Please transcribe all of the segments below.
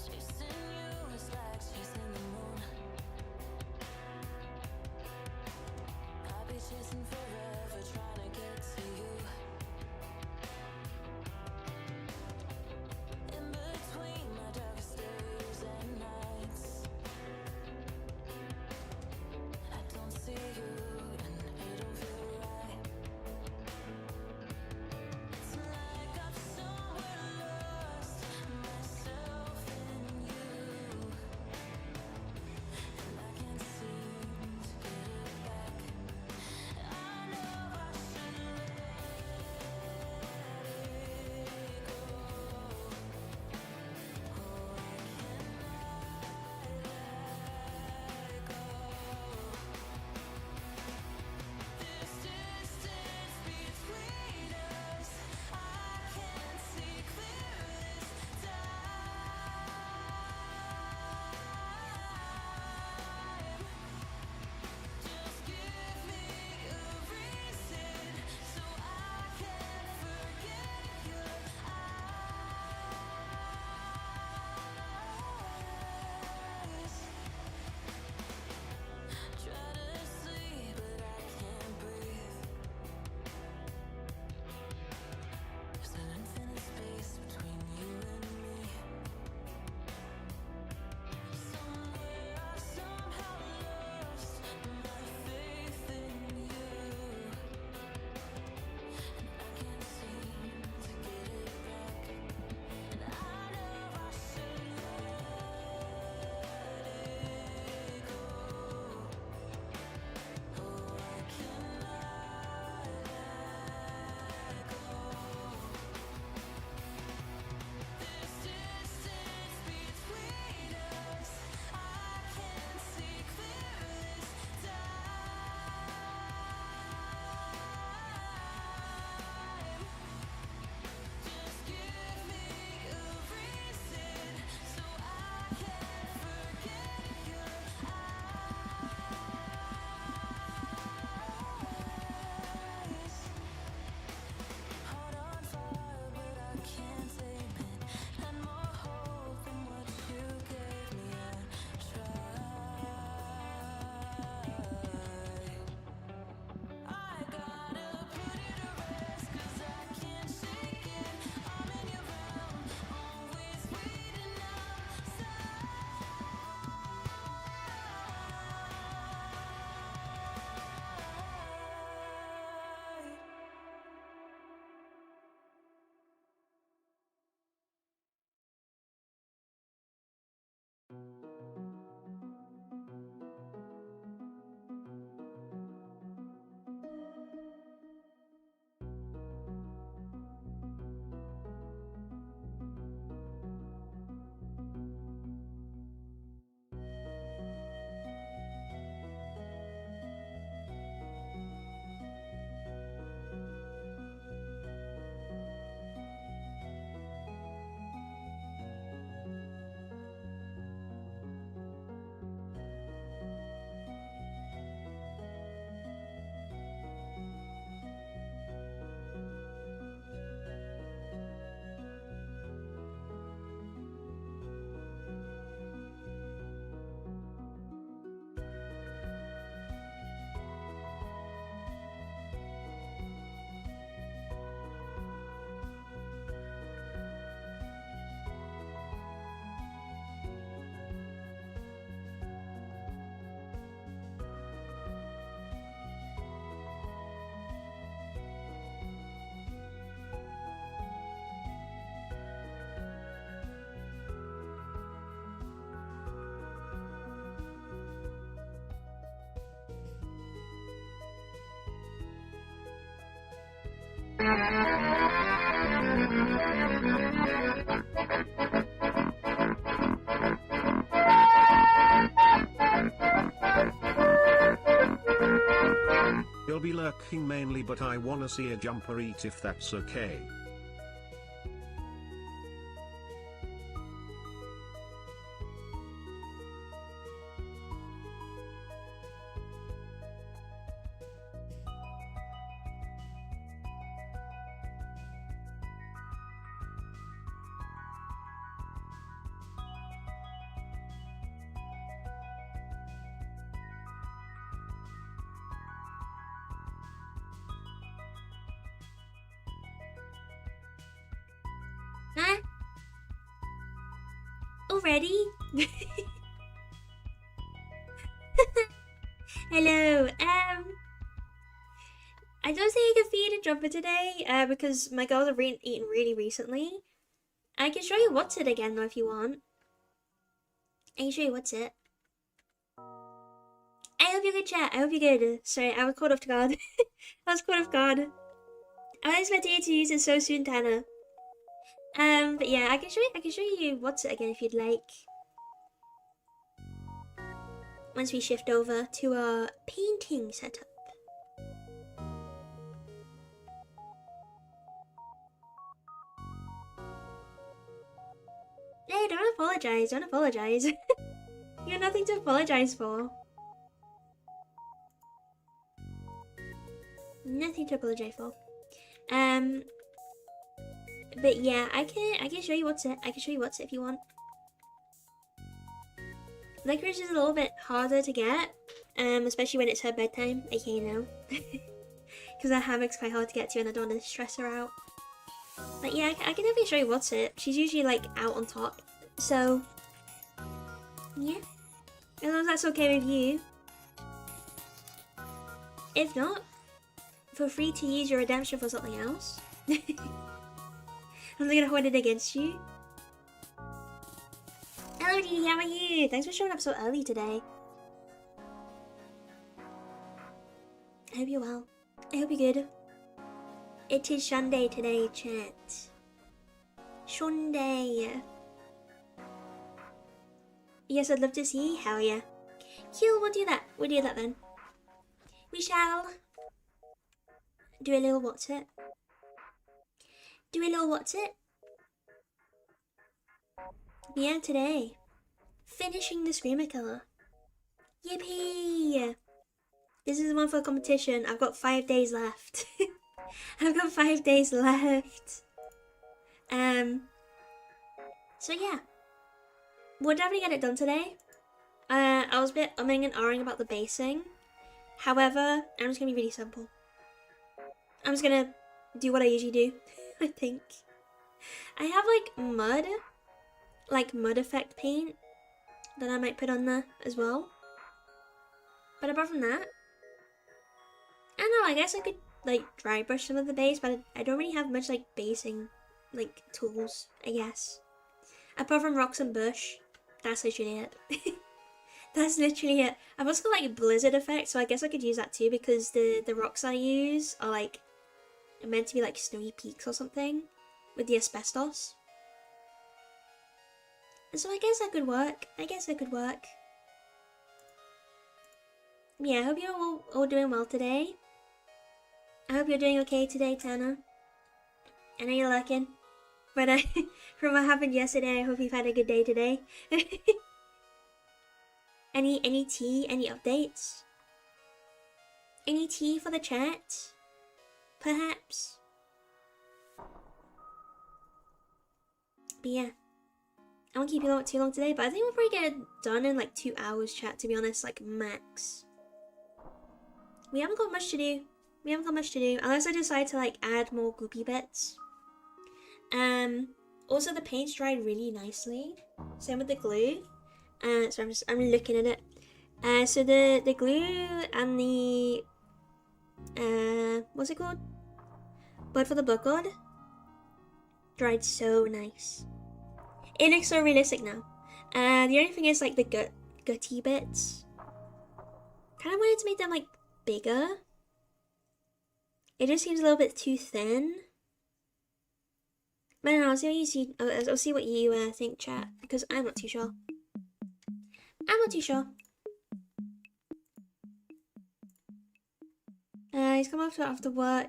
Chasing you is like chasing the moon. I'll be chasing forever, trying to get to you. In between my darkest days and nights, I don't see you and it don't feel right. It's like I've somewhere lost myself in you, and I can't seem to get it back. I know I should let it go. Oh, I cannot let go. This distance between us, I can't see clear this time. Just give me a reason so I can forget your eyes. Try to sleep, but I can't breathe. There's an infinite space between you and me. Somewhere I somehow lost my faith in you, and I can't seem to get it back. And I know I should let it go. Oh, I cannot let go. This distance between us, I can't see clear this time. Just give me a reason so I can forget your eyes. Heart on fire, but I can't tame it. And more hope than what you gave me. I try. I gotta put it to rest, 'cause I can't shake it. I'm in your realm, always waiting outside. You'll be lurking mainly, but I wanna see a jumper eat if that's okay. Huh? Already? Hello. I don't think I can feed a jumper today, because my girls have eaten really recently. I can show you what's it again though if you want. I can show you what's it. I hope you're good, chat. I hope you're good. Sorry, I was caught off guard. I was caught off guard. I was expecting you to use it so soon, Tanner. But yeah, I can show you what's it again if you'd like. Once we shift over to our painting setup. Hey, don't apologize, don't apologize. You have nothing to apologize for. Nothing to apologize for. But yeah, I can show you what's it. I can show you what's it if you want. Licorice is a little bit harder to get, especially when it's her bedtime, aka now. Because her hammock's quite hard to get to and I don't want to stress her out. But yeah, I can definitely show you what's it. She's usually like out on top. So, yeah. As long as that's okay with you. If not, feel free to use your redemption for something else. I'm not gonna hold it against you. Hello Dee, how are you? Thanks for showing up so early today. I hope you're well. I hope you're good. It is Sunday today, chat. Sunday. Yes, I'd love to see. Hell yeah. Cool, we'll do that. We'll do that then. We shall do a little what's it. Do a little what's it. Yeah, today. Finishing the Screamer Killer. Yippee! This is one for a competition. I've got 5 days left. I've got 5 days left. So yeah. We'll definitely get it done today. I was a bit umming and ahhing about the basing. However, I'm just gonna be really simple. I'm just gonna do what I usually do, I think. I have like mud effect paint that I might put on there as well. But apart from that, I don't know, I guess I could like dry brush some of the base, but I don't really have much like basing like tools, I guess. Apart from rocks and bush, that's literally it. That's literally it. I've also got like blizzard effect, so I guess I could use that too because the rocks I use are like meant to be like snowy peaks or something with the asbestos. So I guess that could work. Yeah, I hope you're all doing well today. I hope you're doing okay today, Tanner. I know you're lurking, but from what happened yesterday, I hope you've had a good day today. Any tea? Any updates? Any tea for the chat? Perhaps? But yeah. I won't keep you too long today, but I think we'll probably get it done in like 2 hours, chat, to be honest, like max. We haven't got much to do. Unless I decide to like add more goopy bits. Also the paint's dried really nicely. Same with the glue. So I'm looking at it. So the glue and the what's it called? Blood for the Blood God dried so nice. It looks so realistic now. The only thing is like the gutty bits. Kind of wanted to make them like bigger. It just seems a little bit too thin. But I don't know, I'll see what you think, chat, because I'm not too sure. He's come after work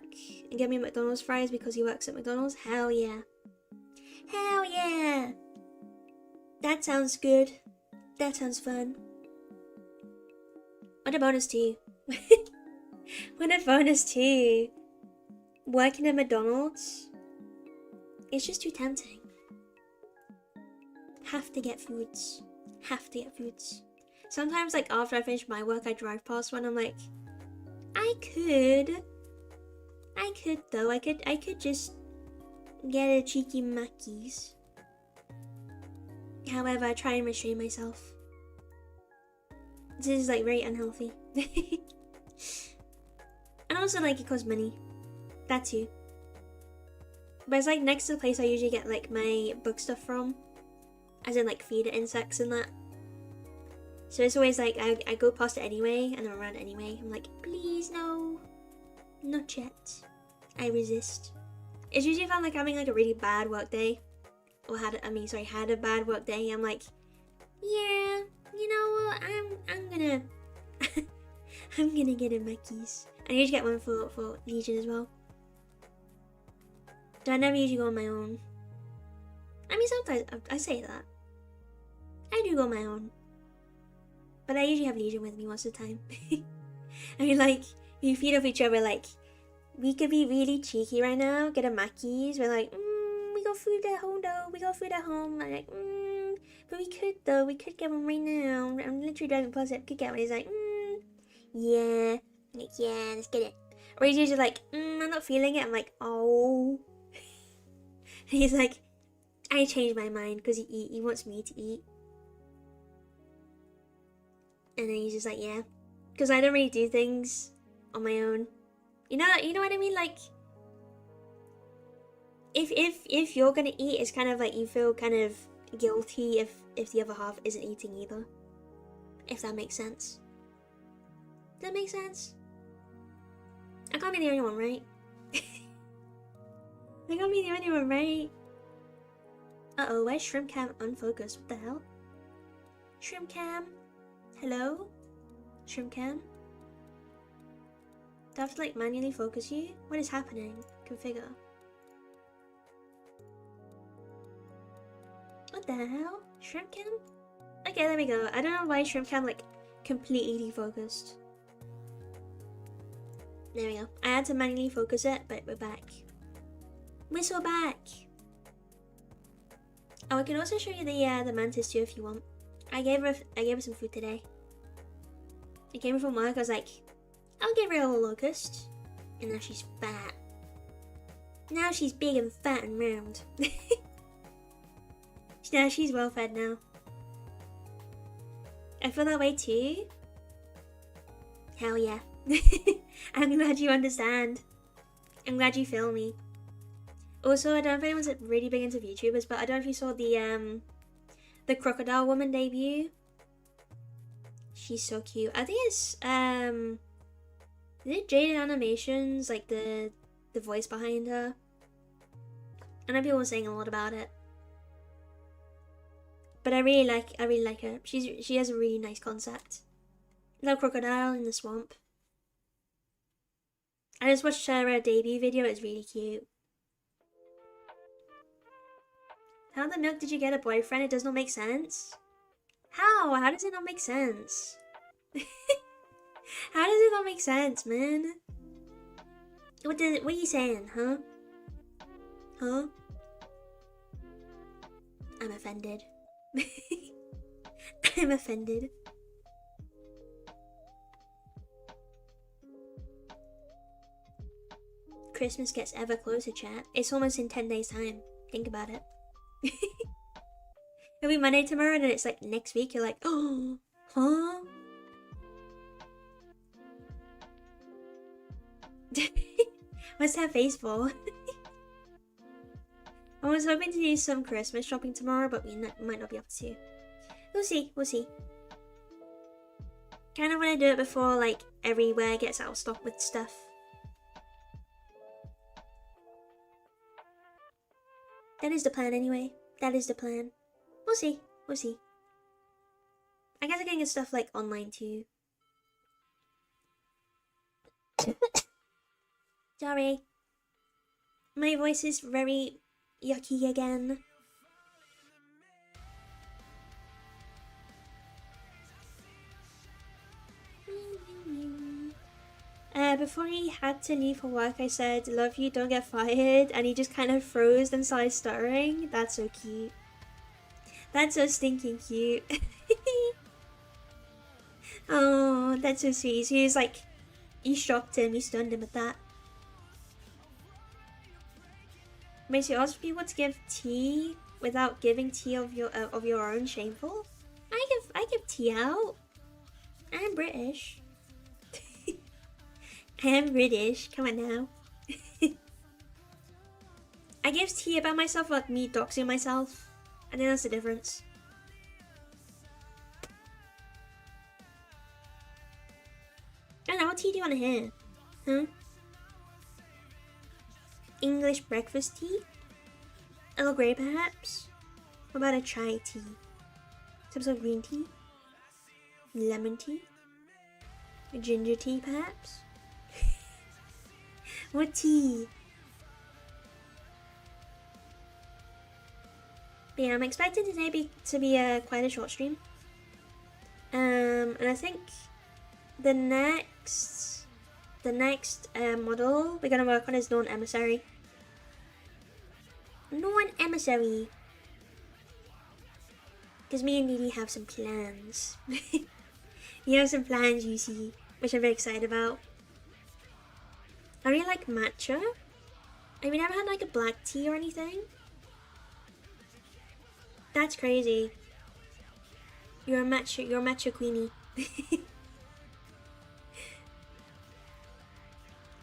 and get me McDonald's fries because he works at McDonald's. Hell yeah. Hell yeah. That sounds good. That sounds fun. What a bonus too. What a bonus too. Working at McDonald's. It's just too tempting. Have to get foods. Sometimes like after I finish my work I drive past one, I'm like, I could though, I could just get a cheeky Mackies. However, I try and restrain myself. This is like very unhealthy. And also like it costs money. That too. But it's like next to the place I usually get like my book stuff from. As in like feed insects and that. So it's always like I go past it anyway and I'm around it anyway. I'm like, please no. Not yet. I resist. It's usually if I'm like having like a really bad work day. Or had a bad work day. I'm like, yeah, you know what? I'm gonna I'm gonna get in my keys. I usually get one for Legion as well. So I never usually go on my own. I mean sometimes I say that. I do go on my own. But I usually have Legion with me most of the time. I mean like we feed off each other like we could be really cheeky right now, get a Mackies, we're like, we got food at home though, we got food at home. I'm like, but we could get one right now. I'm literally driving past it, could get one. He's like, yeah. I'm like, yeah, let's get it. Or he's usually like, I'm not feeling it. I'm like, oh. And he's like, I changed my mind because he wants me to eat. And then he's just like, yeah. Because I don't really do things on my own. You know what I mean? Like, if you're gonna eat, it's kind of like you feel kind of guilty if the other half isn't eating either. If that makes sense. Does that make sense? I can't be the only one, right? I can't be the only one, right? Uh-oh, where's Shrimp Cam unfocused? What the hell? Shrimp Cam? Hello? Shrimp Cam? Do I have to like manually focus you? What is happening? Configure. What the hell? Shrimp Cam? Okay, there we go. I don't know why Shrimp Cam like completely defocused. There we go. I had to manually focus it, but we're back. We're so back! Oh, I can also show you the mantis too if you want. I gave her some food today. I came from work, I was like, I'll give her a little locust. And now she's fat. Now she's big and fat and round. Now she's well fed now. I feel that way too. Hell yeah. I'm glad you understand. I'm glad you feel me. Also, I don't know if anyone's really big into VTubers, but I don't know if you saw the crocodile woman debut. She's so cute. I think it's is it Jaded Animations, like the voice behind her? I know people were saying a lot about it. But I really like her. She has a really nice concept. Little crocodile in the swamp. I just watched her debut video, it's really cute. How the milk did you get a boyfriend? It does not make sense. How? How does it not make sense? How does it not make sense, man? What are you saying, huh? Huh? I'm offended. I'm offended. Christmas gets ever closer, chat. It's almost in 10 days' time. Think about it. It'll be Monday tomorrow and then it's like next week. You're like, oh, huh? What's that face for? I was hoping to do some Christmas shopping tomorrow, but we might not be able to. We'll see, we'll see. Kind of want to do it before like everywhere gets out of stock with stuff. That is the plan anyway. That is the plan. We'll see, we'll see. I guess I can get stuff like online too. Sorry. My voice is very yucky again. Before he had to leave for work, I said, "Love you, don't get fired," and he just kind of froze and started stuttering. That's so cute. That's so stinking cute. Oh, that's so sweet. So he was like, you shocked him, you stunned him with that. Makes you ask people to give tea without giving tea of your own. Shameful. I give tea out. I'm British. I am British. Come on now. I give tea about myself without me doxing myself. I think that's the difference. I don't know, what tea do you want to hear? Huh? English breakfast tea? Earl Grey perhaps? What about a chai tea? Some sort of green tea? Lemon tea? Ginger tea perhaps? What tea? But yeah, I'm expecting today to be quite a short stream. And I think the next model we're gonna work on is Known Emissary. Known Emissary. Because me and Didi have some plans. You have some plans, you see, which I'm very excited about. I really like matcha. Have you never had like a black tea or anything? That's crazy. You're a matcha queenie.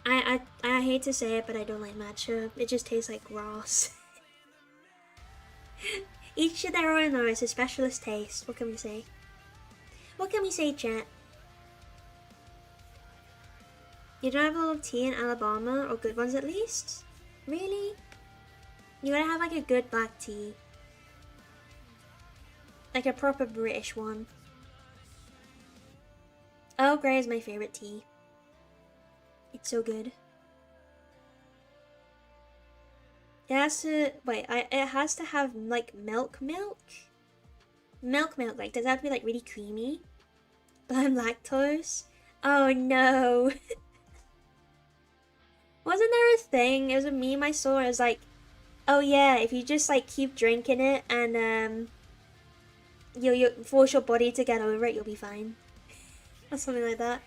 I hate to say it, but I don't like matcha. It just tastes like grass. Each to their own though, it's a specialist taste. What can we say? What can we say, chat? You don't have a lot of tea in Alabama, or good ones at least? Really? You gotta have like a good black tea. Like a proper British one. Earl Grey is my favorite tea. It's so good. It has to, it has to have like milk. Like, does it have to be like really creamy? But I'm lactose. Oh no. Wasn't there a thing? It was a meme I saw. It was like, oh yeah, if you just like keep drinking it and you force your body to get over it, you'll be fine. Or something like that.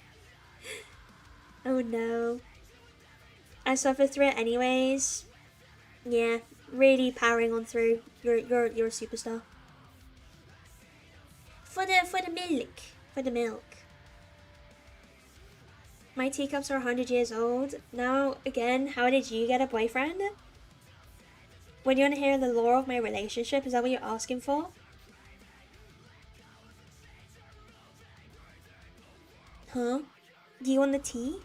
Oh no. I suffer through it anyways. Yeah, really powering on through. You're a superstar. For the milk. My teacups are 100 years old. Now, again, how did you get a boyfriend? When you want to hear the lore of my relationship, is that what you're asking for? Huh? Do you want the tea?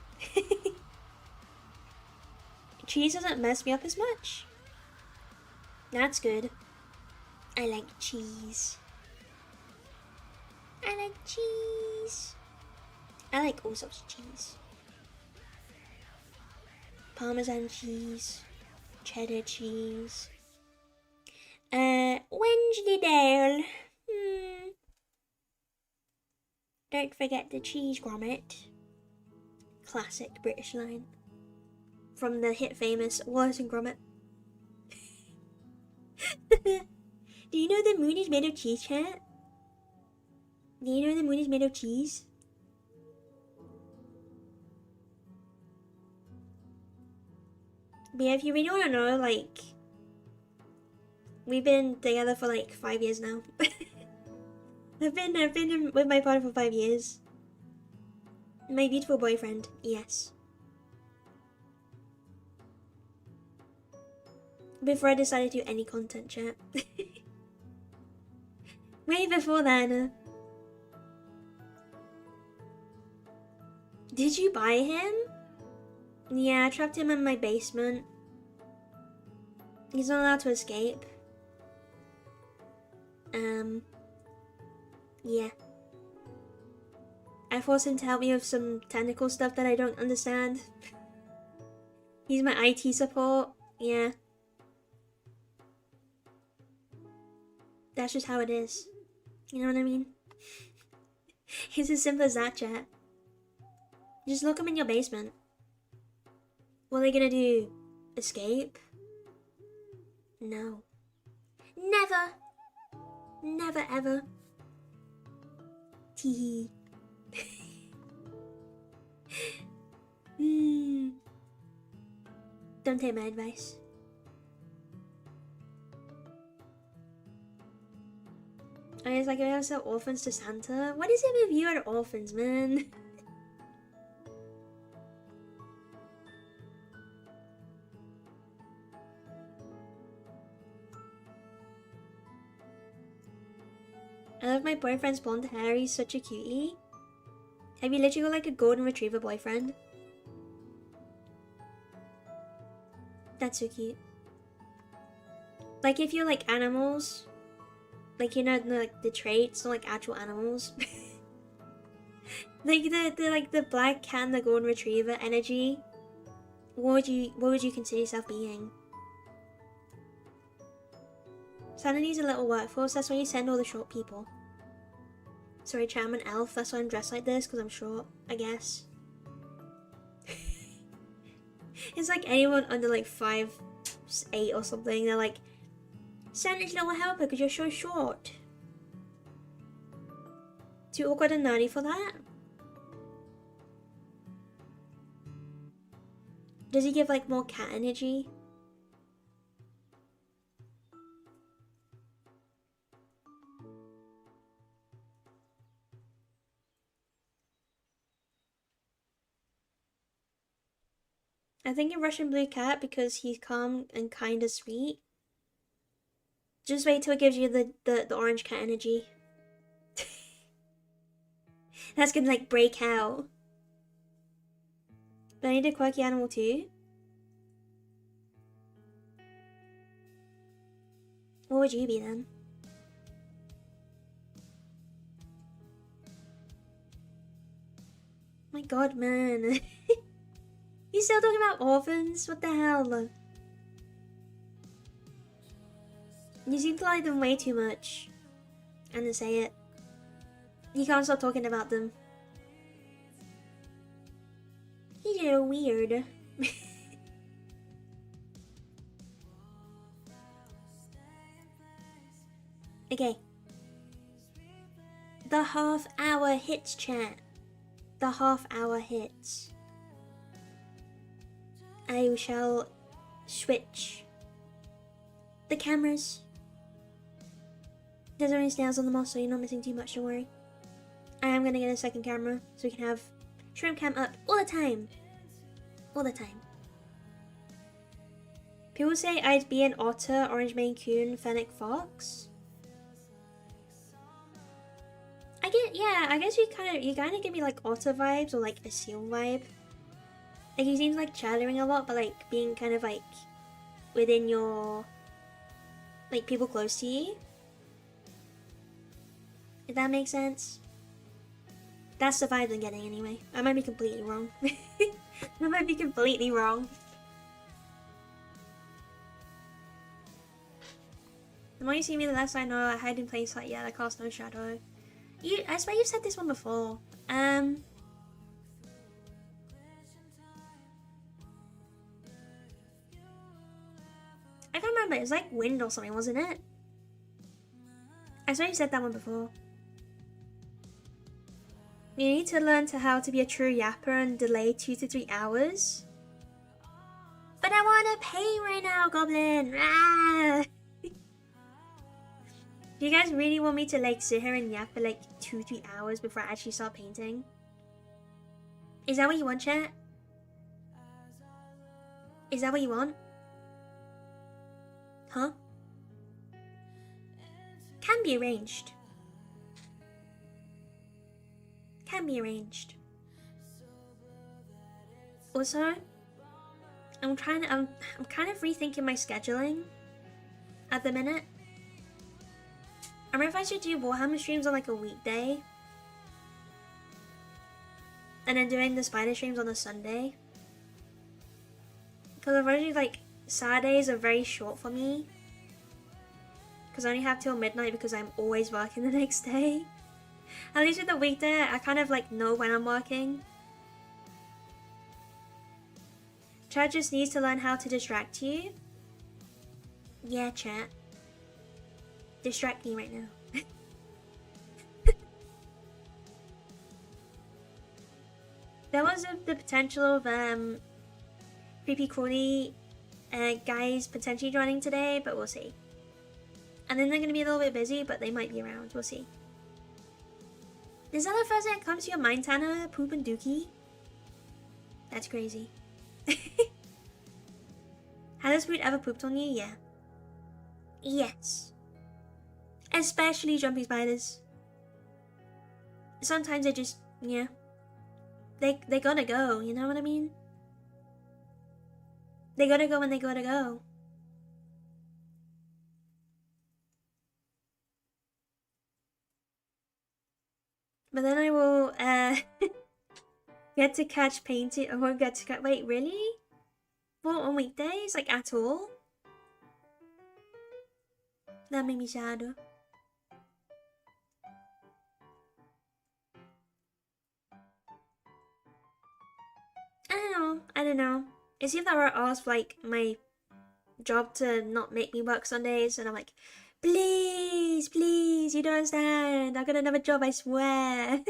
Cheese doesn't mess me up as much. That's good. I like cheese. I like cheese. I like all sorts of cheese. Parmesan cheese. Cheddar cheese. Wensleydale. Don't forget the cheese grommet. Classic British line. From the hit famous Wallace and Gromit. Do you know the moon is made of cheese, chat? Do you know the moon is made of cheese? But yeah, if you really want to know, like, we've been together for like 5 years now. I've been with my partner for 5 years. My beautiful boyfriend, yes. Before I decided to do any content, chat. Way before then. Did you buy him? Yeah, I trapped him in my basement. He's not allowed to escape. Yeah. I forced him to help me with some technical stuff that I don't understand. He's my IT support. Yeah. That's just how it is. You know what I mean? It's as simple as that, chat. Just look him in your basement. What are they gonna do? Escape? No. Never! Never ever. Teehee. Don't take my advice. And it's like, I have sell orphans to Santa. What is it with you and orphans, man? I love my boyfriend's blonde hair. He's such a cutie. Have you literally got like a golden retriever boyfriend? That's so cute. Like if you like animals, like you know like the traits, not like actual animals. Like the black cat and the golden retriever energy. What would you consider yourself being? Santa needs a little workforce, that's why you send all the short people. Sorry chat, I'm an elf, that's why I'm dressed like this, because I'm short, I guess. It's like anyone under like 5'8" or something, they're like, Santa's little helper because you're so short. Too awkward and nerdy for that? Does he give like more cat energy? I think a Russian blue cat because he's calm and kinda sweet. Just wait till it gives you the orange cat energy. That's gonna like break out. But I need a quirky animal too. What would you be then? My god, man. You still talking about orphans? What the hell? You seem to like them way too much. And to say it. You can't stop talking about them. He's a little weird. Okay. The half-hour hits, chat. The half-hour hits. I shall switch the cameras. There's only snails on the moss, so you're not missing too much, don't worry. I am gonna get a second camera so we can have shrimp cam up all the time. All the time. People say I'd be an otter, orange Maine Coon, fennec fox. I guess you kind of give me like otter vibes or like a seal vibe. Like he seems like chattering a lot, but like being kind of like within your like people close to you. If that makes sense. That's the vibe I'm getting anyway. I might be completely wrong. I might be completely wrong. The more you see me, the less I know. I hide in plain sight. Yeah, I cast no shadow. I swear you've said this one before. I can't remember. It was like wind or something, wasn't it? I swear you said that one before. You need to learn how to be a true yapper and delay 2 to 3 hours. But I want to paint right now, Goblin! Ah! Do you guys really want me to like sit here and yap for like 2-3 hours before I actually start painting? Is that what you want, chat? Is that what you want? Huh? Can be arranged. Can be arranged. Also, I'm kind of rethinking my scheduling at the minute. I wonder if I should do Warhammer streams on like a weekday. And then doing the spider streams on a Sunday. Because I've already like, Saturdays are very short for me. Because I only have till midnight because I'm always working the next day. At least with the weekday, I kind of like know when I'm working. Chat just needs to learn how to distract you. Yeah, chat. Distract me right now. There was the potential of creepy crawly guys potentially joining today, but we'll see. And then they're gonna be a little bit busy, but they might be around. We'll see. Is that the first thing that comes to your mind, Tana? Poop and dookie? That's crazy. Has Spoot ever pooped on you? Yeah. Yes. Especially jumping spiders. Sometimes they just, yeah. They gotta go, you know what I mean? They gotta go when they gotta go. But then I will, get to catch painting, or get to catch, wait, really? Well, on weekdays? Like, at all? That made me sad. I don't know. It's either that or I ask, like, my job to not make me work Sundays, and I'm like, please, please, you don't understand. I got another job, I swear.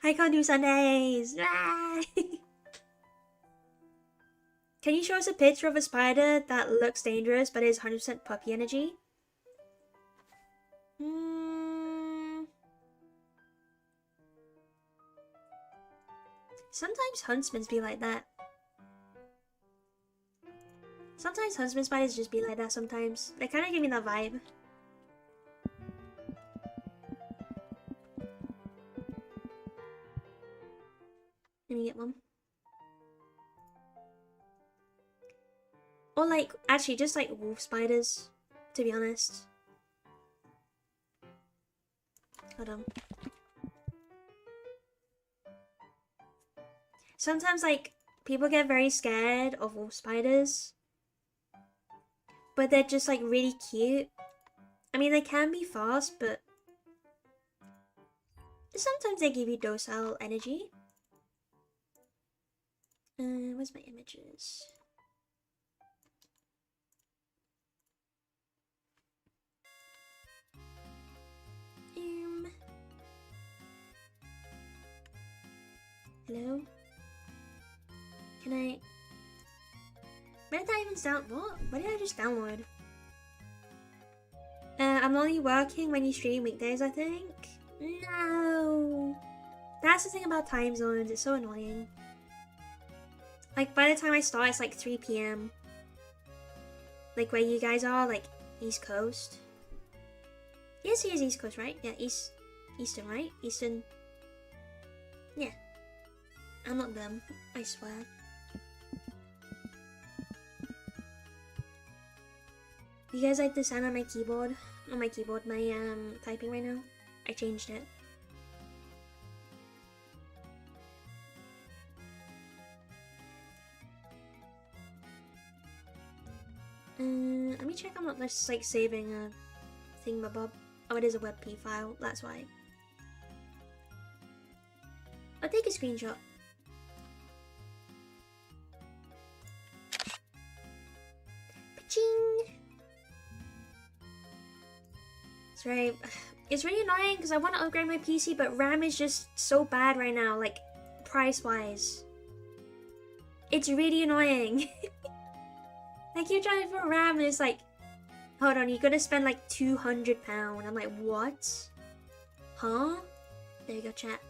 I can't do Sundays. Can you show us a picture of a spider that looks dangerous but is 100% puppy energy? Sometimes huntsmen be like that. Sometimes huntsman spiders just be like that sometimes. They kind of give me that vibe. Let me get one. Or like, actually just like wolf spiders, to be honest. Hold on. Sometimes like, people get very scared of wolf spiders. But they're just like really cute. I mean, they can be fast, but sometimes they give you docile energy. Where's my images? Hello? Can I... Where did I even download? What? What did I just download? I'm only working when you stream weekdays, I think? No! That's the thing about time zones, it's so annoying. Like, by the time I start, it's like 3 PM. Like, where you guys are, like, East Coast. Yes, he is East Coast, right? Yeah, Eastern, right? Eastern. Yeah. I'm not dumb, I swear. You guys like the sound on my keyboard? On my keyboard, my typing right now? I changed it. Let me check I'm not just like saving a thingamabob. Oh, it is a WebP file, that's why. I'll take a screenshot. Paching! It's right. It's really annoying because I want to upgrade my PC, but RAM is just so bad right now, like, price-wise. It's really annoying. I keep trying for RAM and it's like, hold on, you gotta spend like £200. I'm like, what? Huh? There you go, chat.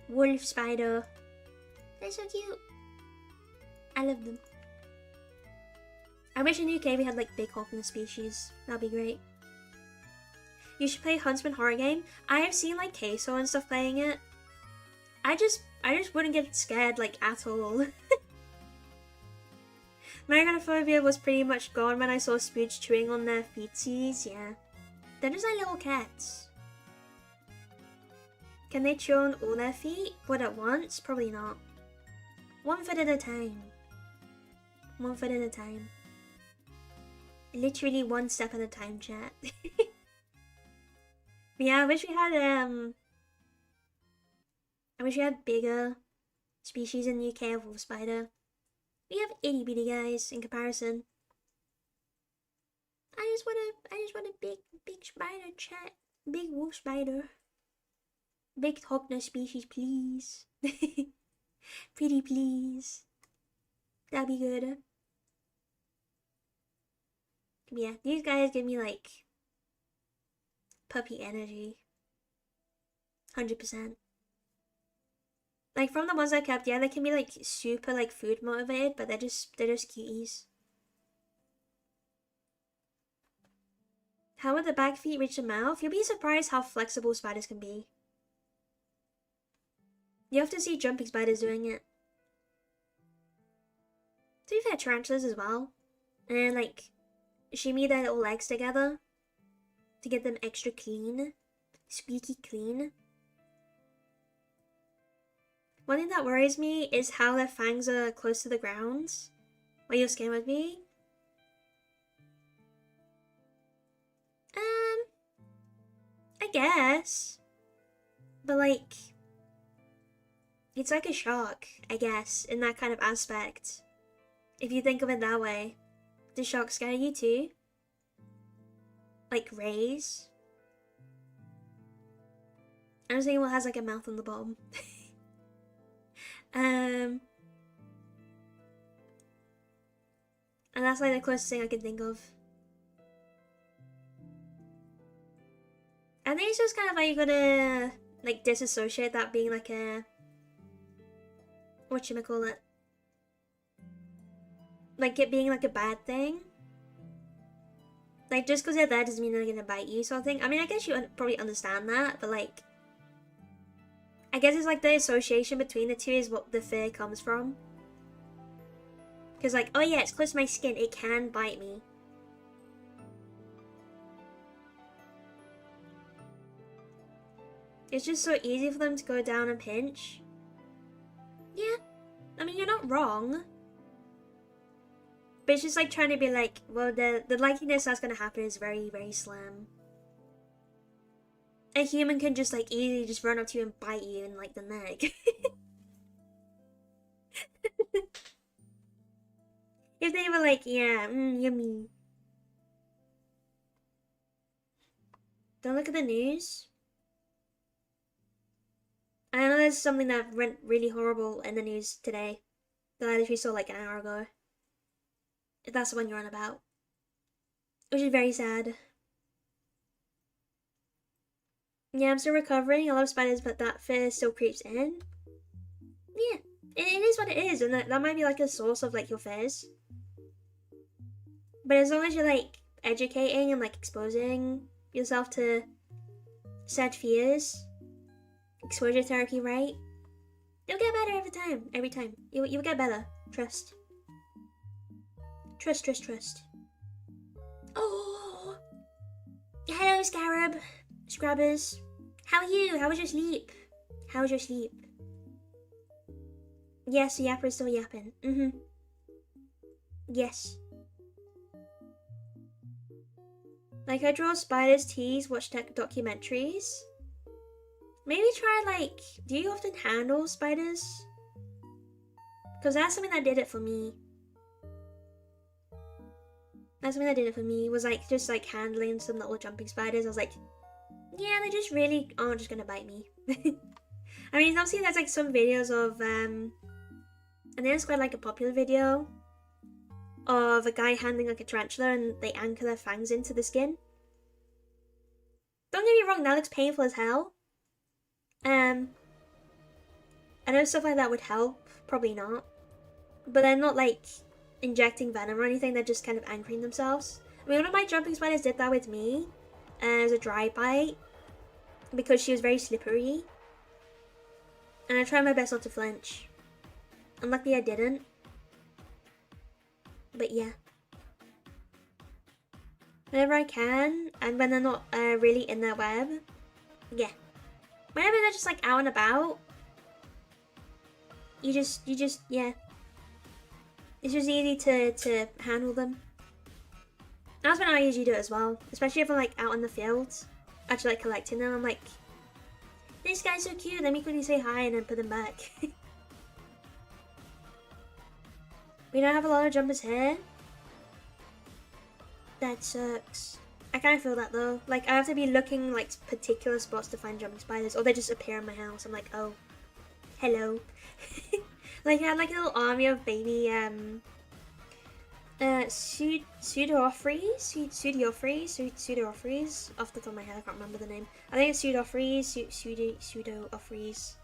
Wolf spider. They're so cute. I love them. I wish in the UK we had like big Hawkman species. That'd be great. You should play Huntsman horror game. I have seen like Queso and stuff playing it. I just wouldn't get scared like at all. My agoraphobia was pretty much gone when I saw Spooch chewing on their feetsies, yeah. They're just like little cats. Can they chew on all their feet? What, at once? Probably not. 1 foot at a time. 1 foot at a time. Literally 1 step at a time, chat. But yeah, I wish we had bigger species in the UK of wolf spider. We have itty bitty guys in comparison. I just want a big spider, chat. Big wolf spider. Big Hawkner species, please. Pretty please. That'd be good. Yeah, these guys give me like puppy energy. 100%. Like from the ones I kept, yeah, they can be like super like food motivated, but they're just cuties. How would the back feet reach the mouth? You'll be surprised how flexible spiders can be. You have to see jumping spiders doing it. To be fair, tarantulas as well. And like, shimmy their little legs together to get them extra clean. Squeaky clean. One thing that worries me is how their fangs are close to the ground. Where your skin would be. I guess. But like, it's like a shark, I guess, in that kind of aspect. If you think of it that way. Does sharks scare you too? Like rays? I was thinking what has like a mouth on the bottom. And that's like the closest thing I can think of. I think it's just kind of like you gotta like disassociate that being like a whatchamacallit, like it being like a bad thing. Like just because they're there doesn't mean they're gonna bite you sort of thing. I mean, I guess you probably understand that, but like I guess it's like the association between the two is what the fear comes from. Because like, oh yeah, it's close to my skin, it can bite me. It's just so easy for them to go down and pinch. Yeah, I mean, you're not wrong. But it's just like trying to be like, well, the likeliness that's going to happen is very, very slim. A human can just like easily just run up to you and bite you in like the neck. If they were like, yeah, yummy. Don't look at the news. I know there's something that went really horrible in the news today that I literally saw like an hour ago. If that's the one you're on about. Which is very sad. Yeah, I'm still recovering. I love spiders, but that fear still creeps in. Yeah, it is what it is, and that might be like a source of like your fears. But as long as you're like educating and like exposing yourself to said fears, exposure therapy, right? You'll get better every time. Every time. You'll get better. Trust. Trust. Oh! Hello, Scarab. Scrubbers. How are you? How was your sleep? How was your sleep? Yes, the yapper is still yapping. Yes. Like, I draw spiders, tease, watch documentaries. Maybe try, like, do you often handle spiders? Because that's something that did it for me. That's something that did it for me, was, like, just, like, handling some little jumping spiders. I was like, yeah, they just really aren't just gonna bite me. I mean, obviously there's, like, some videos of, and there's quite, like, a popular video of a guy handling, like, a tarantula and they anchor their fangs into the skin. Don't get me wrong, that looks painful as hell. I know stuff like that would help, probably not. But they're not, like, injecting venom or anything, they're just kind of anchoring themselves. I mean, one of my jumping spiders did that with me. As a dry bite. Because she was very slippery. And I tried my best not to flinch. And luckily I didn't. But yeah. Whenever I can, and when they're not really in their web. Yeah. Whenever they're just like out and about. You just, yeah. It's just easy to handle them. That's when I usually do it as well. Especially if I'm like out in the fields. Actually like collecting them. I'm like, this guy's so cute. Let me quickly say hi and then put them back. We don't have a lot of jumpers here. That sucks. I kind of feel that though. Like I have to be looking like particular spots to find jumping spiders. Or they just appear in my house. I'm like, oh. Hello. Like I had like a little army of baby Pseudoophrys. Off the top of my head, I can't remember the name. I think it's Pseudoophrys.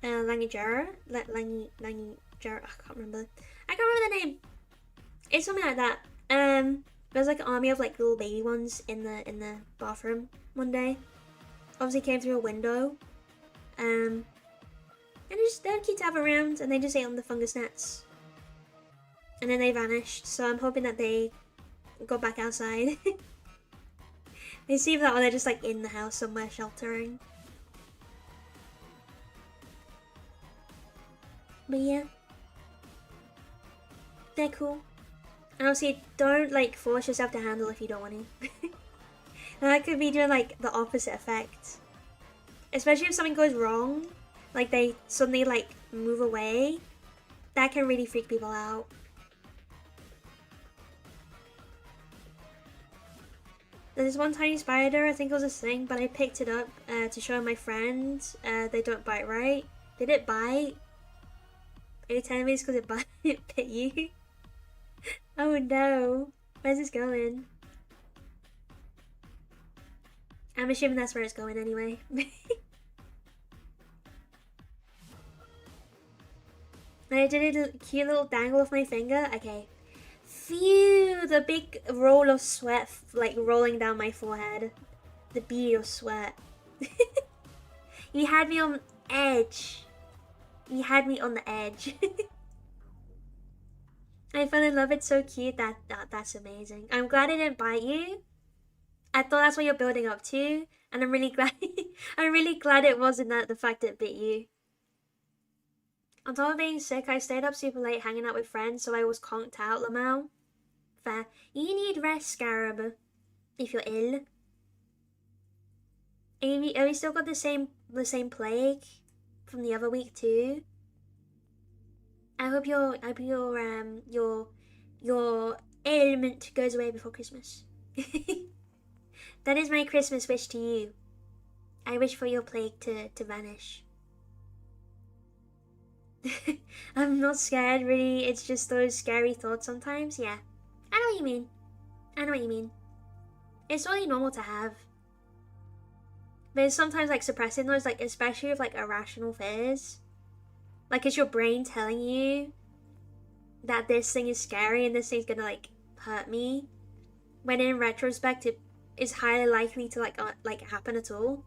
Langijara, Langijara. I can't remember the name. It's something like that. There's like an army of like little baby ones in the bathroom one day. Obviously came through a window. And they're cute to have around, and they just ate on the fungus gnats. And then they vanished, so I'm hoping that they go back outside. It's either that or they're just like in the house somewhere sheltering. But yeah. They're cool. And obviously don't like force yourself to handle if you don't want to. That could be doing like the opposite effect. Especially if something goes wrong. Like they suddenly like move away. That can really freak people out. There's one tiny spider, I think it was a thing, but I picked it up to show my friends. They don't bite, right? Did it bite? Are you telling me it's because it bit you? Oh no. Where's this going? I'm assuming that's where it's going anyway. I did a cute little dangle with my finger. Okay. Phew, the big roll of sweat like rolling down my forehead. The bead of sweat. You had me on edge. You had me on the edge. I fell in love. It's so cute. That's amazing. I'm glad it didn't bite you. I thought that's what you're building up to, and I'm really glad. I'm really glad it wasn't the fact it bit you. On top of being sick, I stayed up super late hanging out with friends, so I was conked out, Lamau. Fair. You need rest, Scarab. If you're ill. Have you still got the same plague from the other week too? I hope your ailment goes away before Christmas. That is my Christmas wish to you. I wish for your plague to vanish. I'm not scared, really. It's just those scary thoughts sometimes. Yeah. I know what you mean. I know what you mean. It's totally normal to have. But it's sometimes like suppressing those, like especially with like irrational fears. Like it's your brain telling you that this thing is scary and this thing's gonna like hurt me. When in retrospect it is highly likely to like happen at all.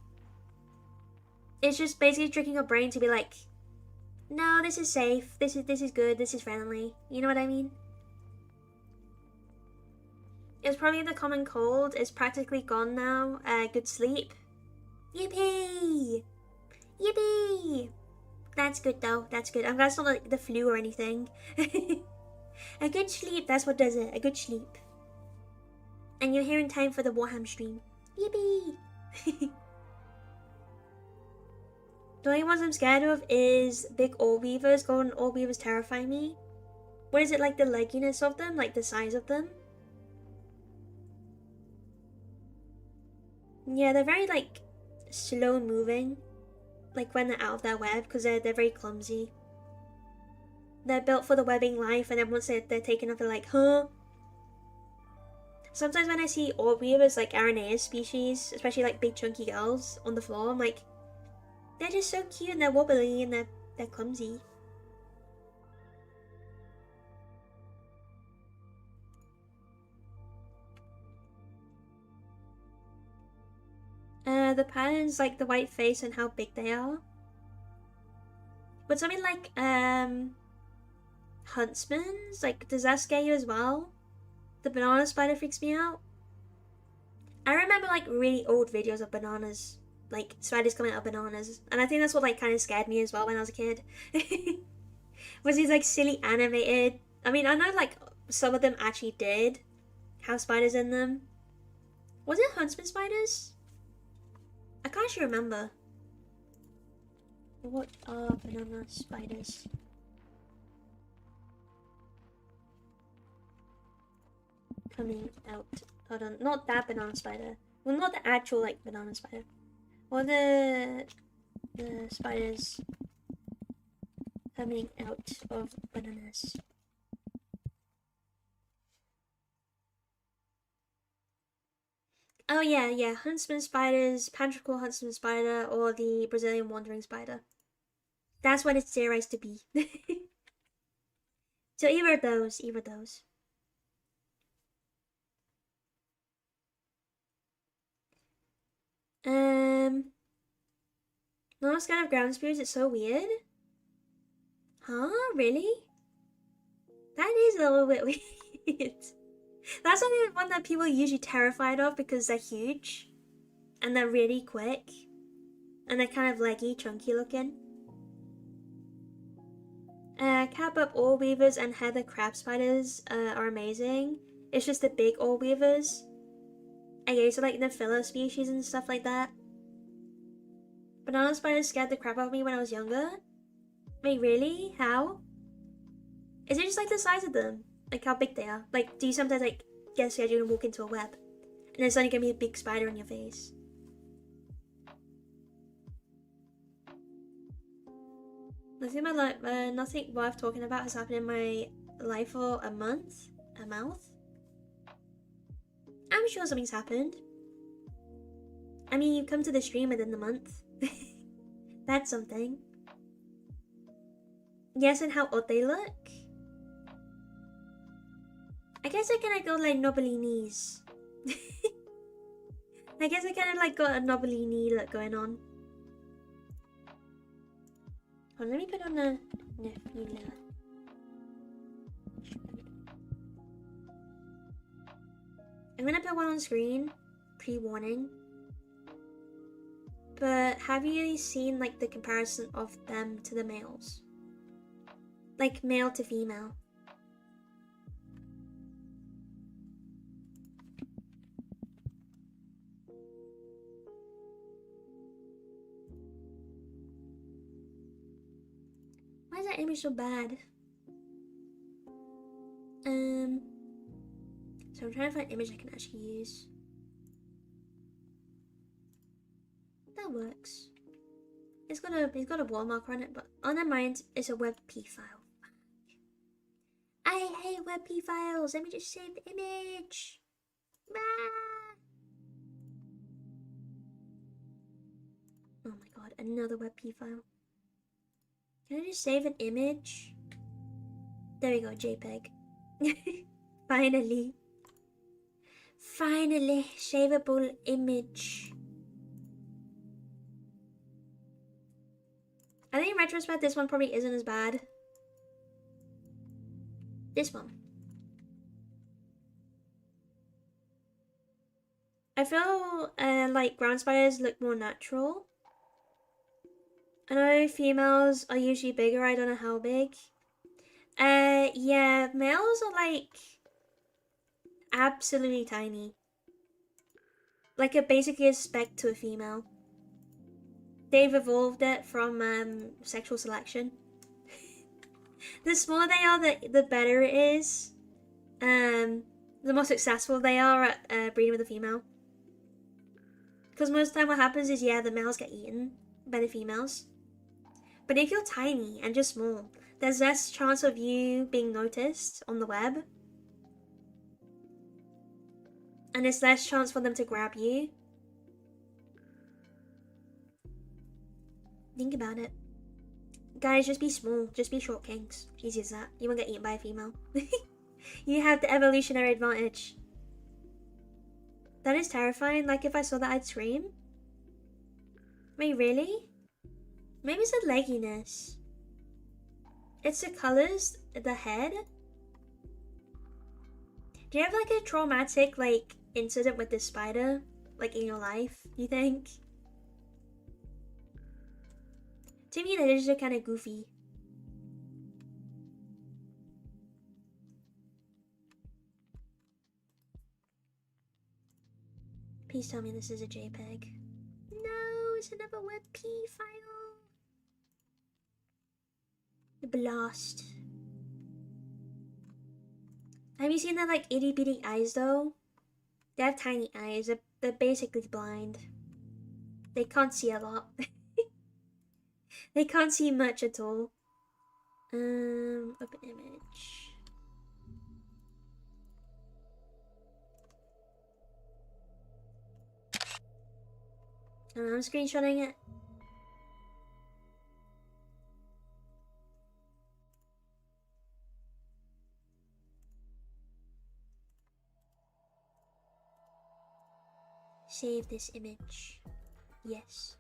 It's just basically tricking your brain to be like, no, this is safe, this is good, this is friendly. You know what I mean? It's probably the common cold. It's practically gone now. Good sleep. Yippee! Yippee! That's good though, that's good. I'm glad it's not like the flu or anything. A good sleep, that's what does it. A good sleep. And you're here in time for the Warhammer stream. Yippee! The only ones I'm scared of is big orb weavers. Golden orb weavers terrify me. What is it, like the legginess of them? Like the size of them? Yeah, they're very like slow moving. Like when they're out of their web, because they're very clumsy. They're built for the webbing life, and then once they're taken off, they're like, huh? Sometimes when I see orb weavers, like Aranea species, especially like big chunky girls on the floor, I'm like, they're just so cute and they're wobbly and they're clumsy. The patterns, like the white face and how big they are. But something like huntsman's, like, does that scare you as well? The banana spider freaks me out. I remember like really old videos of bananas, like spiders coming out of bananas, and I think that's what like kind of scared me as well when I was a kid. Was these like silly animated? I mean, I know like some of them actually did have spiders in them. Was it huntsman spiders? I can't actually remember. What are banana spiders? Coming out. Hold on, not that banana spider. Well, not the actual like banana spider. Or the spiders coming out of bananas. Oh yeah, yeah. Huntsman spiders, Pantrical huntsman spider, or the Brazilian wandering spider. That's what it's theorized to be. So either of those, either of those. Not scared of ground spirits. It's so weird. Huh? Really? That is a little bit weird. That's only the one that people are usually terrified of because they're huge and they're really quick and they're kind of leggy, chunky looking. Cap up orb weavers and heather crab spiders are amazing. It's just the big orb weavers. I guess like the filler species and stuff like that. Banana spiders scared the crap out of me when I was younger. Wait, really? How? Is it just like the size of them? Like how big they are? Like, do you sometimes like get scared you're gonna walk into a web and there's suddenly gonna be a big spider in your face? Nothing worth talking about has happened in my life for a month. A mouth? I'm sure something's happened. I mean, you come to the stream within the month. That's something. Yes, and how odd they look. I guess I kind of got like knobbly knees. I guess I kind of like got a knobbly knee look going on. Hold on, let me put on a nebula. I'm gonna put one on screen, pre-warning. But have you seen like the comparison of them to the males? Like male to female. Why is that image so bad? So I'm trying to find an image I can actually use. That works. It's got a watermark on it, but oh never mind, it's a WebP file. I hate WebP files. Let me just save the image. Ah! Oh my god, another WebP file. Can I just save an image? There we go, JPEG. Finally. Finally, savable image. I think in retrospect, this one probably isn't as bad. This one. I feel like ground spiders look more natural. I know females are usually bigger, I don't know how big. Yeah, males are like absolutely tiny. Like basically a speck to a female. They've evolved it from sexual selection. The smaller they are, the better it is. The more successful they are at breeding with a female. Because most of the time what happens is, yeah, the males get eaten by the females. But if you're tiny and just small, there's less chance of you being noticed on the web. And there's less chance for them to grab you. Think about it. Guys, just be small. Just be short kings. Easy as that. You won't get eaten by a female. You have the evolutionary advantage. That is terrifying. Like, if I saw that, I'd scream. Wait, really? Maybe it's the legginess. It's the colors, the head. Do you have, like, a traumatic, like, incident with this spider? Like, in your life, you think? To me, they just look kind of goofy. Please tell me this is a JPEG. No, it's another WebP file. The blast. Have you seen their like itty bitty eyes though? They have tiny eyes. They're basically blind. They can't see a lot. They can't see much at all. Open image. I'm screenshotting it. Save this image. Yes.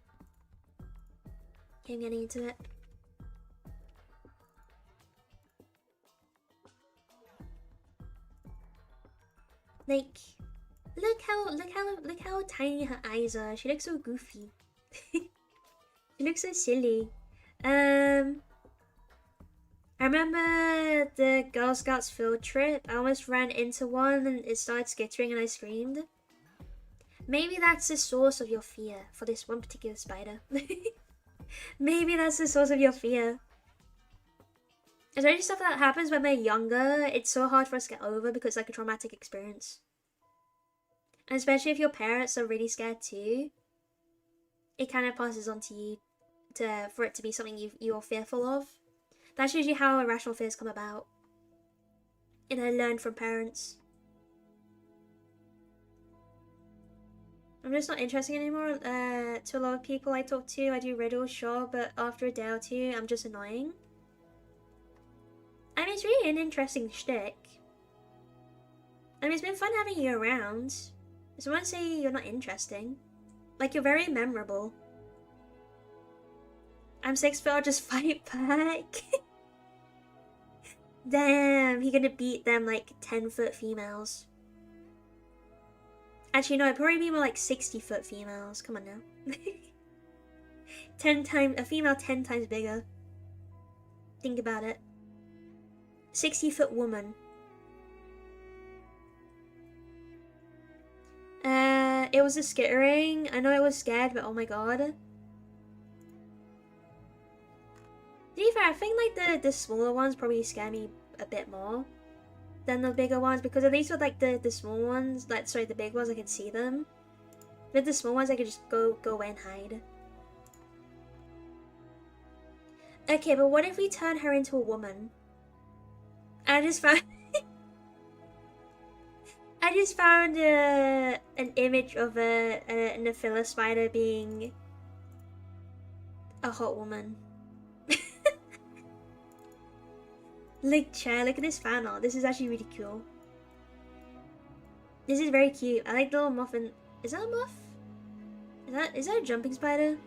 Okay, I'm getting into it. Like, look how tiny her eyes are. She looks so goofy. She looks so silly. I remember the Girl Scouts field trip. I almost ran into one and it started skittering and I screamed. Maybe that's the source of your fear for this one particular spider. Maybe that's the source of your fear. Especially stuff that happens when we're younger, it's so hard for us to get over because it's like a traumatic experience. And especially if your parents are really scared too, it kind of passes on to you for it to be something you're fearful of. That's usually how irrational fears come about. And I learned from parents. I'm just not interesting anymore to a lot of people I talk to. I do riddles, sure, but after a day or two, I'm just annoying. I mean, it's really an interesting shtick. I mean, it's been fun having you around. Someone say you're not interesting. Like, you're very memorable. I'm 6 foot, I'll just fight back. Damn, he gonna beat them like 10-foot females. Actually, no, it'd probably be more like 60-foot females. Come on now. 10 times, a female 10 times bigger. Think about it. 60-foot woman. It was a skittering. I know I was scared, but oh my god. To be fair, I think like the smaller ones probably scare me a bit more than the bigger ones, because at least with like the small ones, like sorry, the big ones, I could see them. With the small ones, I could just go away and hide. Okay, but what if we turn her into a woman? I just found an image of a Nephila spider being a hot woman. Look, Chair, look at this fan art. This is actually really cool. This is very cute. I like the little muffin. Is that a muff? Is that a jumping spider?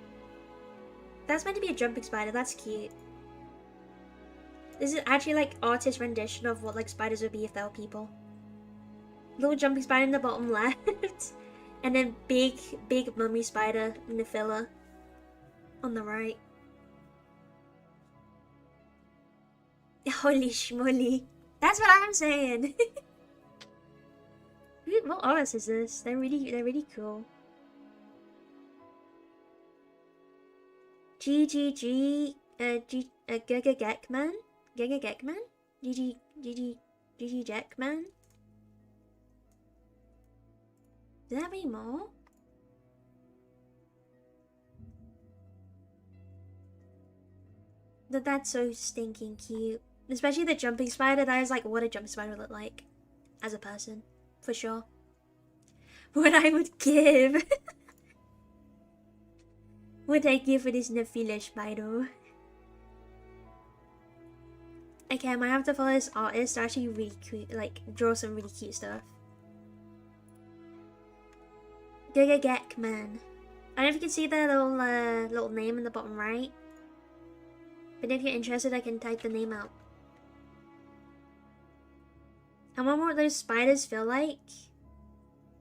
That's meant to be a jumping spider. That's cute. This is actually like artist rendition of what like spiders would be if they were people. Little jumping spider in the bottom left, and then big mummy spider Nephila on the right. Holy schmoly. That's what I'm saying. What artists is this? They're really cool. GGG Giga Gekman? Giga Gekman? GG Gekman? Do they have any more? That's so stinking cute. Especially the jumping spider. That is like what a jumping spider would look like as a person, for sure. What I would give. What I give for this Nephila spider. Okay, I might have to follow this artist. They're actually really cute. Like, draw some really cute stuff. Giga Gekman. I don't know if you can see the little name in the bottom right. But if you're interested, I can type the name out. I wonder what those spiders feel like.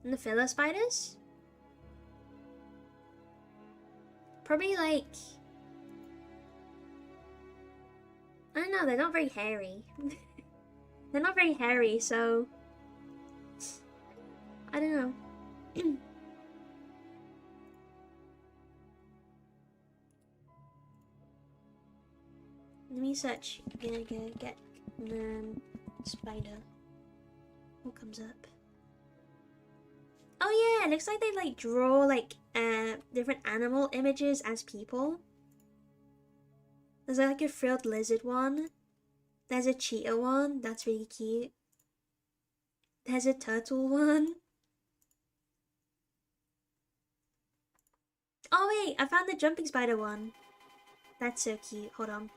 Nephila spiders? Probably like... I don't know, they're not very hairy. They're not very hairy, so... I don't know. Let me search Giga Gekman spider. What comes up? Oh yeah, it looks like they like draw like different animal images as people. There's like a frilled lizard one. There's a cheetah one. That's really cute. There's a turtle one. Oh wait, I found the jumping spider one. That's so cute. Hold on.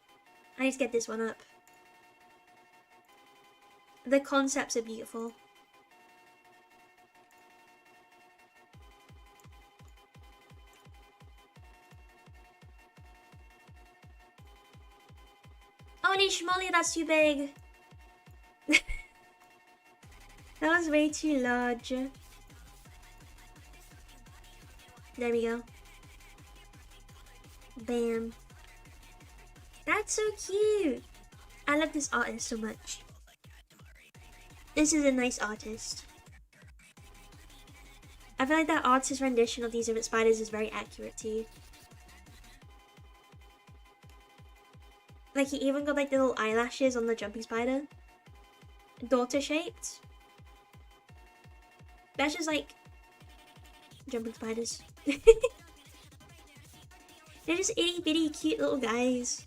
I need to get this one up. The concepts are beautiful. Holy schmoly, that's too big. That was way too large. There we go. Bam. That's so cute. I love this artist so much. This is a nice artist. I feel like that artist's rendition of these different spiders is very accurate too. Like he even got like the little eyelashes on the jumping spider. Daughter shaped. That's just like jumping spiders. They're just itty bitty cute little guys.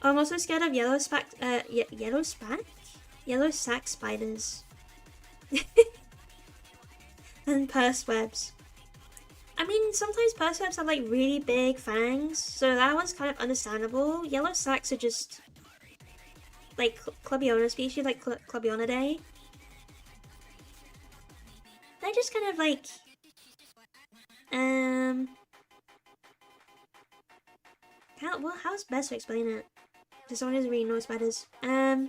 Oh, I'm also scared of yellow sack spiders. And purse webs. I mean, sometimes purse webs have like really big fangs, so that one's kind of understandable. Yellow sacks are just like Clubiona species, like Clubionidae. They're just kind of like how's best to explain it to someone who doesn't really know spiders? They're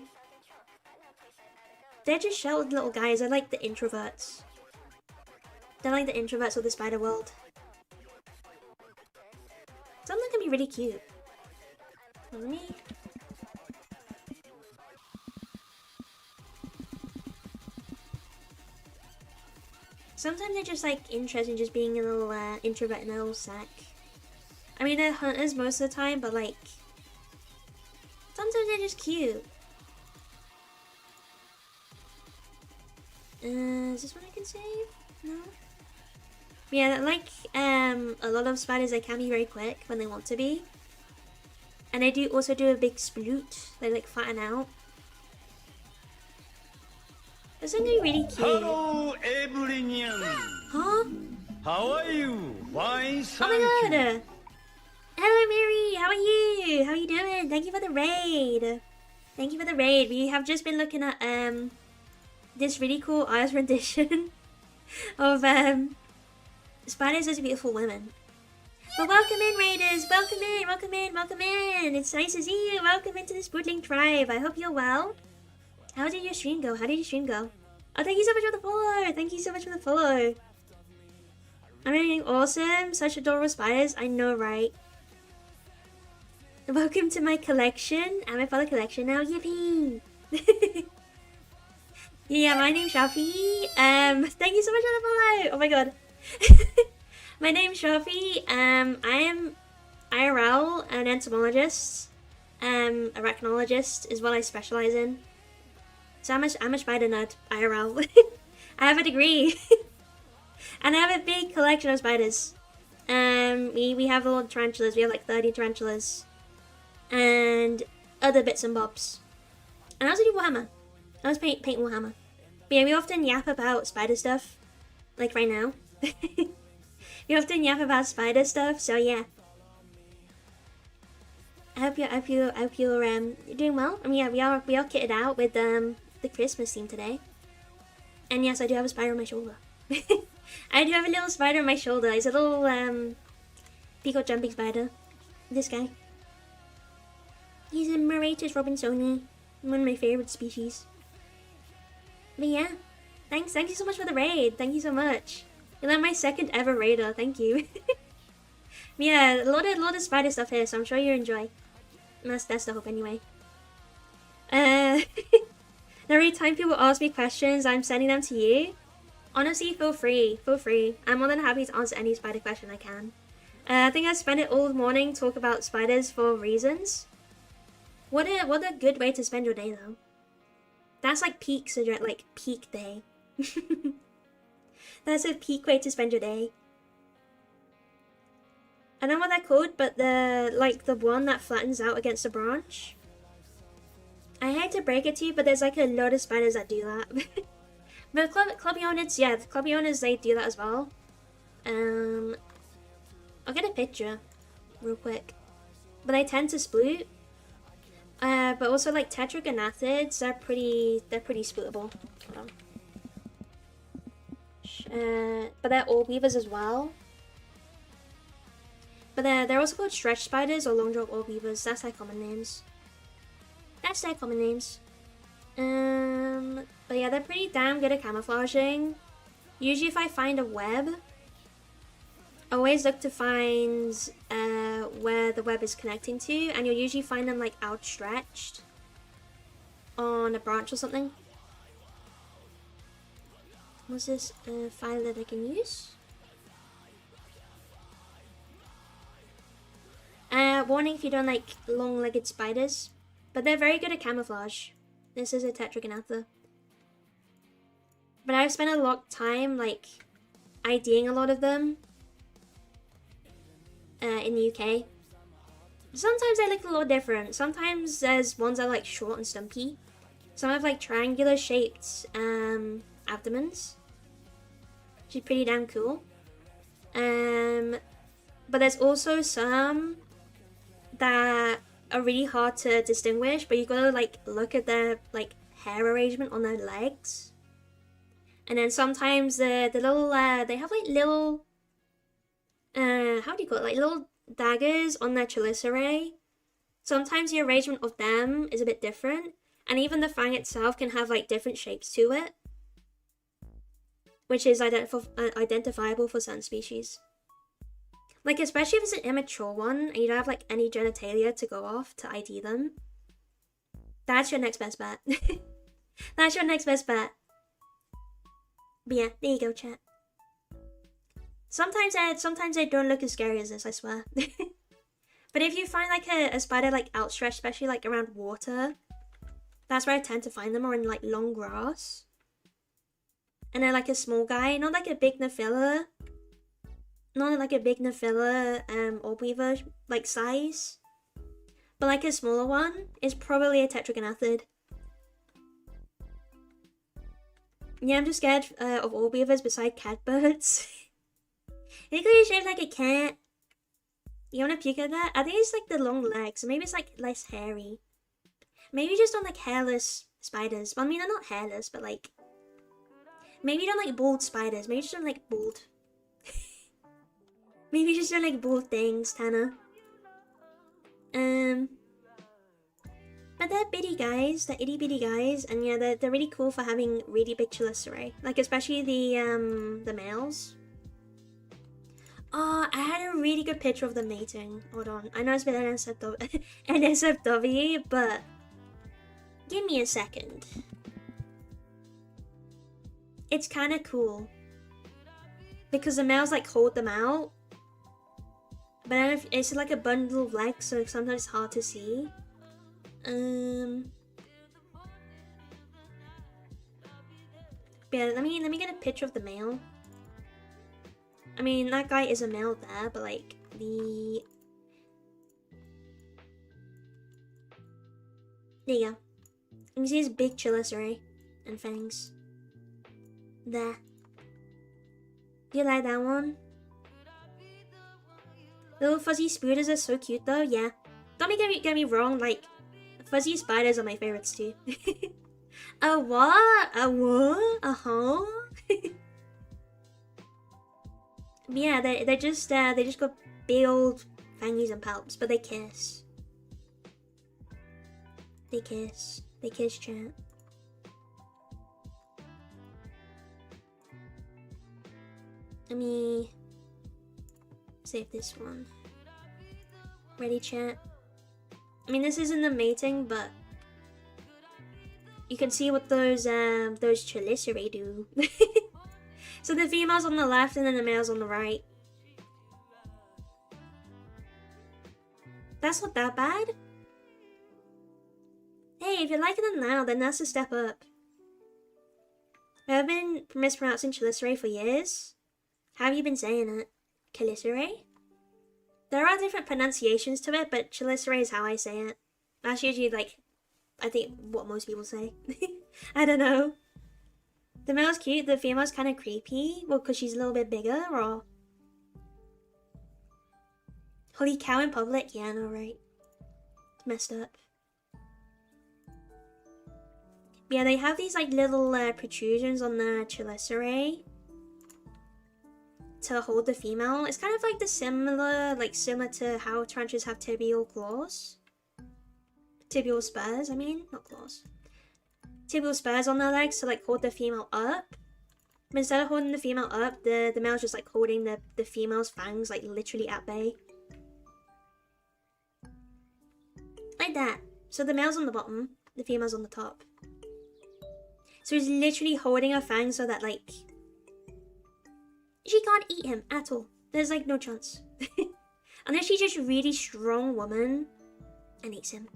just sheltered little guys. They're like the introverts. They're like the introverts of the spider world. Some of them can be really cute. Let me. Sometimes they're just like interested in just being a little introvert in a little sack. I mean, they're hunters most of the time, but like sometimes they're just cute. Is this one I can save? No. Yeah, like a lot of spiders, they can be very quick when they want to be, and they do also do a big sploot. They like flatten out. This is gonna be really cute. Hello, everyone. Huh? How are you? Fine, Oh my god! Hello, Mary. How are you? How are you doing? Thank you for the raid. Thank you for the raid. We have just been looking at this really cool artist rendition of spiders as beautiful women. But welcome in, raiders. Welcome in. Welcome in. Welcome in. It's nice to see you. Welcome into the Spoodling tribe. I hope you're well. How did your stream go? How did your stream go? Oh, thank you so much for the follow. Thank you so much for the follow. I'm doing awesome. Such adorable spiders. I know, right? Welcome to my collection. I'm a part of the collection now. Yippee! Yeah, my name's Shafi. Thank you so much for the follow. Oh my god. My name's Shafi. I am IRL, an entomologist. Arachnologist is what I specialize in. So I'm a spider nerd, IRL. I have a degree. And I have a big collection of spiders. We have a lot of tarantulas. We have like 30 tarantulas. And other bits and bobs. And I also do Warhammer. I was paint Warhammer. But yeah, we often yap about spider stuff. Like right now. We often yap about spider stuff, so yeah. I hope you're doing well. I mean, yeah, we are kitted out with the Christmas theme today. And yes, I do have a spider on my shoulder. I do have a little spider on my shoulder. It's a little peacock jumping spider. This guy. He's a Moratus robinsoni, one of my favorite species. But yeah, thank you so much for the raid. Thank you so much. You're like my second ever raider. Thank you. Yeah, a lot of spider stuff here, so I'm sure you enjoy. And that's the hope anyway. Every time people ask me questions, I'm sending them to you. Honestly, feel free. I'm more than happy to answer any spider question I can. I think I spent it all morning talk about spiders for reasons. What a good way to spend your day though. That's like peak day. That's a peak way to spend your day. I don't know what they're called, but the one that flattens out against a branch. I hate to break it to you, but there's like a lot of spiders that do that. But Clubionids, yeah, the Clubionids, they do that as well. I'll get a picture real quick. But they tend to sploot. But also like tetragonathids, they're pretty splitable. Hold on. But they're all weavers as well. But they're also called stretch spiders or long jaw orb weavers. That's their common names. But yeah, they're pretty damn good at camouflaging. Usually if I find a web, I always look to find where the web is connecting to, and you'll usually find them like outstretched on a branch or something. What's this file that I can use? Warning if you don't like long-legged spiders, but they're very good at camouflage. This is a tetragonatha. But I've spent a lot of time like IDing a lot of them in the UK. Sometimes they look a little different. Sometimes there's ones that are like short and stumpy. Some have like triangular shaped abdomens, which is pretty damn cool. But there's also some that are really hard to distinguish, but you gotta like look at their like hair arrangement on their legs. And then sometimes the little they have like little how do you call it, like little daggers on their chelicerae. Sometimes the arrangement of them is a bit different, and even the fang itself can have like different shapes to it, which is identifiable for certain species. Like, especially if it's an immature one and you don't have like any genitalia to go off to ID them. That's your next best bet. That's your next best bet. But yeah, there you go, chat. Sometimes they don't look as scary as this, I swear. But if you find like a spider like outstretched, especially like around water, that's where I tend to find them, or in like long grass. And then like a small guy, not like a big Nephila. Not like a big Nephila orb weaver like size, but like a smaller one is probably a tetragonathid. Yeah, I'm just scared of orb weavers beside catbirds. They could be shaped like a cat. You wanna puke at that? I think it's like the long legs, maybe it's like less hairy. Maybe just on like hairless spiders. Well, I mean, they're not hairless, but like maybe you don't like bald spiders. Maybe you just don't like bald. Maybe just don't like bald things, Tana. But they're bitty guys, they're itty bitty guys, and yeah, they're really cool for having really big chelicerae. Like especially the males. Oh, I had a really good picture of them mating. Hold on, I know it's been NSFW, but give me a second. It's kind of cool because the males like hold them out. But I don't know if it's like a bundle of legs, so sometimes it's hard to see. Yeah, let me get a picture of the male. I mean, that guy is a male there, but like the... There you go. You can see his big chelicerae and fangs. There. Do you like that one? Little fuzzy spiders are so cute though, yeah. Don't get me wrong, like, fuzzy spiders are my favorites too. A what? A what? Uh-huh? Yeah, they just got big old fangies and palps, but they kiss. They kiss. They kiss, chat. Let me save this one. Ready, chat? I mean, this isn't the mating, but you can see what those chelicerae do. So the female's on the left and then the male's on the right. That's not that bad. Hey, if you're liking them now, then that's a step up. I've been mispronouncing chelicerae for years. How have you been saying it? Chelicerae? There are different pronunciations to it, but chelicerae is how I say it. That's usually like, I think, what most people say. I don't know. The male's cute, the female's kind of creepy. Well, because she's a little bit bigger, or... Holy cow in public? Yeah, no, right. It's messed up. Yeah, they have these like little protrusions on the chelicerae to hold the female. It's kind of like similar to how tarantulas have tibial claws. Tibial spurs, I mean, not claws. Tibial spurs on their legs to like hold the female up. But instead of holding the female up, the male's just like holding the female's fangs like literally at bay. Like that. So the male's on the bottom, the female's on the top. So he's literally holding her fangs so that like she can't eat him at all. There's like no chance. Unless she's just a really strong woman and eats him.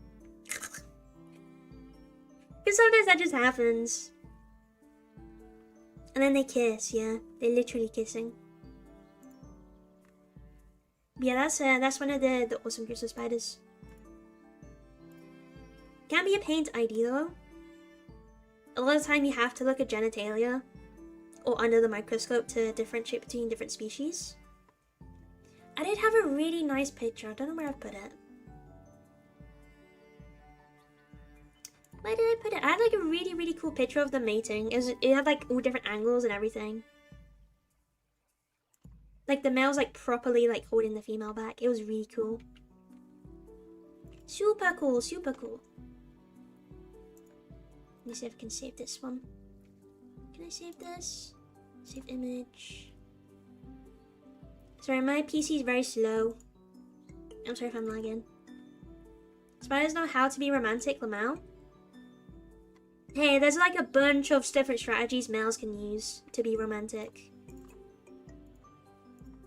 Because sometimes that just happens. And then they kiss, yeah. They're literally kissing. Yeah, that's one of the awesome groups of spiders. Can be a pain to ID though. A lot of the time you have to look at genitalia or under the microscope to differentiate between different species. I did have a really nice picture. I don't know where I put it. Where did I put it? I had like a really, really cool picture of them mating. It had like all different angles and everything. Like the male's like properly like holding the female back. It was really cool. Super cool, super cool. Let me see if I can save this one. Can I save this? Save image. Sorry, my PC is very slow. I'm sorry if I'm lagging. Spiders know how to be romantic, Lamau. Hey, there's like a bunch of different strategies males can use to be romantic.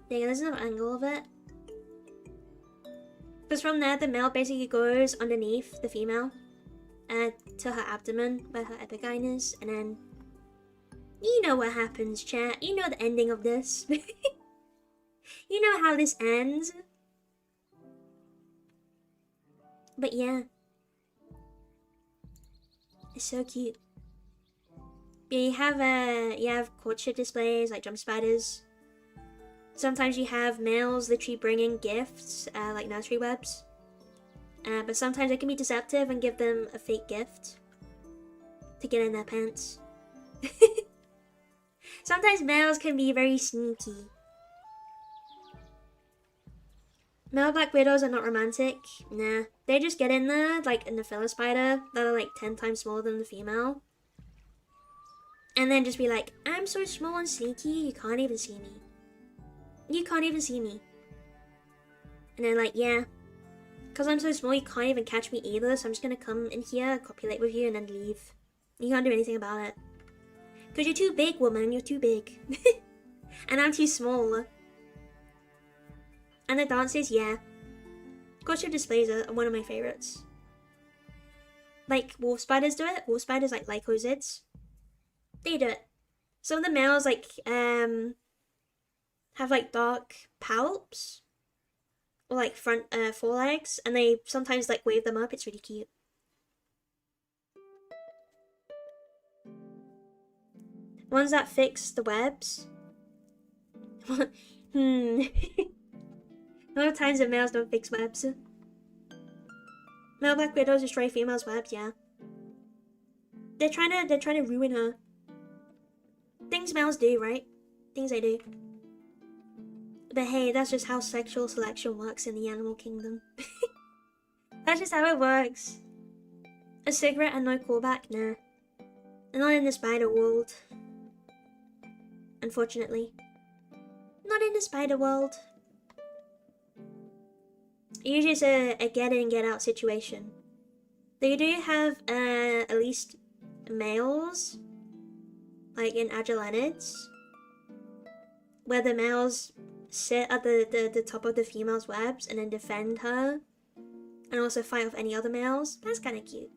Yeah, there's another angle of it. Because from there, the male basically goes underneath the female. To her abdomen, where her epigyn is, and then... You know what happens, chat. You know the ending of this. You know how this ends. But yeah. It's so cute. Yeah, you have courtship displays, like jump spiders. Sometimes you have males literally bringing gifts, like nursery webs. But sometimes it can be deceptive and give them a fake gift to get in their pants. Sometimes males can be very sneaky. Male black widows are not romantic. Nah, they just get in there, like in the filler spider, that are like 10 times smaller than the female. And then just be like, I'm so small and sneaky, you can't even see me. You can't even see me. And they're like, yeah. Because I'm so small, you can't even catch me either, so I'm just gonna come in here, copulate with you, and then leave. You can't do anything about it. Because you're too big, woman, you're too big. And I'm too small. And the dances, yeah. Courtship displays are one of my favorites. Like, wolf spiders do it. Wolf spiders, like lycosids. They do it. Some of the males, like, have, like, dark palps. Or, like, front forelegs. And they sometimes, like, wave them up. It's really cute. Ones that fix the webs. A lot of times the males don't fix webs. Male black widows destroy females' webs, yeah. They're trying to ruin her. Things males do, right? Things they do. But hey, that's just how sexual selection works in the animal kingdom. That's just how it works. A cigarette and no callback? Nah. Not in the spider world. Unfortunately. Not in the spider world. Usually it's a get in, get out situation. They do have at least males, like in Agilanids, where the males sit at the top of the female's webs and then defend her, and also fight off any other males. That's kind of cute.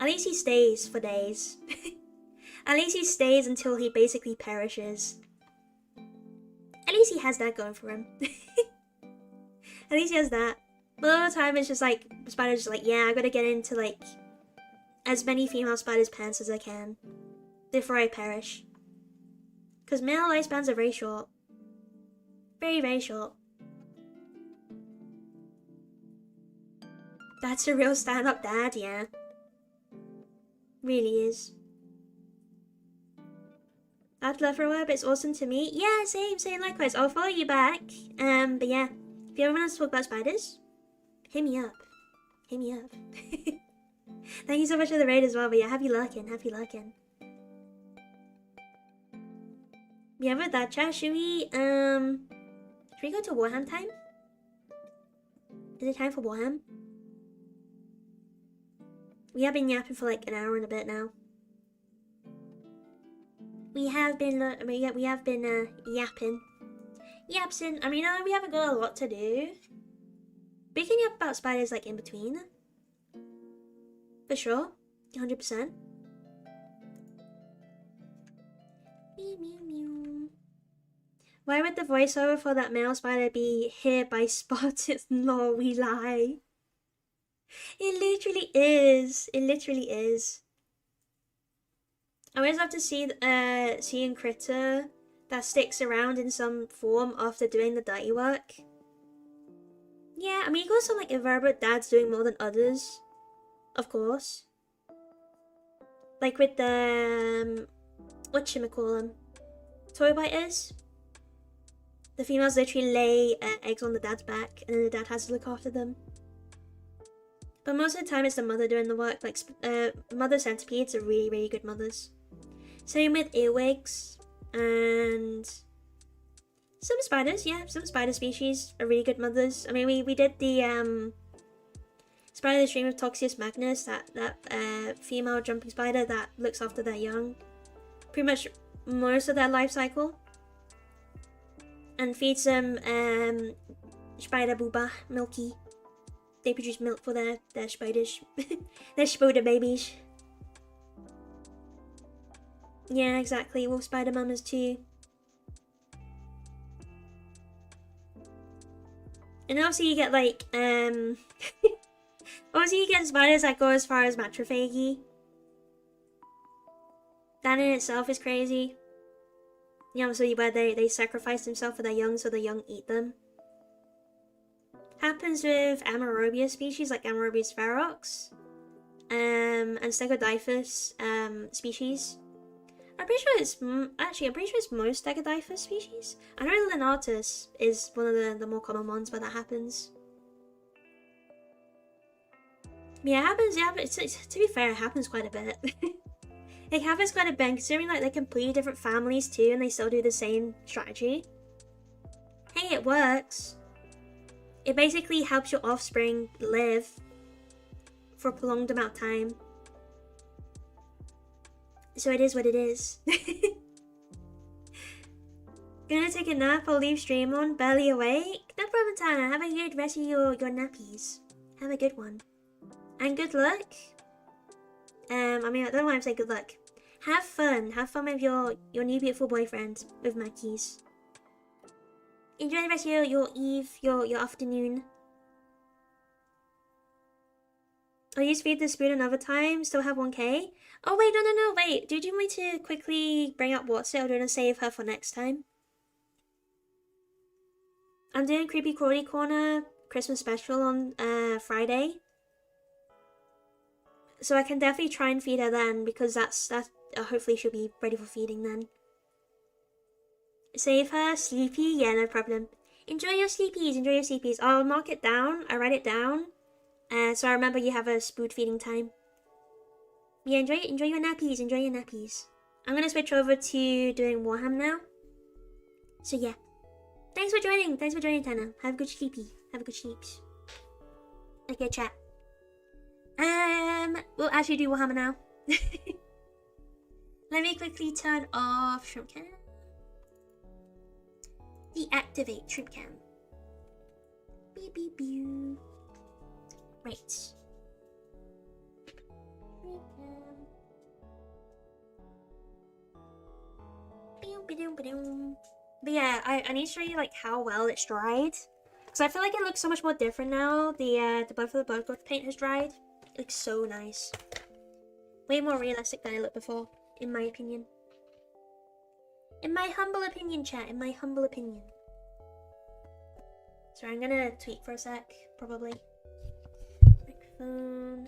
At least he stays for days. At least he stays until he basically perishes. At least he has that going for him. At least he has that. But all the time it's just like, spiders just like, yeah, I gotta get into like, as many female spiders' pants as I can. Before I perish. Because male lifespans are very short. Very, very short. That's a real stand-up dad, yeah. Really is. I'd love for a while, but it's awesome to meet. Yeah, same likewise. I'll follow you back. But yeah, if you ever want us to talk about spiders, hit me up. Hit me up. Thank you so much for the raid as well, but yeah, happy lurking. Yeah, with that chat, should we go to Warham time? Is it time for Warham? We have been yapping for like an hour and a bit now. We have been yapping. Yapsin. I mean, we haven't got a lot to do. We can yap about spiders like in between. For sure. 100%. Why would the voiceover for that male spider be "Here by Spotted"? No, we lie. It literally is. It literally is. I always love to see seeing critter that sticks around in some form after doing the dirty work. Yeah, I mean, you got some like invertebrate dads doing more than others, of course. Like with the whatchamacallem, toy biters. The females literally lay eggs on the dad's back, and then the dad has to look after them. But most of the time, it's the mother doing the work. Like mother centipedes are really, really good mothers. Same with earwigs and some spiders. Yeah, some spider species are really good mothers. I mean, we did the spider the stream of Toxius magnus, that female jumping spider that looks after their young, pretty much most of their life cycle, and feeds them spider booba, milky. They produce milk for their spiders, their spider babies. Yeah, exactly. Wolf spider mamas too. And obviously you get like obviously you get spiders that go as far as matrophagy. That in itself is crazy. Yeah, obviously where they sacrifice themselves for their young so the young eat them. Happens with Amarobia species like Amarobia ferox, and Stegodyphus species. I'm pretty sure it's most Stegodyphus species. I know Lenatus is one of the more common ones where that happens. Yeah, it happens. Yeah, but to be fair, it happens quite a bit. It happens quite a bit, considering like they're completely different families too, and they still do the same strategy. Hey, it works. It basically helps your offspring live for a prolonged amount of time. So it is what it is. Gonna take a nap, I'll leave stream on, barely awake. No problem, Tana. Have a good rest of your nappies. Have a good one. And good luck. I mean, I don't know why I'm saying good luck. Have fun. Have fun with your new beautiful boyfriend with Mackies. Enjoy the rest of your eve, your afternoon. I'll use feed the spoon another time, still have 1k. Oh wait, no, wait. Do you want me to quickly bring up what's it, or do you want to save her for next time? I'm doing Creepy Crawly Corner Christmas special on Friday. So I can definitely try and feed her then, because that hopefully she'll be ready for feeding then. Save her, sleepy, yeah, no problem. Enjoy your sleepies, I'll mark it down, I write it down. So I remember you have a spoon feeding time. Yeah, enjoy your nappies, I'm gonna switch over to doing Warhammer now. So yeah. Thanks for joining, Tana. Have a good sleepy, have a good sleeps. Okay, chat. We'll actually do Warhammer now. Let me quickly turn off Shrimp Cam. Deactivate Shrimp Cam. Beep beep beep. Right. But yeah, I need to show you like how well it's dried. Because I feel like it looks so much more different now. The Blood for the Blood God paint has dried. It looks so nice. Way more realistic than it looked before, in my opinion. In my humble opinion, chat. In my humble opinion. Sorry, I'm gonna tweak for a sec, probably. Microphone.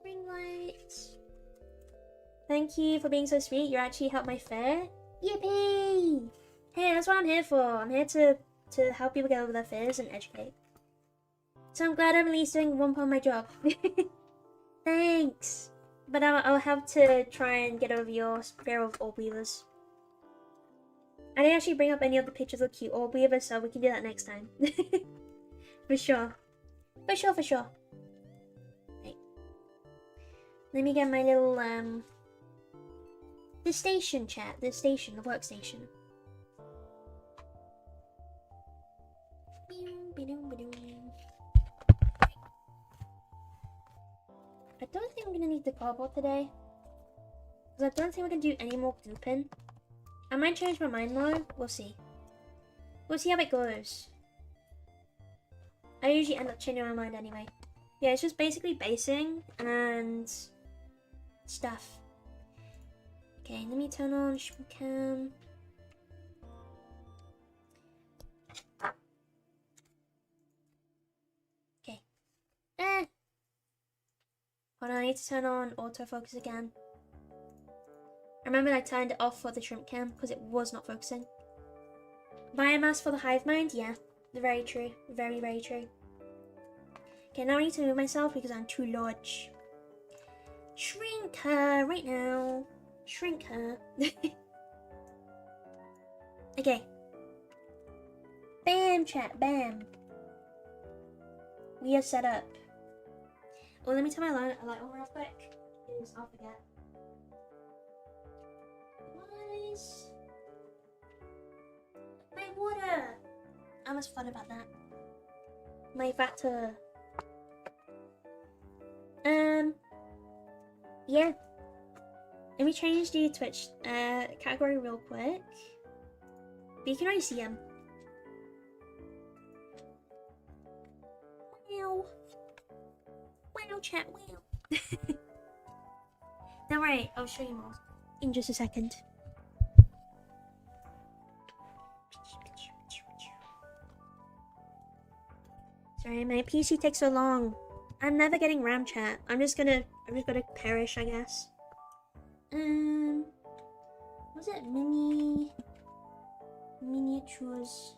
Ring light. Thank you for being so sweet. You actually helped my fear. Yippee! Hey, that's what I'm here for. I'm here to help people get over their fears and educate. So I'm glad I'm at least doing one part of my job. Thanks. But I'll have to try and get over your fear of orb weavers. I didn't actually bring up any of the pictures of cute orb weavers, so we can do that next time. For sure. For sure, for sure. Right. Let me get my little, the station chat. The station, the workstation. I don't think I'm gonna need the cardboard today. Because I don't think we're gonna do any more gooping. I might change my mind though. We'll see. We'll see how it goes. I usually end up changing my mind anyway. Yeah, it's just basically basing and stuff. Okay, let me turn on cam. Okay. Hold on, I need to turn on autofocus again. I remember I turned it off for the shrimp cam because it was not focusing. Biomass for the hive mind? Yeah, very true. Very, very true. Okay, now I need to move myself because I'm too large. Shrink her right now. Shrink her. Okay. Bam, chat, bam. We are set up. Oh, let me turn my light on real quick. Because I'll forget. What is my water? I almost forgot about that. My water. Yeah. Let me change the Twitch category real quick. But you can already see him. Wow. Wow, chat, wow. Don't worry, I'll show you more in just a second. Sorry, my PC takes so long. I'm never getting RAM chat. I'm just gonna perish, I guess. Was it miniatures?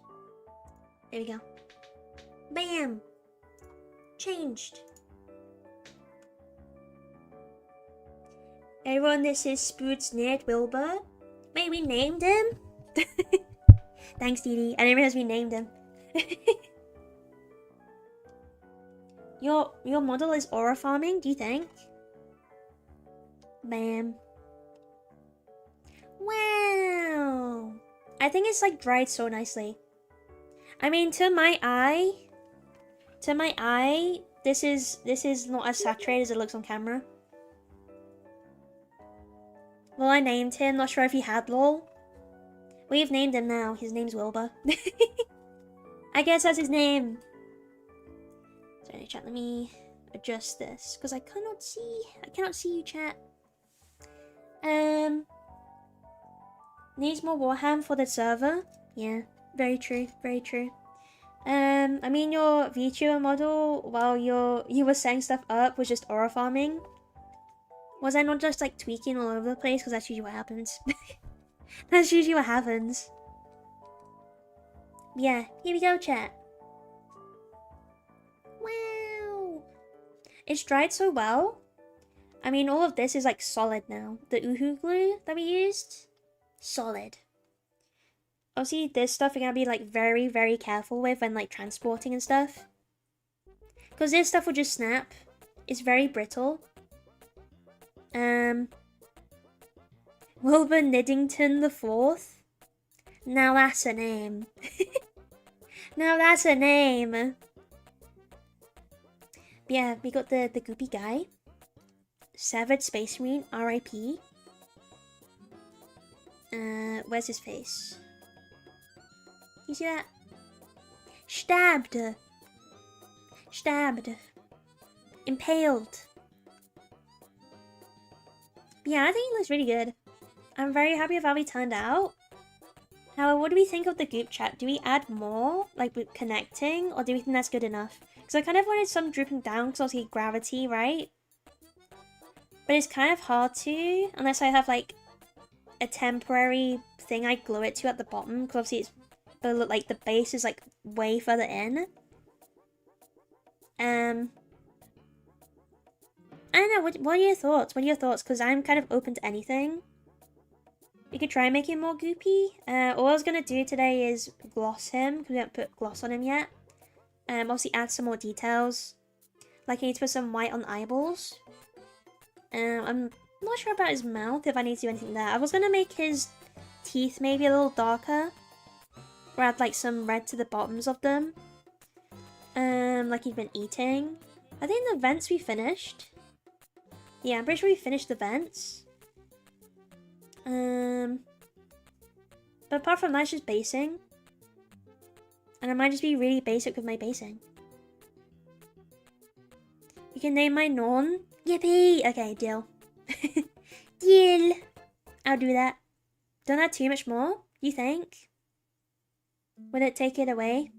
There we go. Bam! Changed. Everyone, this is Spood's Nerd Wilbur. Wait, we named him? Thanks, Dee Dee. I didn't realize we named him. Your model is aura farming, do you think? Bam. Wow. I think it's like dried so nicely. I mean, to my eye, this is not as saturated as it looks on camera. Well, I named him. Not sure if he had lol. We've named him now. His name's Wilbur. I guess that's his name. Sorry, chat. Let me adjust this because I cannot see you, chat. Needs more Warhammer for the server. Yeah, very true. Very true. I mean, your VTuber model while you were setting stuff up was just aura farming. Was I not just like tweaking all over the place? Because that's usually what happens. That's usually what happens. Yeah, here we go, chat. Wow. It's dried so well. I mean, all of this is like solid now. The Uhu glue that we used, solid. Obviously, this stuff we're gonna be like very, very careful with when like transporting and stuff. Because this stuff will just snap. It's very brittle. Wilbur Niddington the Fourth. Now that's a name. Now that's a name. But yeah, we got the goopy guy. Severed Space Marine, R.I.P. Where's his face? You see that? Stabbed. Stabbed. Impaled. Yeah, I think he looks really good. I'm very happy with how he turned out. However, what do we think of the group chat? Do we add more, like with connecting, or do we think that's good enough? Because I kind of wanted some drooping down, because obviously gravity, right? But it's kind of hard to, unless I have like a temporary thing I glue it to at the bottom, because obviously it's like the base is like way further in. I don't know. What are your thoughts? What are your thoughts? Because I'm kind of open to anything. We could try making more goopy. All I was gonna do today is gloss him because we haven't put gloss on him yet. Obviously add some more details. Like I need to put some white on the eyeballs. I'm not sure about his mouth if I need to do anything there. I was gonna make his teeth maybe a little darker, or add like some red to the bottoms of them. Like he'd been eating. I think the vents we finished. Yeah, I'm pretty sure we finished the vents. But apart from that, it's just basing. And I might just be really basic with my basing. You can name my non. Yippee! Okay, deal. Deal! I'll do that. Don't add too much more, you think? Would it take it away?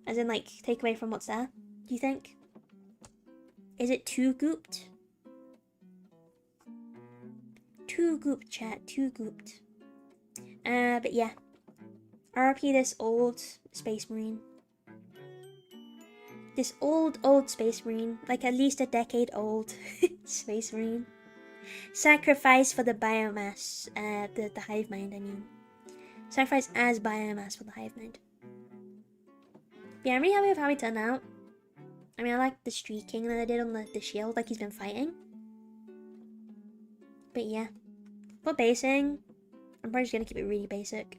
As in, like, take away from what's there, do you think? Is it too gooped? Too gooped, chat. Too gooped. But yeah. RP this old Space Marine. This old Space Marine. Like at least a decade old Space Marine. Sacrifice for the biomass. The hive mind, I mean. Sacrifice as biomass for the hive mind. But yeah, I'm really happy with how he turned out. I mean, I like the streaking that I did on the shield, like he's been fighting. But yeah. For basing, I'm probably just gonna keep it really basic.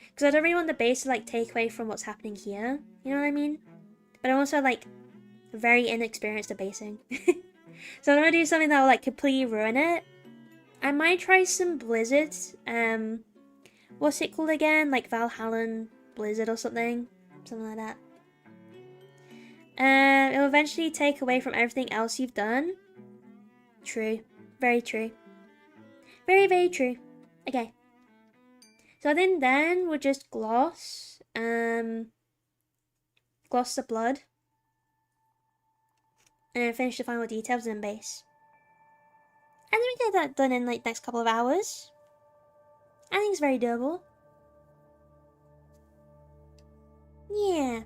Because I don't really want the base to like take away from what's happening here. You know what I mean? But I'm also like very inexperienced at basing. So I don't want to do something that will like completely ruin it. I might try some Blizzard. What's it called again? Like Valhallan Blizzard or something. Something like that. It'll eventually take away from everything else you've done. True. Very true. Very, very true. Okay. So then we'll just gloss. Gloss the blood. And then finish the final details in base. And then we get that done in like next couple of hours. I think it's very doable. Yeah.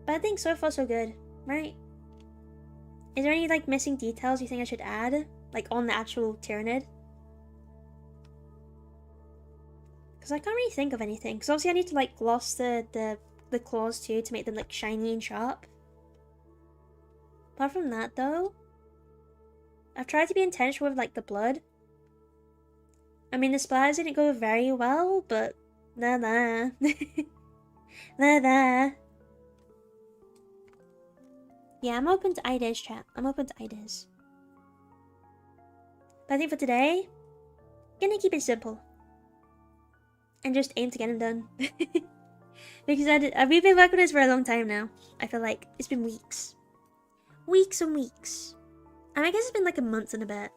But I think so far so good, right? Is there any like missing details you think I should add? Like on the actual Tyrannid? Because I can't really think of anything. Because obviously I need to like gloss the claws too to make them like shiny and sharp. Apart from that though, I've tried to be intentional with like the blood. I mean the splatters didn't go very well, but they're there. They're there. Yeah, I'm open to ideas, chat. I'm open to ideas. But I think for today, I'm gonna keep it simple. And just aim to get them done. Because we've been working on this for a long time now. I feel like it's been weeks. Weeks and weeks. And I guess it's been like a month and a bit.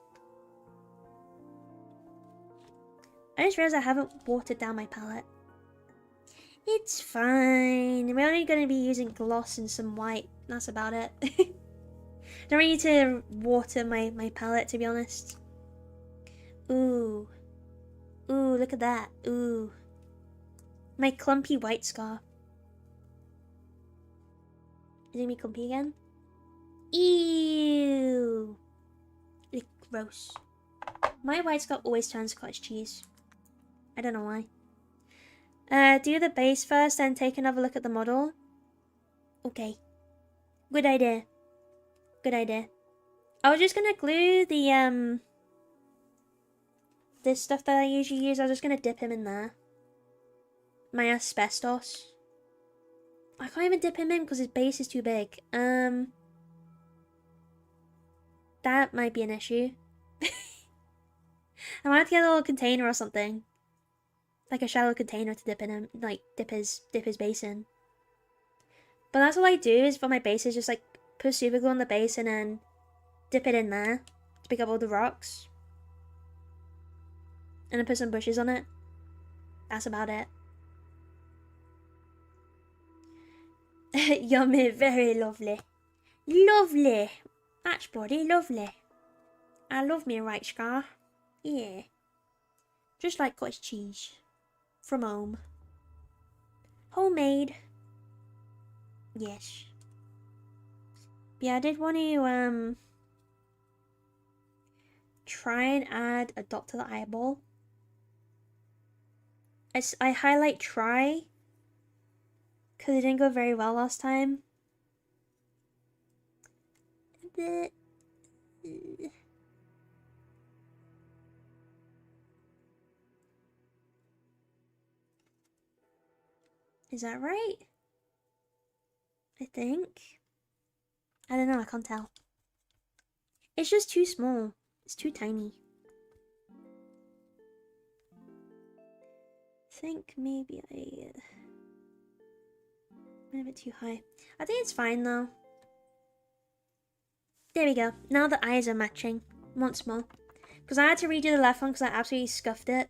I just realized I haven't watered down my palette. It's fine. We're only going to be using gloss and some white. That's about it. Don't really need to water my palette, to be honest. Ooh. Ooh, look at that. Ooh. My clumpy white scar. Is it gonna be clumpy again? Ew. It's gross. My white scar always turns cottage cheese. I don't know why. Do the base first, then take another look at the model. Okay. Good idea. Good idea. I was just gonna glue the, this stuff that I usually use. I was just gonna dip him in there. My asbestos. I can't even dip him in because his base is too big. That might be an issue. I might have to get a little container or something. Like a shallow container to dip in him, like dip his base in. But that's all I do is for my bases, just like put super glue on the base and then dip it in there to pick up all the rocks. And then put some bushes on it. That's about it. Yummy, very lovely. Lovely. That's bloody lovely. I love me right scar. Yeah. Just like cottage cheese. From home. Homemade. Yes. Yeah, I did want to try and add a dot to the eyeball. I highlight try because it didn't go very well last time. Is that right? I think. I don't know, I can't tell. It's just too small. It's too tiny. I think maybe I went a bit too high. I think it's fine though. There we go. Now the eyes are matching once more. Because I had to redo the left one because I absolutely scuffed it.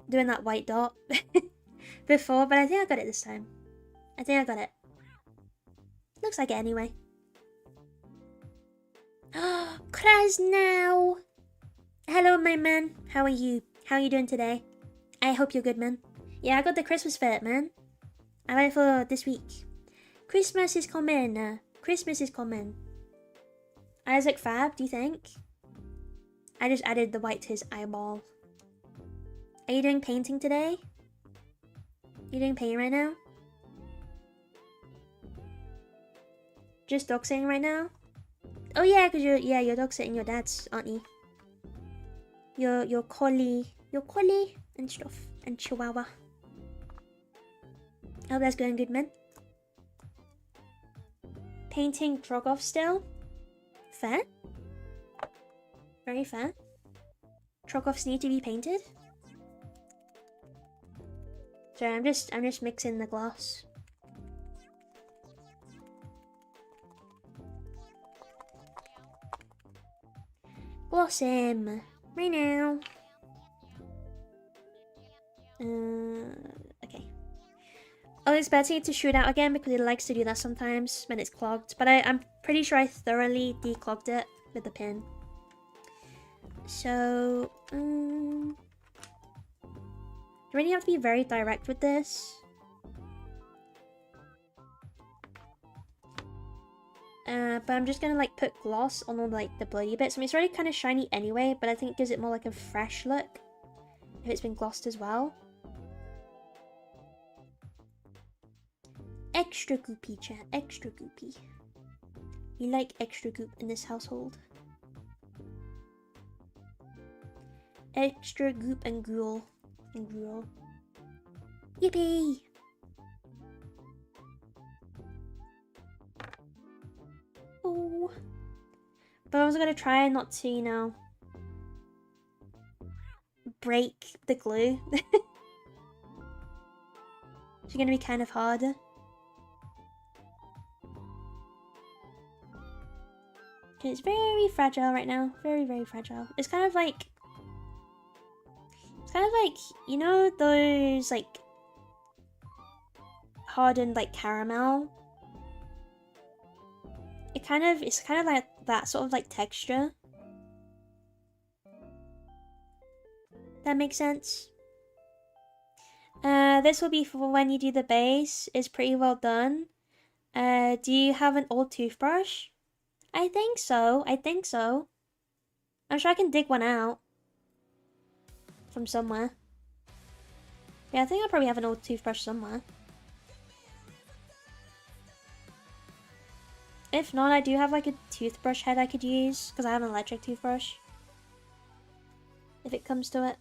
Doing that white dot before, but I think I got it this time. I think I got it. Looks like it anyway. Oh, Krasnow! Hello, my man. How are you? How are you doing today? I hope you're good, man. Yeah, I got the Christmas fit, man. I got it for this week. Christmas is coming. Christmas is coming. Isaac Fab, do you think? I just added the white to his eyeball. Are you doing painting today? You doing painting right now? Just dog sitting right now? Oh yeah, cause you're dog sitting your dad's, aren't you? Your collie and stuff, and Chihuahua. I hope that's going good, man. Painting Trogoff still? Fair. Very fair. Trogoffs need to be painted. Sorry, I'm just mixing the gloss. Gloss him right now. Okay. I was expecting it to shoot out again because it likes to do that sometimes when it's clogged, but I'm pretty sure I thoroughly declogged it with the pin. So, do I really have to be very direct with this? But I'm just gonna like put gloss on all like the bloody bits. I mean, it's already kind of shiny anyway, but I think it gives it more like a fresh look if it's been glossed as well. Extra goopy, chat. Extra goopy. We like extra goop in this household. Extra goop and gruel. And gruel. Yippee! Oh. But I was gonna try not to, you know, break the glue. It's gonna be kind of harder. It's very fragile right now. Very, very fragile. It's kind of like, you know, those like hardened like caramel. It's kind of like that sort of like texture. That makes sense. This will be for when you do the base. It's pretty well done. Do you have an old toothbrush? I think so. I think so. I'm sure I can dig one out from somewhere. Yeah, I think I probably have an old toothbrush somewhere. If not, I do have like a toothbrush head I could use because I have an electric toothbrush. If it comes to it.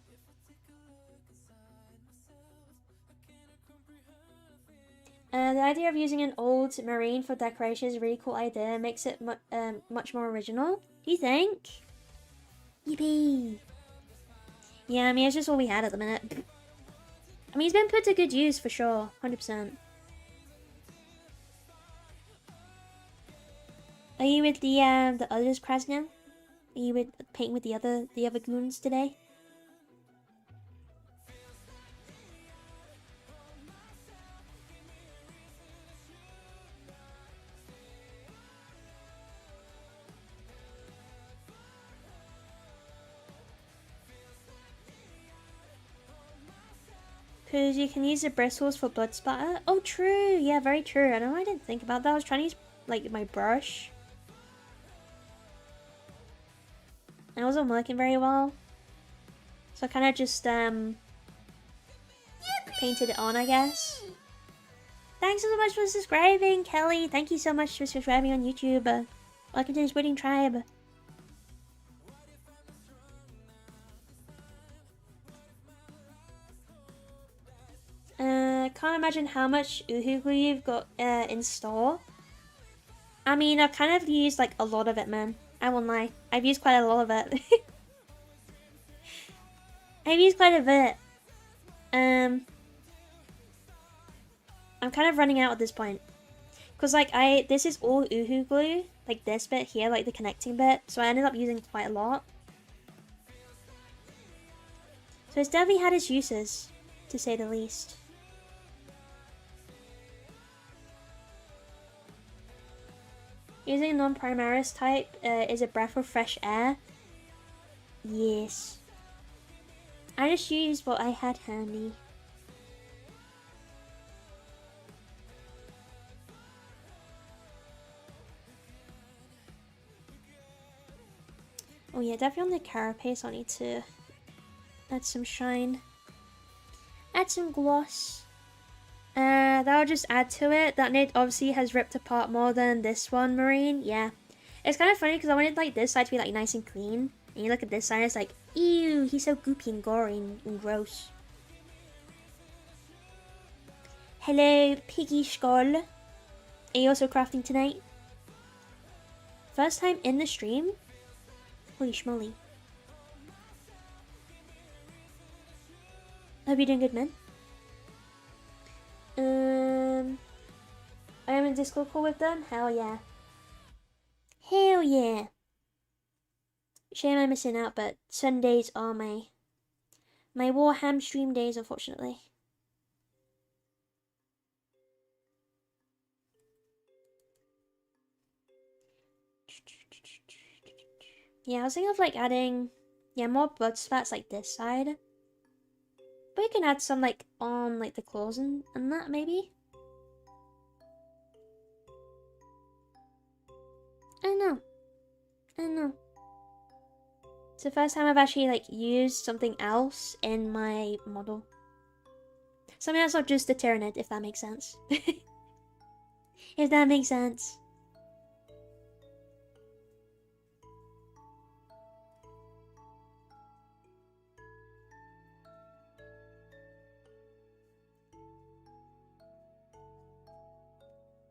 The idea of using an old marine for decoration is a really cool idea. It makes it much more original. Do you think? Yippee! Yeah, I mean, it's just all we had at the minute. I mean, he's been put to good use for sure. 100%. Are you with the others, Krasnow? Are you with painting with the other goons today? Because you can use the bristles for blood spatter. Oh, true. Yeah, very true. I know I didn't think about that. I was trying to use, like, my brush. And it wasn't working very well. So I kind of just, painted it on, I guess. Thanks so much for subscribing, Kelly. Thank you so much for subscribing on YouTube. Welcome to this waiting tribe. Can't imagine how much Uhu glue you've got in store. I mean, I've kind of used like a lot of it, man. I won't lie. I've used quite a lot of it. I've used quite a bit. I'm kind of running out at this point. Because like this is all Uhu glue. Like this bit here, like the connecting bit. So I ended up using quite a lot. So it's definitely had its uses, to say the least. Using a non-primaris type is a breath of fresh air. Yes. I just used what I had handy. Oh yeah, definitely on the carapace I need to add some shine. Add some gloss. That'll just add to it. That nade obviously has ripped apart more than this one, Marine. Yeah. It's kind of funny because I wanted like this side to be like nice and clean. And you look at this side, it's like, ew, he's so goopy and gory and gross. Hello, Piggy Skull. Are you also crafting tonight? First time in the stream? Holy schmoly. Hope you're doing good, man. I am in Discord call with them? Hell yeah. Hell yeah. Shame I'm missing out, but Sundays are my Warhammer stream days, unfortunately. Yeah, I was thinking of like adding, more blood spats like this side. But you can add some like on like the claws and that maybe. I don't know. It's the first time I've actually like used something else in my model. Something that's not just the Tyranid, if that makes sense. If that makes sense.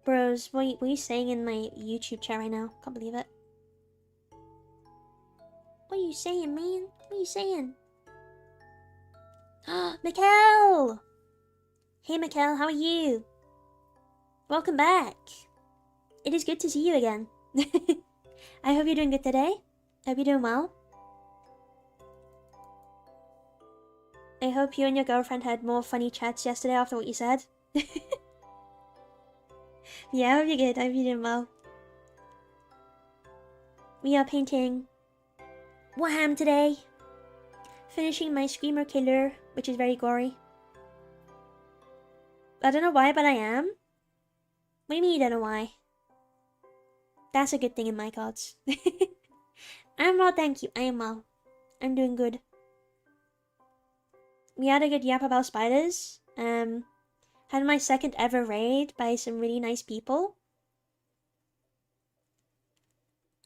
Bros, what are you saying in my YouTube chat right now? Can't believe it. What are you saying, man? What are you saying? Mikkel! Hey, Mikkel, how are you? Welcome back. It is good to see you again. I hope you're doing good today. I hope you're doing well. I hope you and your girlfriend had more funny chats yesterday after what you said. Yeah, I hope you're good. I hope you're doing well. We are painting Warhammer today. Finishing my Screamer Killer, which is very gory. I don't know why, but I am. What do you mean you don't know why? That's a good thing in my cards. I'm well, thank you. I am well. I'm doing good. We had a good yap about spiders. Had my second ever raid by some really nice people.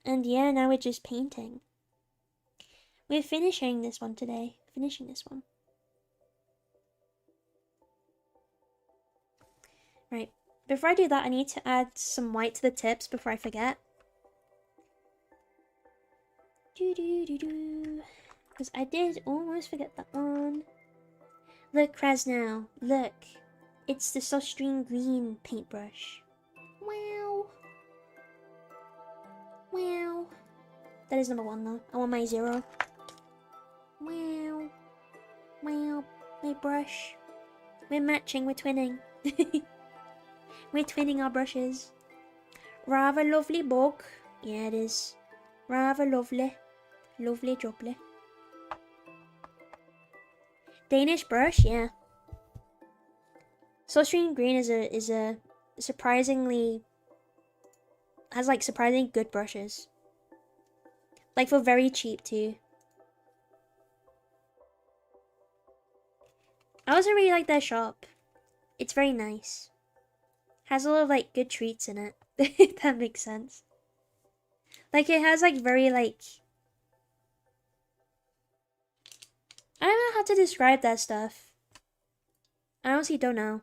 And yeah, now we're just painting. We're finishing this one today. Finishing this one. Right. Before I do that, I need to add some white to the tips before I forget. Because I did almost forget that one. Look, Krasnow. Look. It's the Sostrine Green paintbrush. Wow. Wow. That is number 1 though. I want my 0. Wow. Wow. My brush. We're matching, we're twinning. We're twinning our brushes. Rather lovely book. Yeah, it is. Rather lovely. Lovely jubbly. Danish brush, yeah. Silverstream Green is a surprisingly has like surprisingly good brushes. Like for very cheap too. I also really like their shop. It's very nice. Has a lot of like good treats in it. If that makes sense. Like it has like very like I don't know how to describe that stuff. I honestly don't know.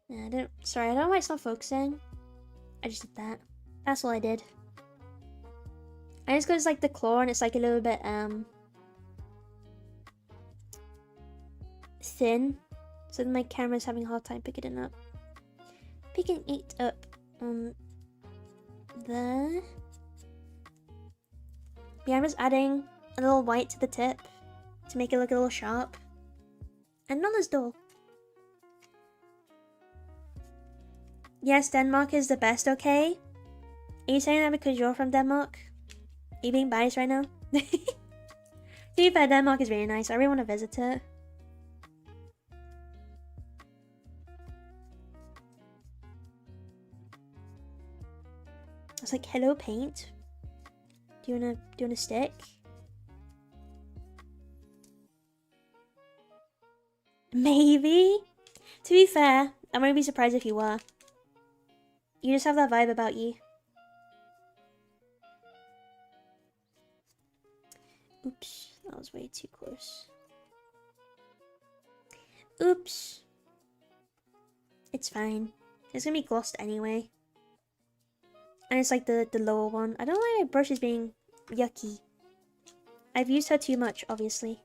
Yeah, sorry, I don't know why it's not focusing. I just did that. That's all I did. I just got like the claw and it's like a little bit thin. So my camera's having a hard time picking it up. Picking it up on there. Yeah, I'm just adding a little white to the tip to make it look a little sharp. And not as dull. Yes, Denmark is the best, okay? Are you saying that because you're from Denmark? Are you being biased right now? To be fair, Denmark is really nice. I really want to visit it. I was like, hello, paint. Do you wanna stick? Maybe? To be fair, I wouldn't be surprised if you were. You just have that vibe about you. Oops, that was way too close. Oops. It's fine. It's gonna be glossed anyway. And it's like the lower one. I don't know why my brush is being yucky. I've used her too much, obviously.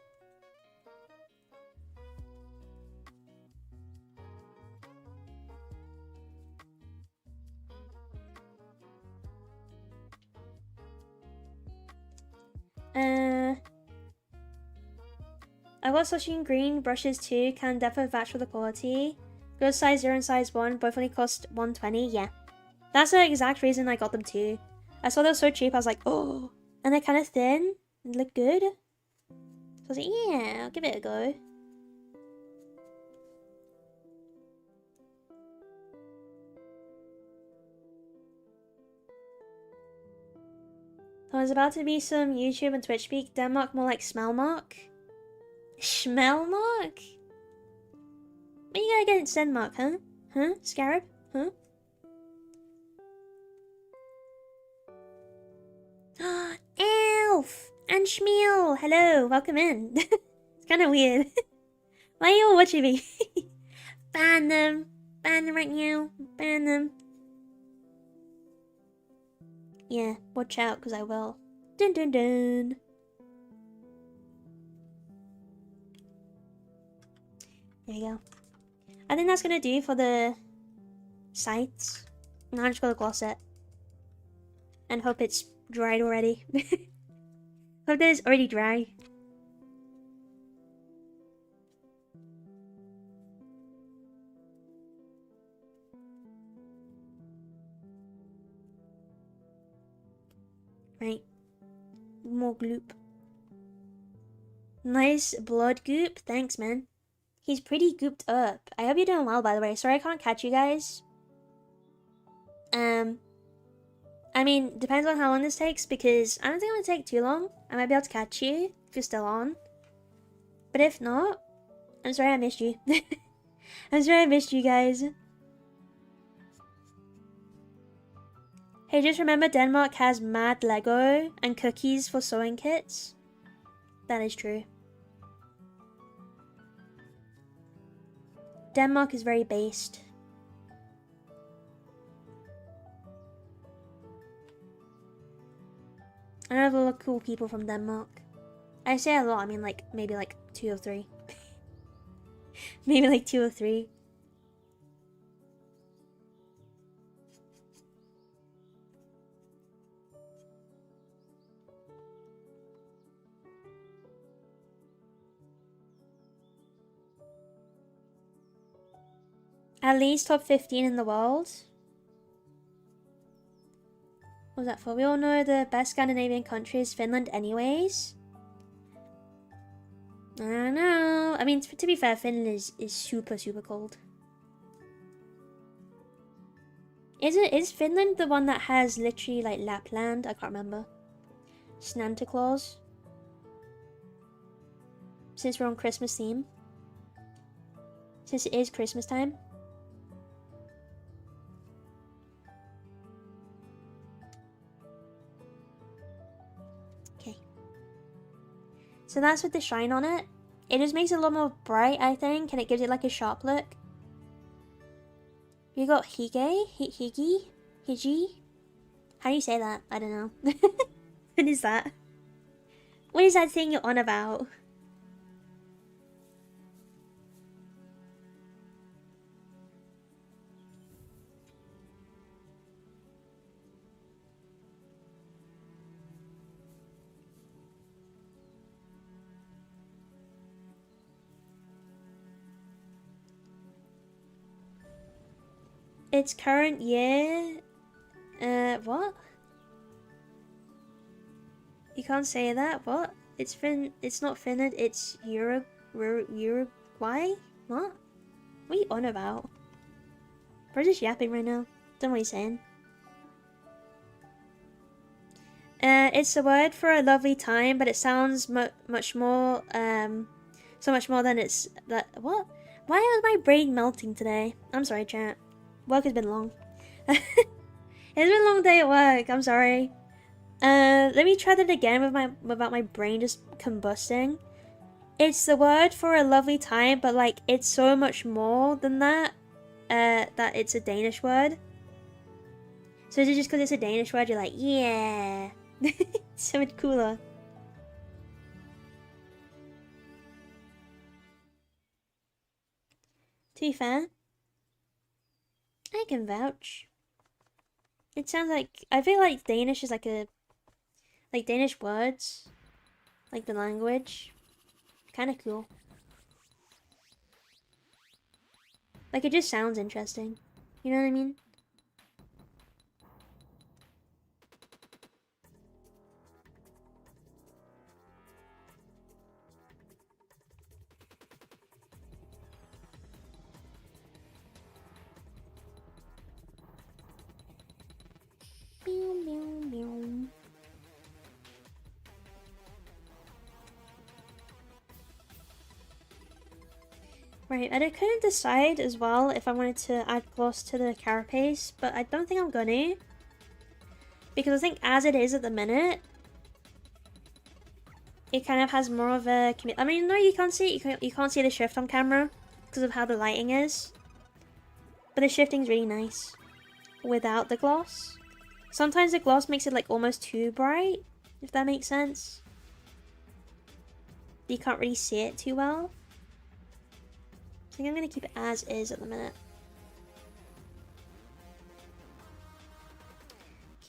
I got Silverstream Green brushes too. Can definitely vouch for the quality. Good size 0 and size 1 both only cost $120. Yeah. That's the exact reason I got them too. I saw they were so cheap, I was like, oh. And they're kind of thin and look good. So I was like, yeah, I'll give it a go. There's about to be some YouTube and Twitch speak. Denmark more like Smellmark. Schmelmark? What you gotta get in Denmark, huh? Huh? Scarab? Huh? Elf! And Schmiel! Hello, welcome in. It's kind of weird. Why are you all watching me? Ban them. Ban them right now. Ban them. Yeah, watch out, because I will. Dun dun dun. There you go. I think that's gonna do for the sides. Now I'm just gonna gloss it. And hope it's dried already. Hope that it's already dry. Right. More gloop. Nice blood goop. Thanks, man. He's pretty gooped up. I hope you're doing well, by the way. Sorry I can't catch you guys. I mean, depends on how long this takes, because I don't think it's gonna take too long. I might be able to catch you if you're still on. But if not, I'm sorry I missed you. I'm sorry I missed you guys. Hey, just remember Denmark has mad Lego and cookies for sewing kits. That is true. Denmark is very based. I know a lot of cool people from Denmark. I say a lot, I mean like maybe like 2 or 3. Maybe like 2 or 3. At least top 15 in the world. What was that for? We all know the best Scandinavian country is Finland anyways. I don't know. I mean, to be fair, Finland is super, super cold. Is Finland the one that has literally like Lapland? I can't remember. Santa Claus. Since we're on Christmas theme. Since it is Christmas time. Okay. So that's with the shine on it. It just makes it a lot more bright, I think, and it gives it like a sharp look. You got Higi? How do you say that? I don't know. What is that? What is that thing you're on about? Its current year? What? You can't say that. What? It's not Finland. It's Uruguay. What? What are you on about? We're just yapping right now. Don't know what he's saying. It's a word for a lovely time, but it sounds much more so much more than it's that. What? Why is my brain melting today? I'm sorry, chat. Work has been long. It's been a long day at work. I'm sorry. Let me try that again without my brain just combusting. It's the word for a lovely time, but like it's so much more than that. That it's a Danish word. So is it just because it's a Danish word, you're like, yeah, it's so much cooler. To be fair, I can vouch. It sounds like, I feel like Danish is like Danish words, like the language, kind of cool. Like it just sounds interesting. You know what I mean? Right, I couldn't decide as well if I wanted to add gloss to the carapace, but I don't think I'm gonna. Because I think as it is at the minute, it kind of has more of a... I mean, no, you can't see it. You can't see the shift on camera because of how the lighting is. But the shifting's really nice without the gloss. Sometimes the gloss makes it like almost too bright, if that makes sense. You can't really see it too well. I think I'm going to keep it as is at the minute.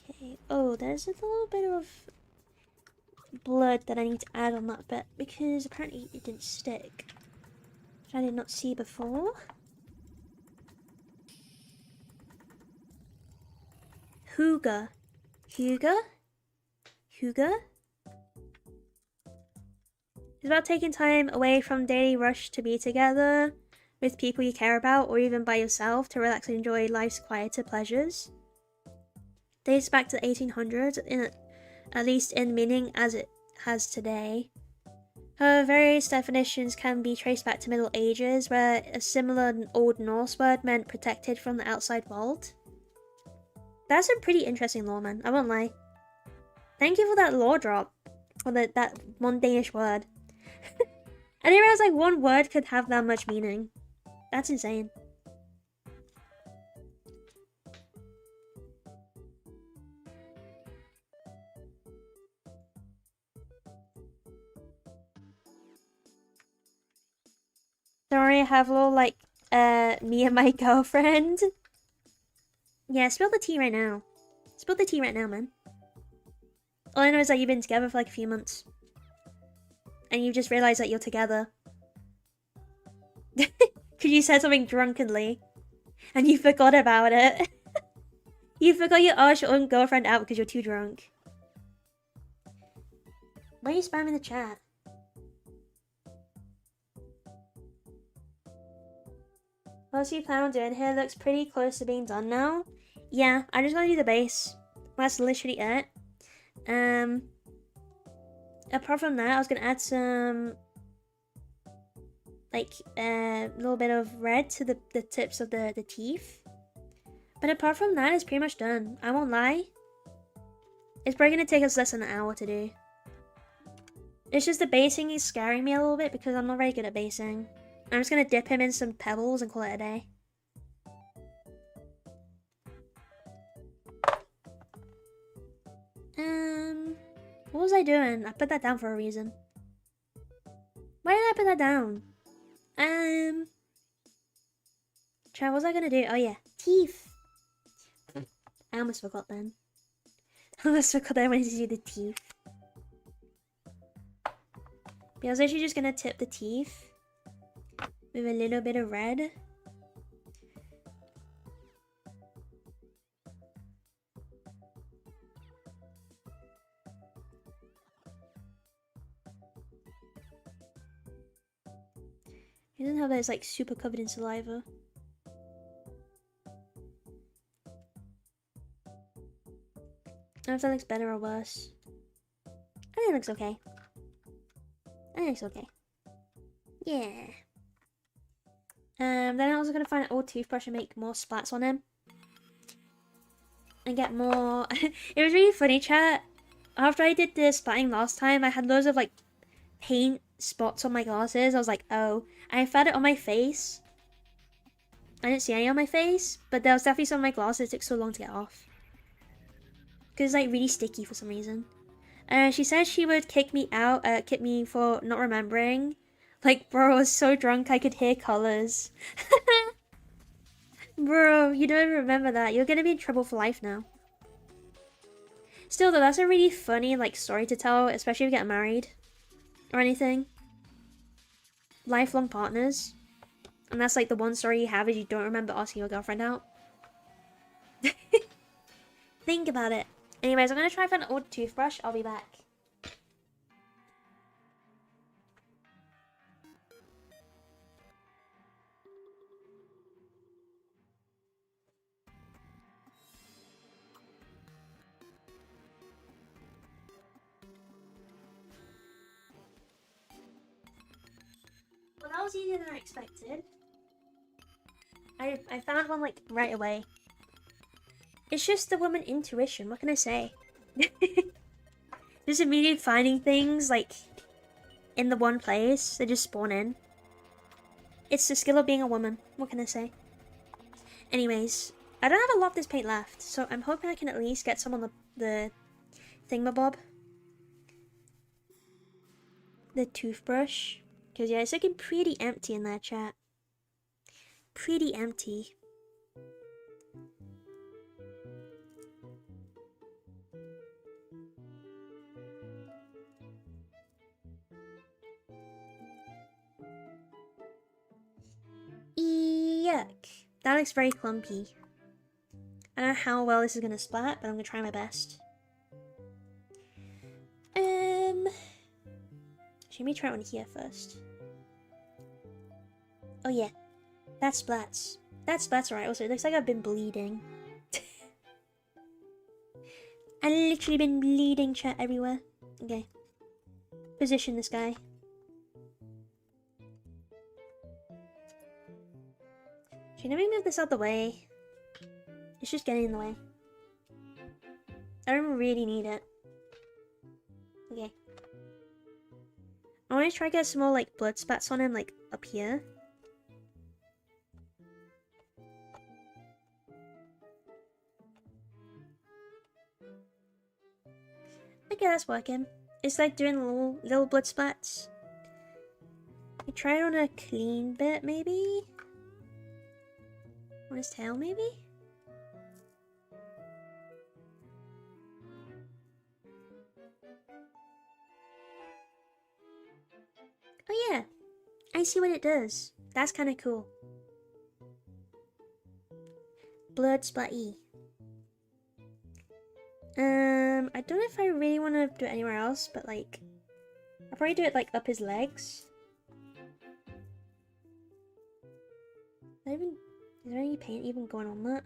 Okay. Oh, there's a little bit of blood that I need to add on that bit because apparently it didn't stick, which I did not see before. Huga. It's about taking time away from daily rush to be together with people you care about, or even by yourself to relax and enjoy life's quieter pleasures. Dates back to the 1800s, at least in meaning as it has today. However, various definitions can be traced back to Middle Ages, where a similar Old Norse word meant protected from the outside world. That's a pretty interesting lore, man. I won't lie. Thank you for that lore drop. Or that one Danish word. I didn't realize like one word could have that much meaning. That's insane. Sorry, I have a little like me and my girlfriend. Yeah, spill the tea right now. Spill the tea right now, man. All I know is that you've been together for like a few months. And you've just realised that you're together. Because you said something drunkenly. And you forgot about it. You forgot you asked your own girlfriend out because you're too drunk. Why are you spamming the chat? What else you plan on doing here? Looks pretty close to being done now. Yeah, I just gotta do the base. That's literally it. Apart from that, I was gonna add some like a little bit of red to the tips of the teeth. But apart from that, it's pretty much done. I won't lie. It's probably gonna take us less than an hour to do. It's just the basing is scaring me a little bit because I'm not very good at basing. I'm just gonna dip him in some pebbles and call it a day. What was I doing? I put that down for a reason. Why did I put that down? What was I gonna do? Oh yeah, teeth. I almost forgot then. I almost forgot that I wanted to do the teeth. But I was actually just gonna tip the teeth with a little bit of red. He doesn't have that, it's like super covered in saliva. I don't know if that looks better or worse. I think it looks okay. I think it's okay. Yeah. Then I was gonna find an old toothbrush and make more splats on him. And get more... It was really funny, chat. After I did the splatting last time, I had loads of like paint spots on my glasses. I was like, oh. I found it on my face. I didn't see any on my face, but there was definitely some on my glasses. It took so long to get off. Because it's like really sticky for some reason. She said she would kick me for not remembering. Like, bro, I was so drunk I could hear colors. Bro, you don't even remember that. You're gonna be in trouble for life now. Still though, that's a really funny like story to tell, especially if you get married. Or anything. Lifelong partners. And that's like the one story you have is you don't remember asking your girlfriend out. Think about it. Anyways, I'm gonna try for an old toothbrush. I'll be back. Well, that was easier than I expected. I found one like right away. It's just the woman intuition, what can I say? Just immediately finding things like in the one place, they just spawn in. It's the skill of being a woman, what can I say? Anyways, I don't have a lot of this paint left, so I'm hoping I can at least get some on the thingamabob. The toothbrush. Because yeah, it's looking pretty empty in that chat. Pretty empty. Yuck. That looks very clumpy. I don't know how well this is gonna splat, but I'm gonna try my best. Let me try one here first. Oh yeah. That splats. That splats alright. Also, it looks like I've been bleeding. I've literally been bleeding chat everywhere. Okay. Position this guy. Should I move this out the way? It's just getting in the way. I don't really need it. Okay. I want to try to get some more like blood spats on him, like up here. Okay, that's working. It's like doing little blood splats. You try it on a clean bit, maybe? On his tail, maybe? Oh yeah, I see what it does. That's kind of cool. Blood splatty. I don't know if I really want to do it anywhere else, but like, I'll probably do it like up his legs. Is there any paint even going on that?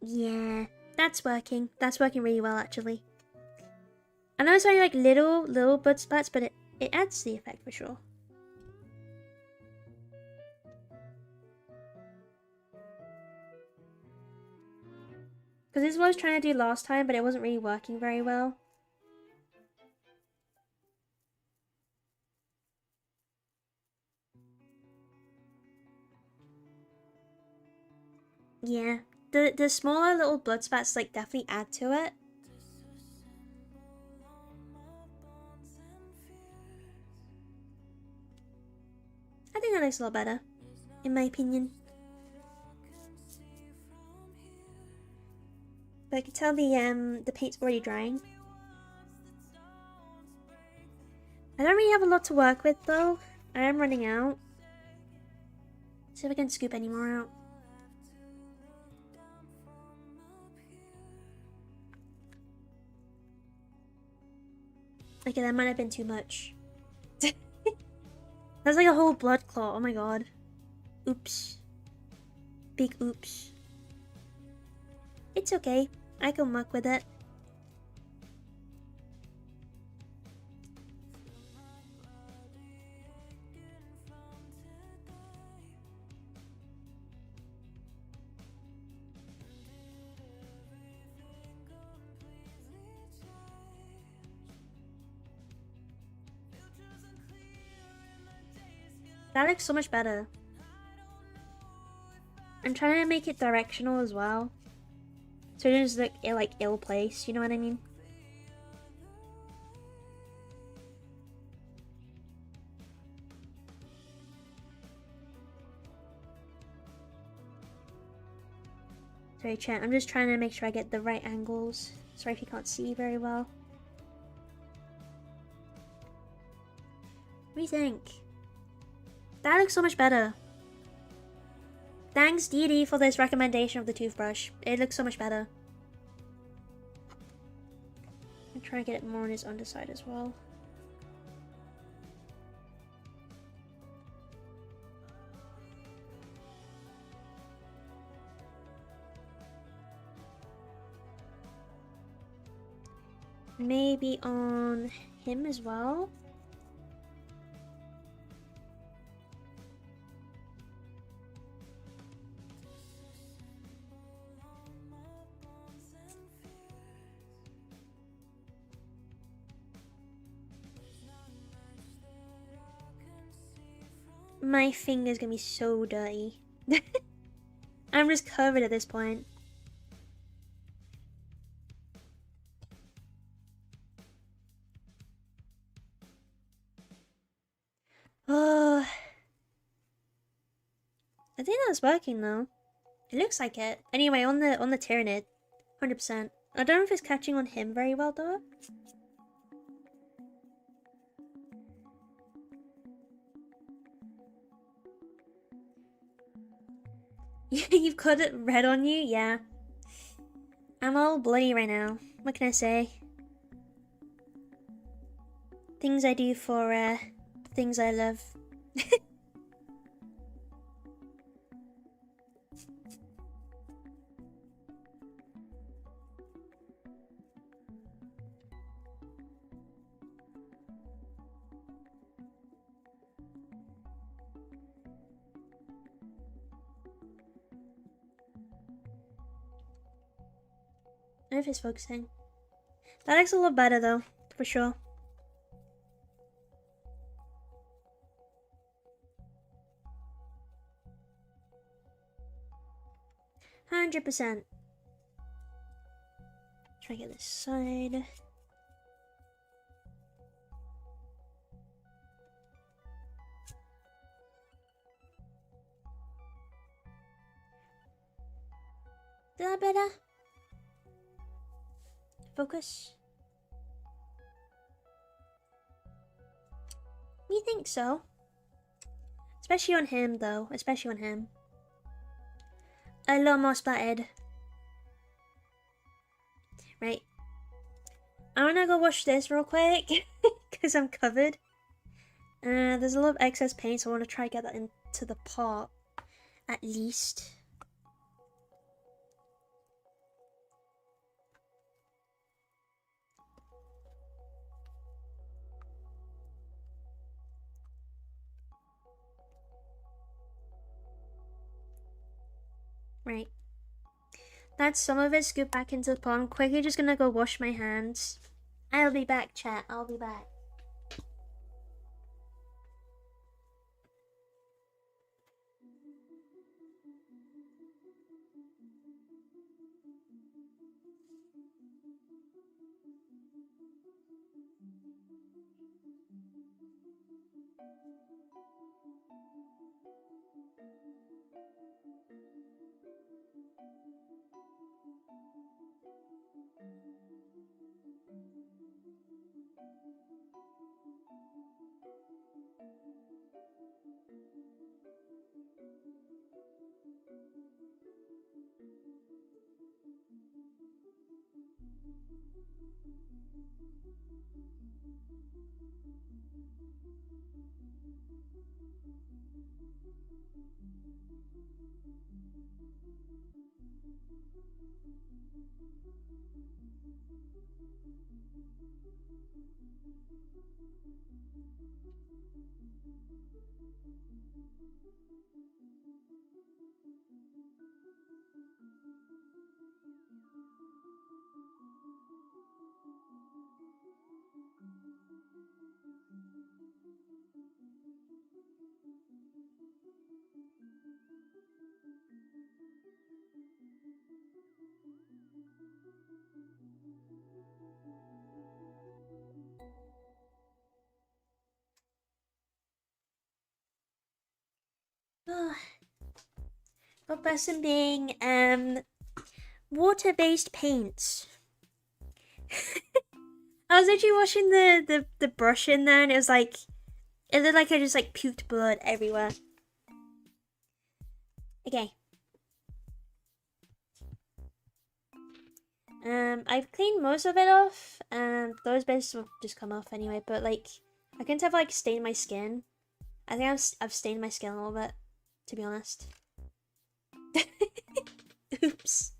Yeah, that's working. That's working really well, actually. I know it's only like little blood splats, but it adds to the effect for sure. Because this is what I was trying to do last time, but it wasn't really working very well. Yeah, the smaller little blood spats like definitely add to it. I think that looks a lot better, in my opinion. But I can tell the paint's already drying. I don't really have a lot to work with though. I am running out. See if I can scoop any more out. Okay, that might have been too much. That's like a whole blood clot. Oh my god. Oops. Big oops. It's okay. I can work with it. That looks so much better. I'm trying to make it directional as well. So it doesn't look like ill placed, you know what I mean? Sorry chat, I'm just trying to make sure I get the right angles. Sorry if you can't see very well. What do you think? That looks so much better. Thanks, Dee for this recommendation of the toothbrush. It looks so much better. I'm trying to get it more on his underside as well. Maybe on him as well. My finger's gonna be so dirty. I'm just covered at this point. Oh, I think that's working though. It looks like it. Anyway, on the Tyranid, 100%. I don't know if it's catching on him very well though. You've got it red on you? Yeah. I'm all bloody right now. What can I say? Things I do for, things I love. I don't know if it's focusing. That looks a lot better though, for sure. %. Try to get this side. Is that better? Focus. You think so? Especially on him, though. Especially on him. A little more splattered. Right. I wanna go wash this real quick. Because I'm covered. There's a lot of excess paint, so I want to try to get that into the pot. At least. Right. That's some of it. Scoop back into the pot. I'm quickly just gonna go wash my hands. I'll be back, chat. I'll be back. But person being water-based paints. I was actually washing the brush in there, and it was like, it looked like I just like puked blood everywhere. Okay. I've cleaned most of it off, and those bits will just come off anyway. But like, I couldn't have like stained my skin. I think I've stained my skin a little bit, to be honest. Oops.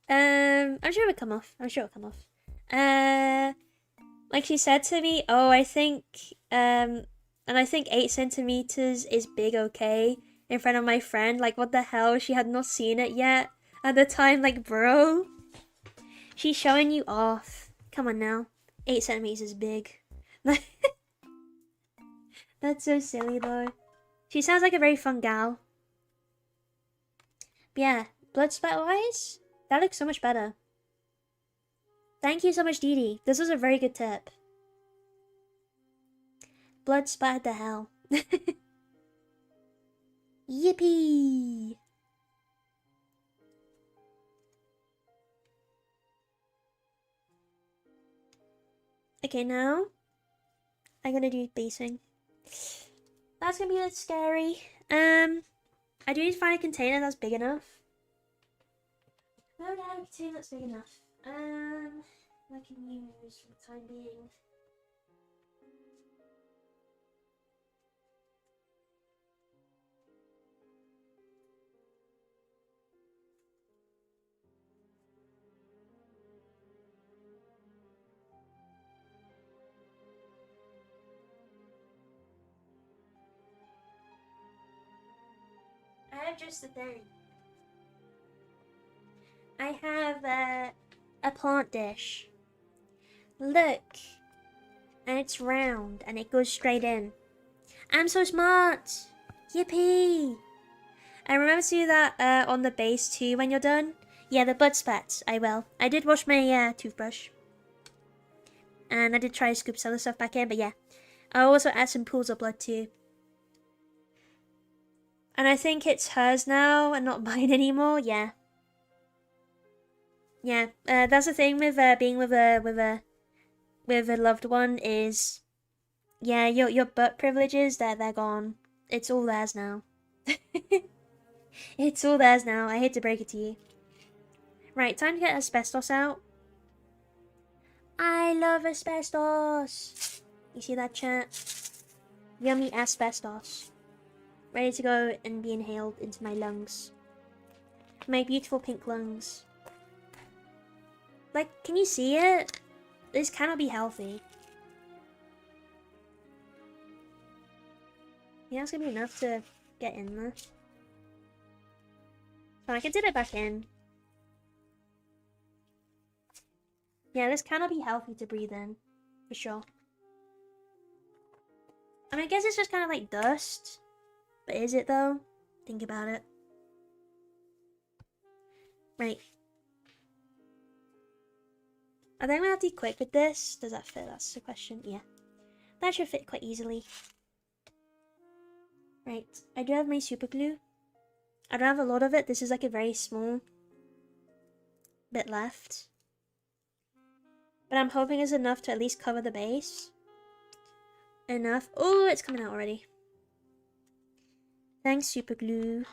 I'm sure it'll come off. I'm sure it'll come off. Like she said to me, oh, I think, and I think 8 centimeters is big, okay, in front of my friend. Like, what the hell? She had not seen it yet at the time. Like, bro, she's showing you off. Come on now. 8 centimeters is big. That's so silly, though. She sounds like a very fun gal. But yeah, blood spat-wise, that looks so much better. Thank you so much, Dee Dee. This was a very good tip. Blood spattered the hell. Yippee! Okay, now I'm gonna do basing. That's gonna be a bit scary. I do need to find a container that's big enough. No, I have a container that's big enough. I can use for the time being. I have just the thing. I have a plant dish. Look. And it's round and it goes straight in. I'm so smart! Yippee! And remember to do that on the base too when you're done. Yeah, the blood spats, I will. I did wash my toothbrush. And I did try to scoop some of the stuff back in, but yeah. I'll also add some pools of blood too. And I think it's hers now and not mine anymore, yeah. Yeah, that's the thing with being with a loved one is Yeah, your butt privileges, they're gone. It's all theirs now. It's all theirs now. I hate to break it to you. Right, time to get asbestos out. I love asbestos. You see that, chat? Yummy asbestos. Ready to go and be inhaled into my lungs. My beautiful pink lungs. Like, can you see it? This cannot be healthy. Yeah, it's gonna be enough to get in there. So I can dip it back in. Yeah, this cannot be healthy to breathe in. For sure. I mean, I guess it's just kind of like dust. But is it though? Think about it. Right. I think I'm gonna have to be quick with this. Does that fit? That's the question. Yeah. That should fit quite easily. Right. I do have my super glue. I don't have a lot of it. This is like a very small bit left. But I'm hoping it's enough to at least cover the base. Enough. Oh, it's coming out already. Thanks, super glue.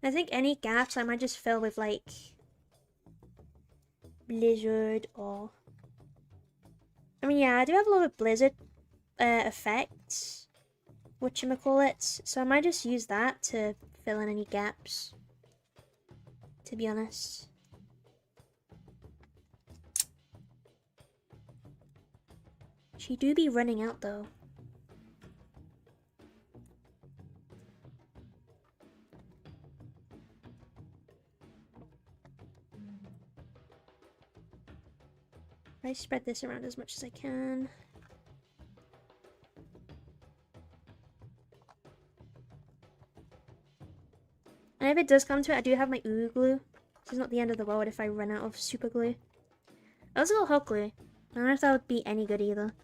I think any gaps I might just fill with like blizzard or... I mean, yeah, I do have a lot of blizzard effects. Whatchamacallit. So I might just use that to fill in any gaps. To be honest. She do be running out though. I spread this around as much as I can. And if it does come to it, I do have my ooh glue. So it's not the end of the world if I run out of super glue. I also got hot glue. I don't know if that would be any good either.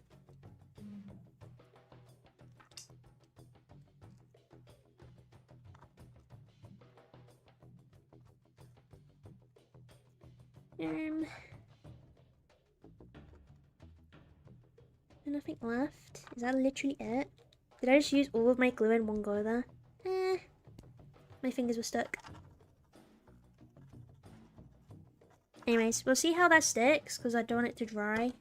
Nothing left. Is that literally it? Did I just use all of my glue in one go there? My fingers were stuck. Anyways, we'll see how that sticks because I don't want it to dry.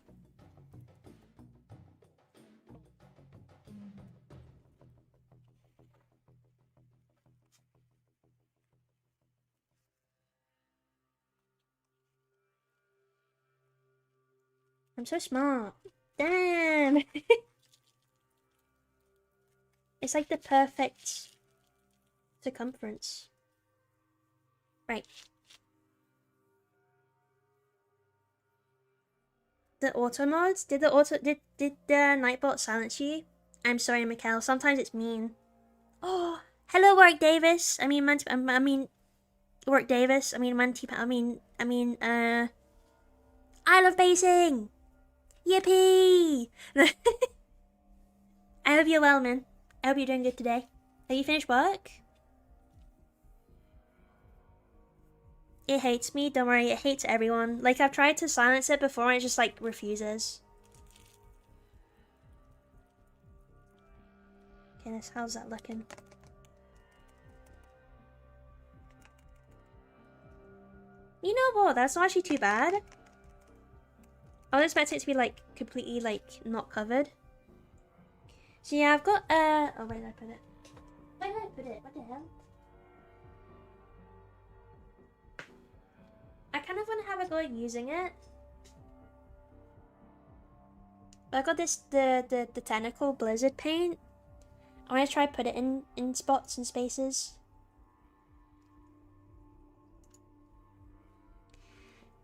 I'm so smart. Damn! It's like the perfect circumference. Right. The auto mods? Did the Nightbot silence you? I'm sorry, Mikkel. Sometimes it's mean. Oh, hello, Work Davis. I mean, Work Davis. I love basing. Yippee! I hope you're well, man. I hope you're doing good today. Have you finished work? It hates me. Don't worry, it hates everyone. Like, I've tried to silence it before and it just, like, refuses. Okay, how's that looking? You know what? That's not actually too bad. I was expecting it to be, like, completely, like, not covered. So, yeah, I've got, oh, where did I put it? Where did I put it? What the hell? I kind of want to have a go at using it. I got this, the tentacle blizzard paint. I want to try put it in spots and spaces.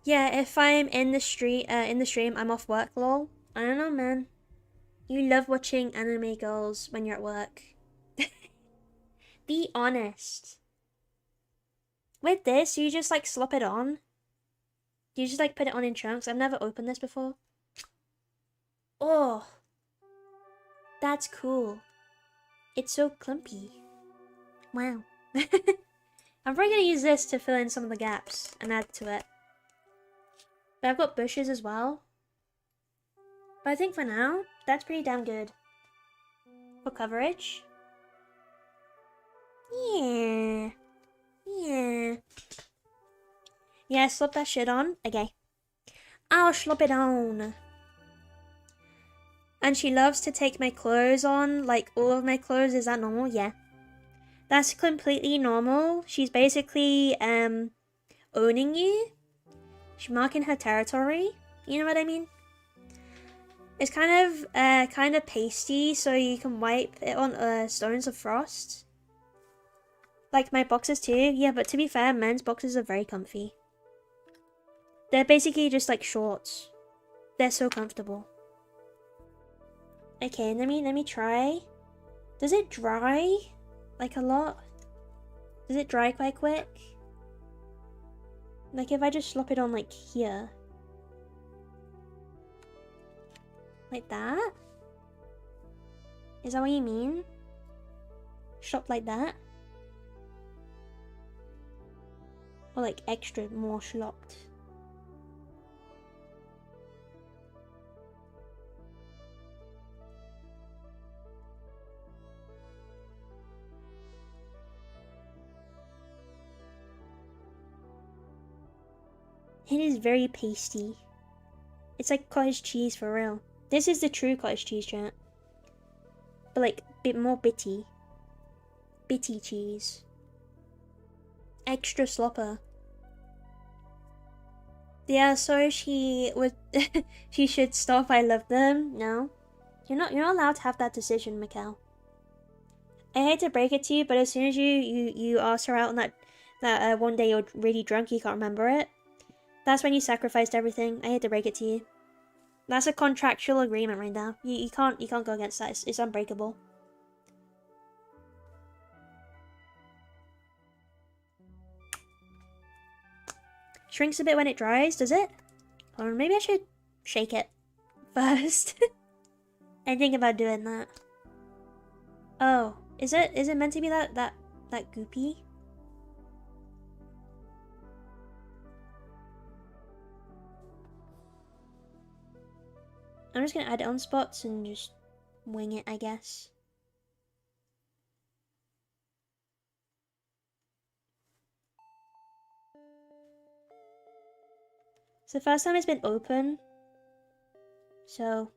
Yeah, if I'm in the stream, I'm off work, lol. I don't know, man. You love watching anime girls when you're at work. Be honest. With this, you just like slop it on. You just like put it on in chunks. I've never opened this before. Oh, that's cool. It's so clumpy. Wow. I'm probably gonna use this to fill in some of the gaps and add to it. But I've got bushes as well. But I think for now, that's pretty damn good. For coverage. Yeah. Yeah. Yeah, slap that shit on. Okay. I'll slap it on. And she loves to take my clothes on, like all of my clothes. Is that normal? Yeah. That's completely normal. She's basically owning you. She's marking her territory. You know what I mean? It's kind of pasty, so you can wipe it on stones of frost. Like my boxes too. Yeah, but to be fair, men's boxes are very comfy. They're basically just like shorts. They're so comfortable. Okay, let me try. Does it dry like a lot? Does it dry quite quick? Like if I just slop it on like here. Like that? Is that what you mean? Slop like that? Or like extra more slopped? It is very pasty. It's like cottage cheese for real. This is the true cottage cheese, chat. But like, bit more bitty. Bitty cheese. Extra slopper. Yeah, so she would she should stop. I love them. No. You're not allowed to have that decision, Mikkel. I hate to break it to you, but as soon as you asked her out on that one day you're really drunk, you can't remember it. That's when you sacrificed everything. I hate to break it to you. That's a contractual agreement right now. You can't go against that. It's unbreakable. Shrinks a bit when it dries, does it? Or maybe I should shake it first. I think about doing that. Oh, is it meant to be that goopy? I'm just gonna add it on spots and just wing it, I guess. It's the first time it's been open. So.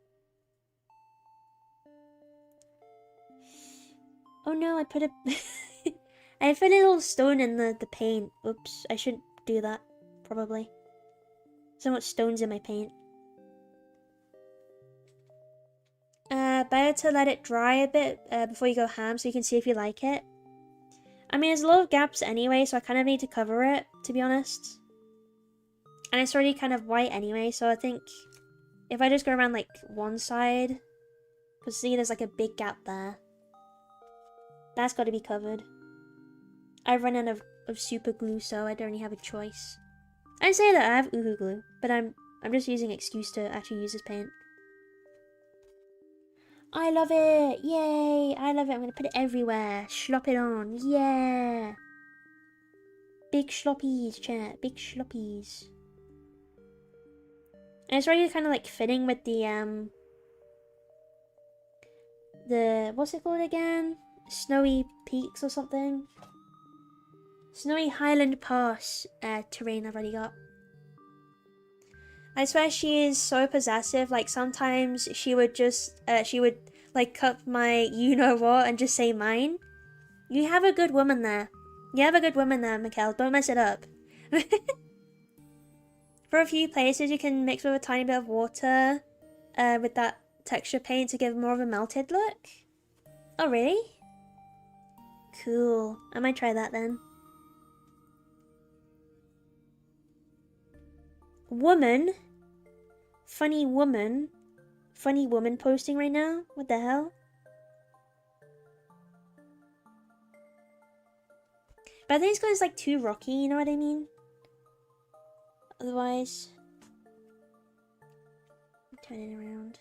Oh no, I put a I put a little stone in the paint. Oops, I shouldn't do that, probably. So much stones in my paint. Better to let it dry a bit before you go ham so you can see if you like it. I mean, there's a lot of gaps anyway, so I kind of need to cover it, to be honest. And it's already kind of white anyway, so I think if I just go around like one side, because see there's like a big gap there. That's got to be covered. I've run out of super glue, so I don't really have a choice. I say that I have uhu glue, but I'm just using an excuse to actually use this paint. I love it! Yay! I love it. I'm going to put it everywhere. Slop it on. Yeah! Big sloppies, chat. Big sloppies. And it's already kind of like fitting with the what's it called again? Snowy Peaks or something? Snowy Highland Pass terrain I've already got. I swear she is so possessive. Like sometimes she would just like cut my you-know-what and just say mine. You have a good woman there. You have a good woman there, Mikkel. Don't mess it up. For a few places you can mix with a tiny bit of water with that texture paint to give more of a melted look. Oh really? Cool. I might try that then. Woman? Funny woman? Funny woman posting right now? What the hell? But I think it's like too rocky, you know what I mean? Otherwise... turn it around.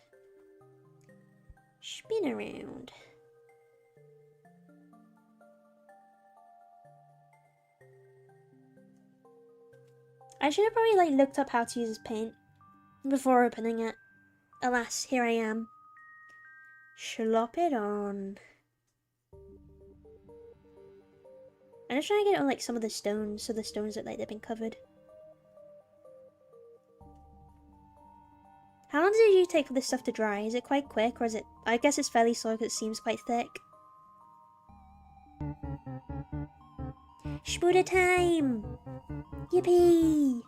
Spin around. I should have probably like looked up how to use this paint before opening it. Alas, here I am. Slop it on. I'm just trying to get it on like some of the stones, so the stones look like they've been covered. How long does it usually take for this stuff to dry? Is it quite quick, or is it... I guess it's fairly slow because it seems quite thick. Shmooda time! Yippee!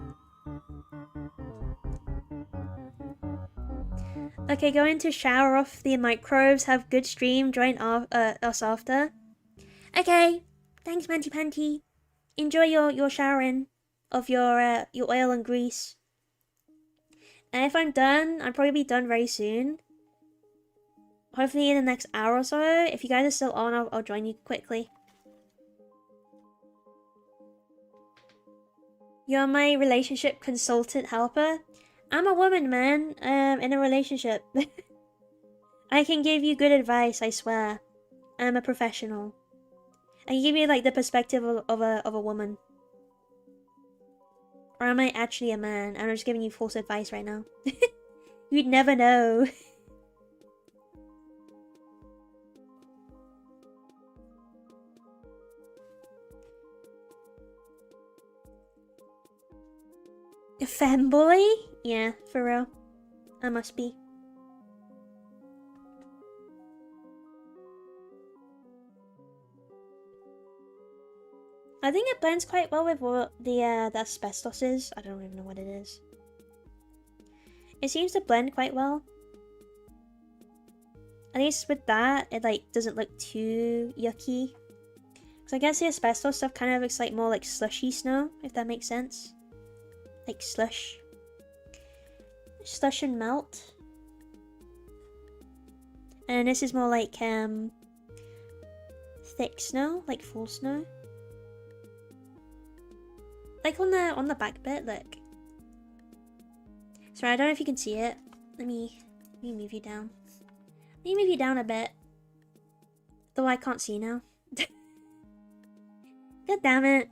Okay, going to shower off the microbes, have good stream, join us after. Okay, thanks Manty Panty. Enjoy your showering of your oil and grease. And if I'm done, I'll probably be done very soon. Hopefully in the next hour or so. If you guys are still on, I'll join you quickly. You're my relationship consultant helper. I'm a woman, man. In a relationship. I can give you good advice, I swear. I'm a professional. I can give you like the perspective of a woman. Or am I actually a man? I'm just giving you false advice right now. You'd never know. A fanboy? Yeah, for real. I must be. I think it blends quite well with what the asbestos is. I don't even know what it is. It seems to blend quite well. At least with that, it like doesn't look too yucky. Because I guess the asbestos stuff kind of looks like more like slushy snow, if that makes sense. Like slush. Slush and melt. And this is more like thick snow, like full snow. Like on the back bit, look. Sorry, I don't know if you can see it. Let me move you down. Let me move you down a bit. Though I can't see now. God damn it.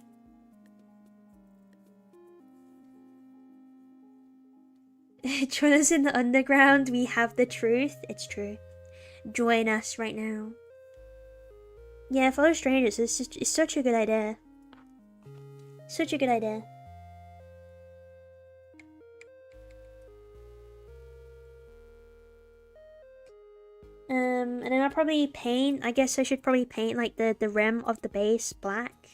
Join us in the underground. We have the truth. It's true. Join us right now. Yeah, follow strangers. It's such a good idea. Such a good idea. And then I'll probably paint. I guess I should probably paint like the rim of the base black.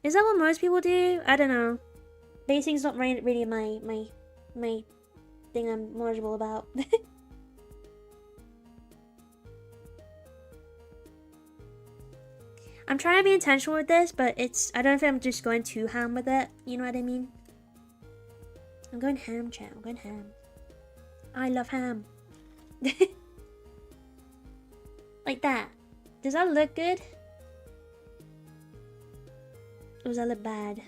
Is that what most people do? I don't know. Basing's not really my thing I'm knowledgeable about. I'm trying to be intentional with this, but I don't know if I'm just going too ham with it. You know what I mean? I'm going ham, chat. I'm going ham. I love ham. Like that. Does that look good? Or does that look bad?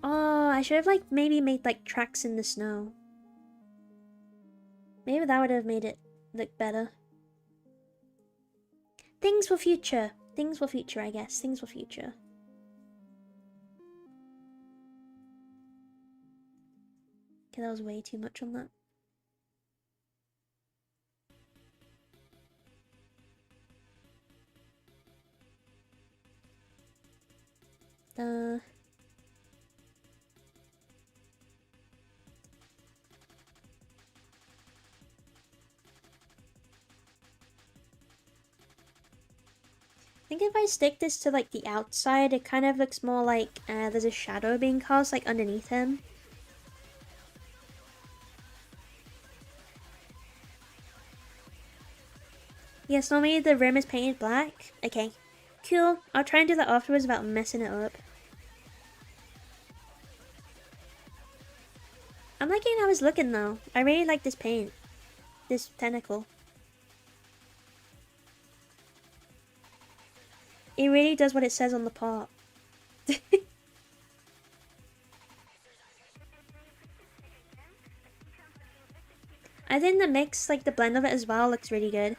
Oh, I should have like maybe made like tracks in the snow. Maybe that would have made it look better. Things for future. Things for future, I guess. Things for future. Okay, that was way too much on that. I think if I stick this to like the outside, it kind of looks more like there's a shadow being cast like underneath him. Yes, normally the rim is painted black. Okay, cool. I'll try and do that afterwards without messing it up. I'm liking how it's looking though. I really like this paint. This tentacle. It really does what it says on the part. I think the mix, like the blend of it as well, looks really good.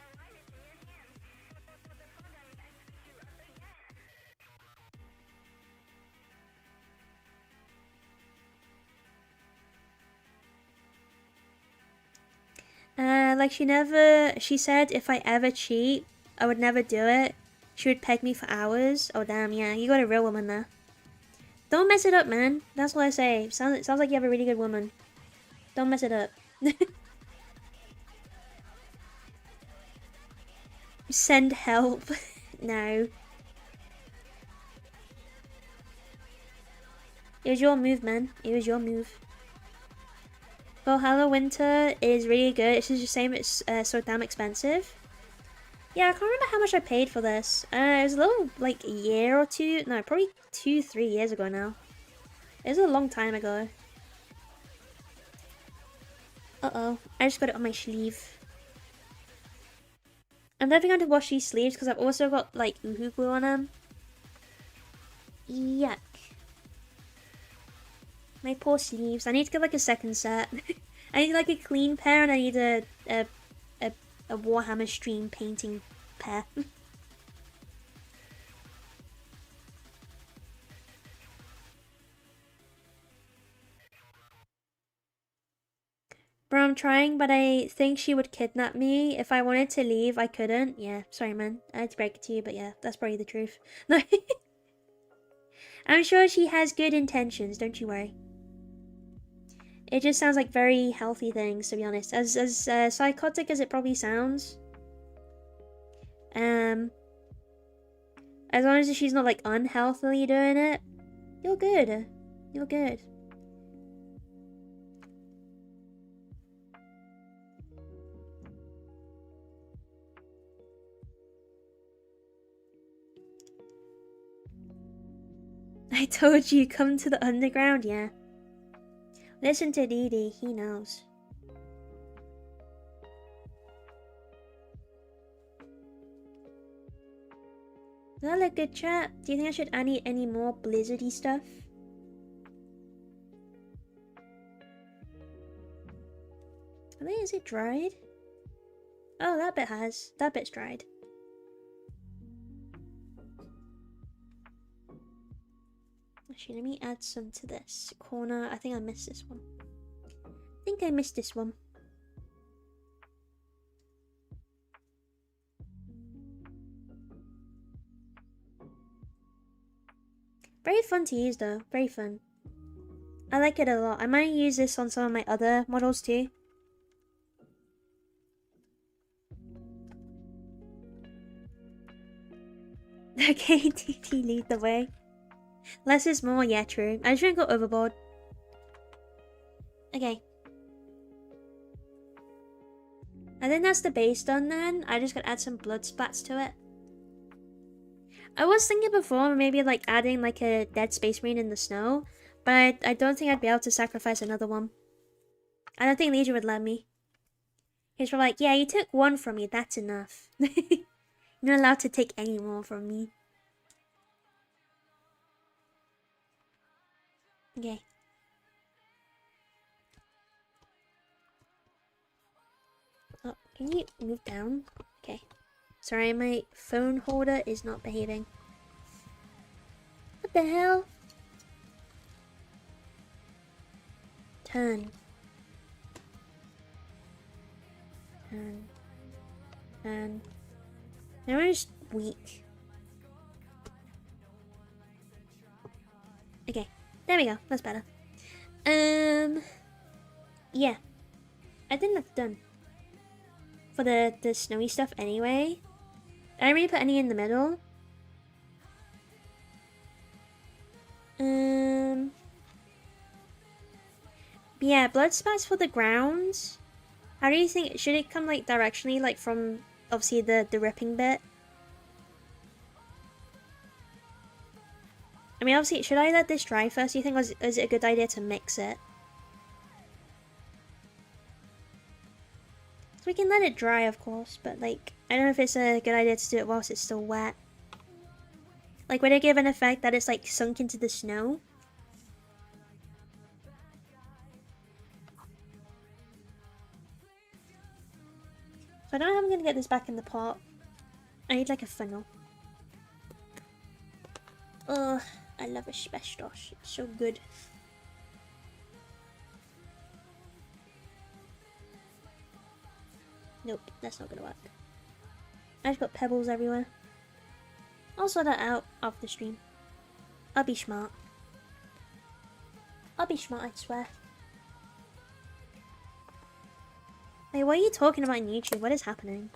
like she said if I ever cheat, I would never do it. She would peg me for hours. Oh damn, yeah, you got a real woman there. Don't mess it up, man. That's what I say. Sounds like you have a really good woman. Don't mess it up. Send help. No. It was your move, man. It was your move. Valhalla Winter is really good. It's just the same. It's so damn expensive. Yeah, I can't remember how much I paid for this. It was a little, like, a year or two. No, probably 2-3 years ago now. It was a long time ago. Uh-oh. I just got it on my sleeve. I'm definitely going to wash these sleeves because I've also got, like, Uhu glue on them. Yuck. My poor sleeves. I need to get, like, a second set. I need, like, a clean pair and I need a Warhammer stream painting pair. Bro, I'm trying, but I think she would kidnap me. If I wanted to leave, I couldn't. Yeah, sorry, man. I had to break it to you, but yeah, that's probably the truth. No. I'm sure she has good intentions, don't you worry. It just sounds like very healthy things, to be honest. As psychotic as it probably sounds. As long as she's not, like, unhealthily doing it, you're good. You're good. I told you, come to the underground, yeah. Listen to Dee, he knows. Does that look good, chat? Do you think I should add any more blizzardy stuff? I think, is it dried? Oh, that bit has. That bit's dried. Actually, let me add some to this corner. I think I missed this one. I think I missed this one. Very fun to use though. Very fun. I like it a lot. I might use this on some of my other models too. Okay, TT, lead the way. Less is more, yeah, true. I shouldn't go overboard. Okay. I think that's the base done then. I just gotta add some blood splats to it. I was thinking before maybe like adding like a dead space marine in the snow, but I don't think I'd be able to sacrifice another one. I don't think Legion would let me. He's probably like, yeah, you took one from me, that's enough. You're not allowed to take any more from me. Okay. Oh, can you move down? Okay. Sorry, my phone holder is not behaving. What the hell? Turn. Turn. Turn. Now I'm just weak. Okay. There we go. That's better. Yeah. I think that's done. For the snowy stuff anyway. I didn't really put any in the middle. Yeah, blood spots for the ground. How do you think, should it come like directionally, like from obviously the ripping bit? I mean, obviously, should I let this dry first? Do you think, is it a good idea to mix it? So we can let it dry, of course, but like, I don't know if it's a good idea to do it whilst it's still wet. Like, would it give an effect that it's like sunk into the snow? So I don't know how I'm gonna get this back in the pot. I need like a funnel. Ugh, I love asbestos. It's so good. Nope, that's not gonna work. I just got pebbles everywhere. I'll sort that out off the stream. I'll be smart. I'll be smart, I swear. Hey, what are you talking about on YouTube? What is happening?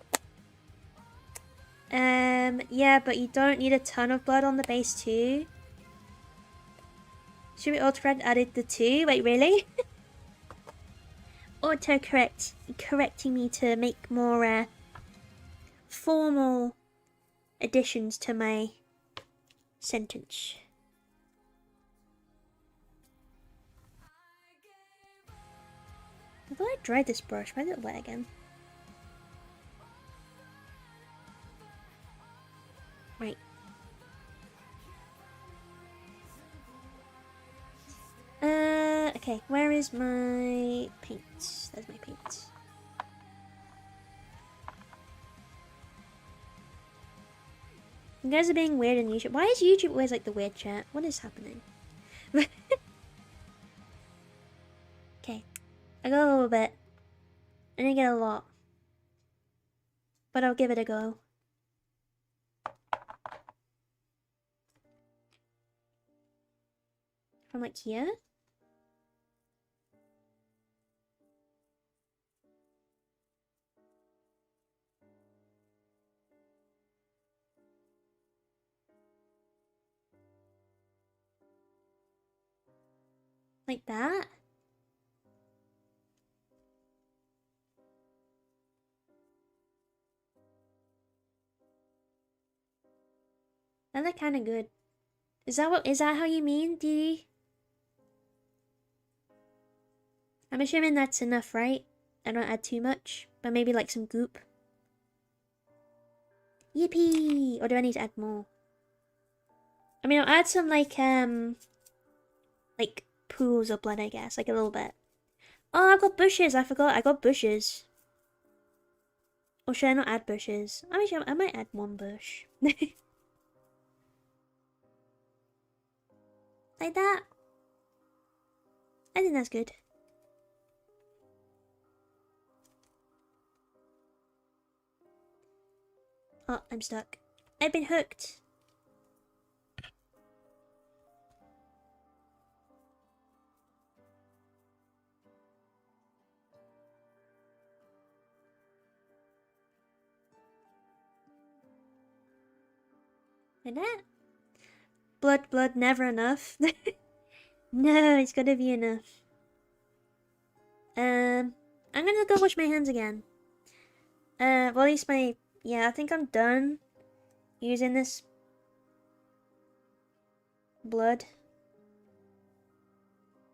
Yeah, but you don't need a ton of blood on the base too. Should we autocorrect added the 2? Wait, really? Autocorrect correcting me to make more formal additions to my sentence. I thought I dried this brush. Why is it wet again? Right. Okay, where is my paint? There's my paint. You guys are being weird on YouTube. Why is YouTube always like the weird chat? What is happening? Okay, I got a little bit. I didn't get a lot. But I'll give it a go. From like here? Like that? That look kind of good. Is that how you mean, Dee? I'm assuming that's enough, right? I don't add too much, but maybe like some goop. Yippee! Or do I need to add more? I mean, I'll add some like pools of blood, I guess, like a little bit. Oh, I've got bushes. I forgot. I got bushes. Or should I not add bushes? I might add one bush. Like that. I think that's good. Oh, I'm stuck. I've been hooked. Like that. Blood, never enough. No, it's gotta be enough. I'm gonna go wash my hands again. Well, at least yeah, I think I'm done using this blood.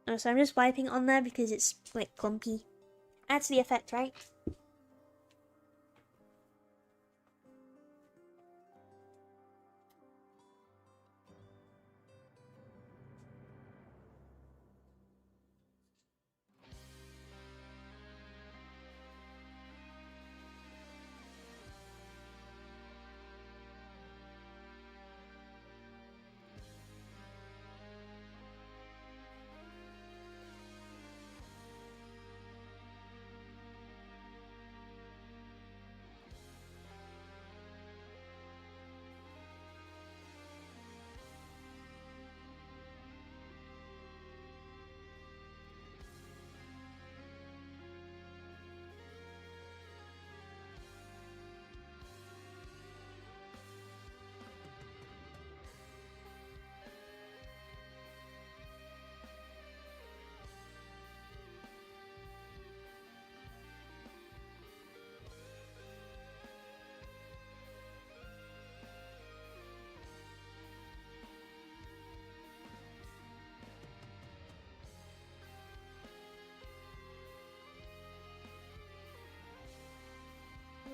Oh, so I'm just wiping on there because it's like clumpy. Adds to the effect, right?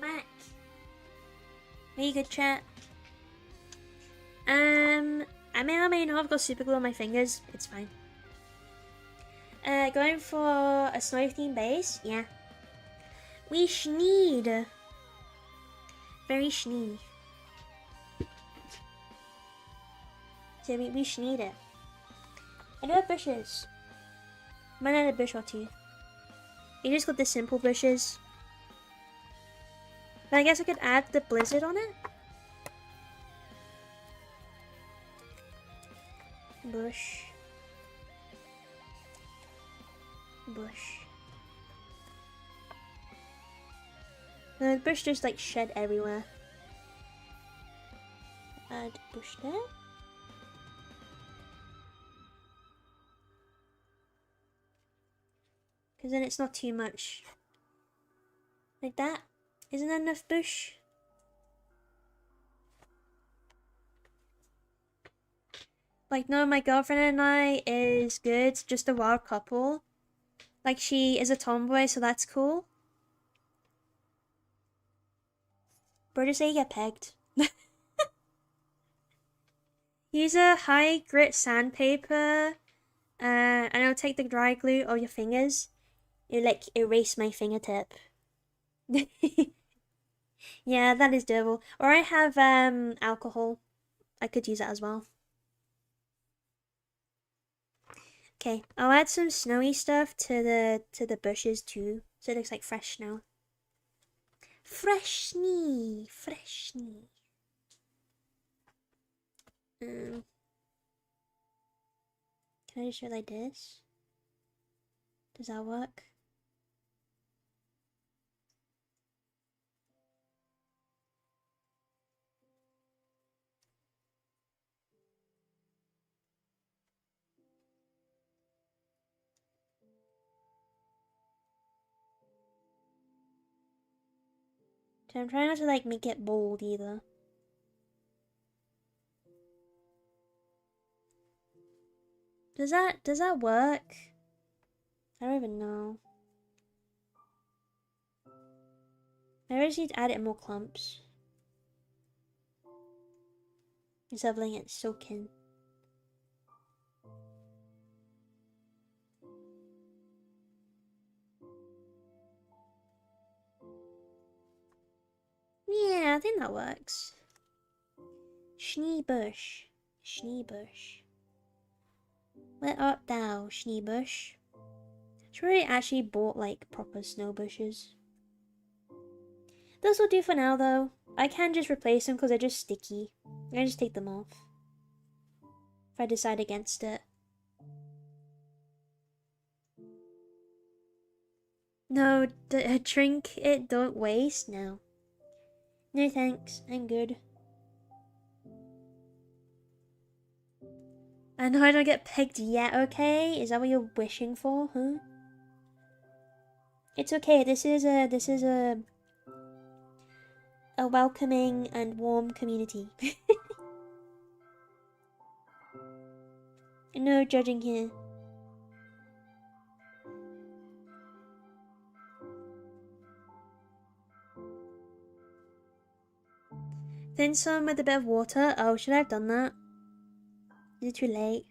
Mac. Very good chat. I may or may not have got super glue on my fingers. It's fine. Going for a snow theme base? Yeah. We schneed. Very schnee. So we schneed it. I do have bushes. Might add a bush or two. You just got the simple bushes. But I guess I could add the blizzard on it. Bush. Bush. The bush just like shed everywhere. Add bush there. Because then it's not too much. Like that. Isn't that enough bush? Like, no, my girlfriend and I is good. Just a wild couple. Like, she is a tomboy, so that's cool. Bro, just say you get pegged. Use a high grit sandpaper. And I'll take the dry glue of your fingers. It'll like erase my fingertip. Yeah, that is doable. Or I have alcohol. I could use that as well. Okay, I'll add some snowy stuff to the bushes too, so it looks like fresh snow. Fresh snow, fresh snow. Can I just do it like this? Does that work? So I'm trying not to like make it bold either. Does that work? I don't even know. Maybe I just need to add it in more clumps. Instead of letting it soak in. Yeah, I think that works. Schneebush. Schneebush. Where art thou, Schneebush? Should we actually bought like proper snow bushes? This will do for now though. I can just replace them because they're just sticky. I can just take them off. If I decide against it. No, drink it, don't waste. No. No thanks, I'm good. I know I don't get pegged yet, okay? Is that what you're wishing for, huh? It's okay, this is a welcoming and warm community. No judging here. Thin some with a bit of water. Oh, should I have done that? Is it too late?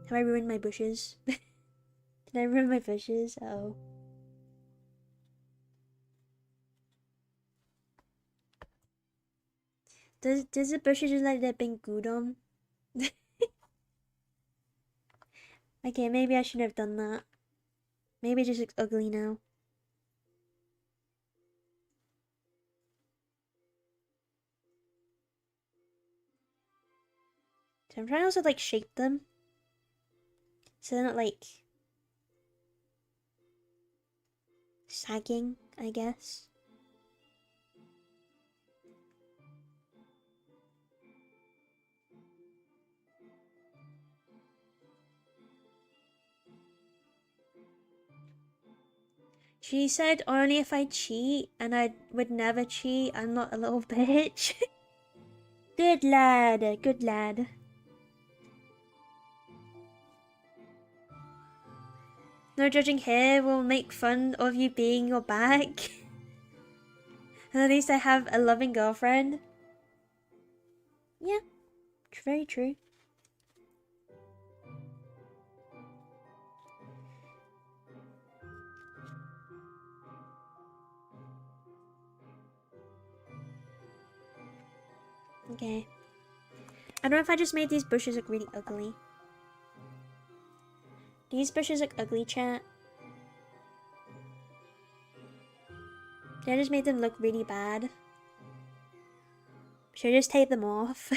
Have I ruined my bushes? Did I ruin my bushes? Oh. Does the bushes just like they've been glued on? Okay, maybe I shouldn't have done that. Maybe it just looks ugly now. So I'm trying to also like shape them. So they're not like sagging, I guess. She said only if I cheat, and I would never cheat. I'm not a little bitch. Good lad, good lad. No judging here, we'll make fun of you being your back. And at least I have a loving girlfriend. Yeah, very true. Okay. I don't know if I just made these bushes look really ugly. These bushes look ugly, chat. I just made them look really bad? Should I just take them off?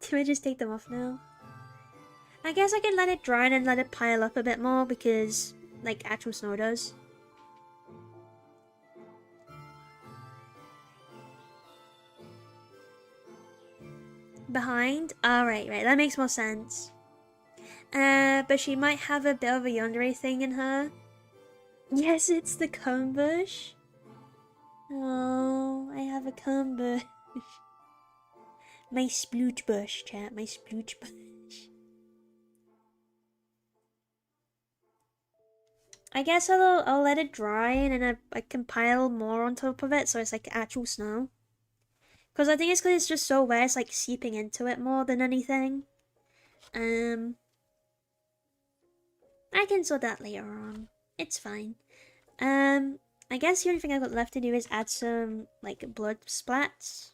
Do I just take them off now? I guess I can let it dry and then let it pile up a bit more because, like, actual snow does. Behind? Right, that makes more sense. But she might have a bit of a yandere thing in her. Yes, it's the comb bush. Oh, I have a comb bush. My splooch bush, chat. My splooch bush. I guess I'll let it dry and then I can pile more on top of it so it's like actual snow. Because I think it's because it's just so wet, it's like seeping into it more than anything. I can sort that later on. It's fine. I guess the only thing I've got left to do is add some like blood splats.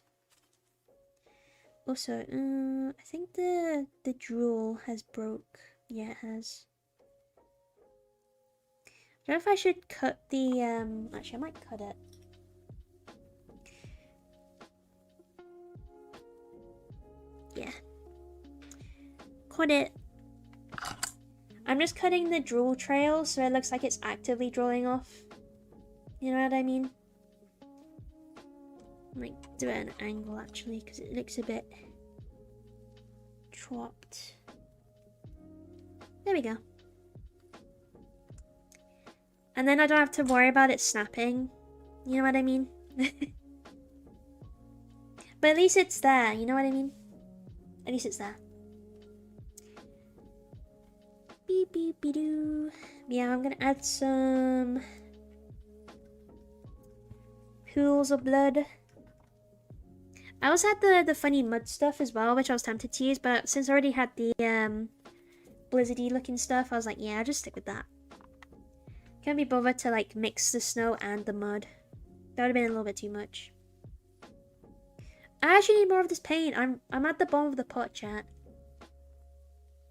Also, I think the drool has broke. Yeah, it has. I don't know if I should cut the actually I might cut it. Yeah. Cut it. I'm just cutting the drool trail so it looks like it's actively drawing off. You know what I mean? I might do it at an angle actually because it looks a bit chopped. There we go. And then I don't have to worry about it snapping. You know what I mean? But at least it's there, you know what I mean? At least it's there. Beep beep be doo. Yeah, I'm gonna add some pools of blood. I also had the funny mud stuff as well, which I was tempted to use, but since I already had the blizzardy looking stuff, I was like, yeah, I'll just stick with that. Can't be bothered to like mix the snow and the mud. That would have been a little bit too much. I actually need more of this paint. I'm at the bottom of the pot, chat.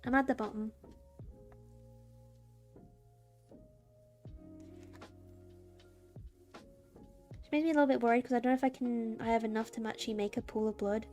I'm at the bottom. Which makes me a little bit worried because I don't know if I have enough to actually make a pool of blood.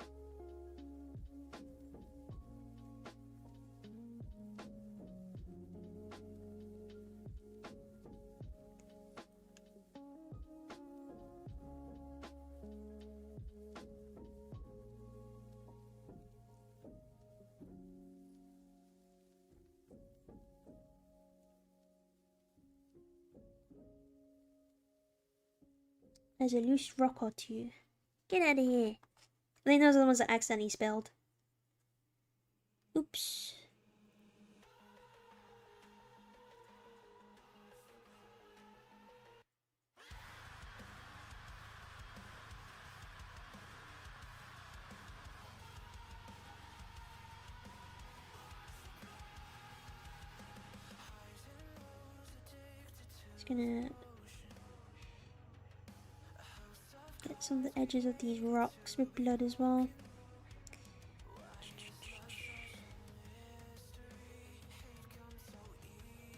There's a loose rock or two. Get out of here. I think those are the ones that accidentally spilled. Oops. Just gonna get some of the edges of these rocks with blood as well.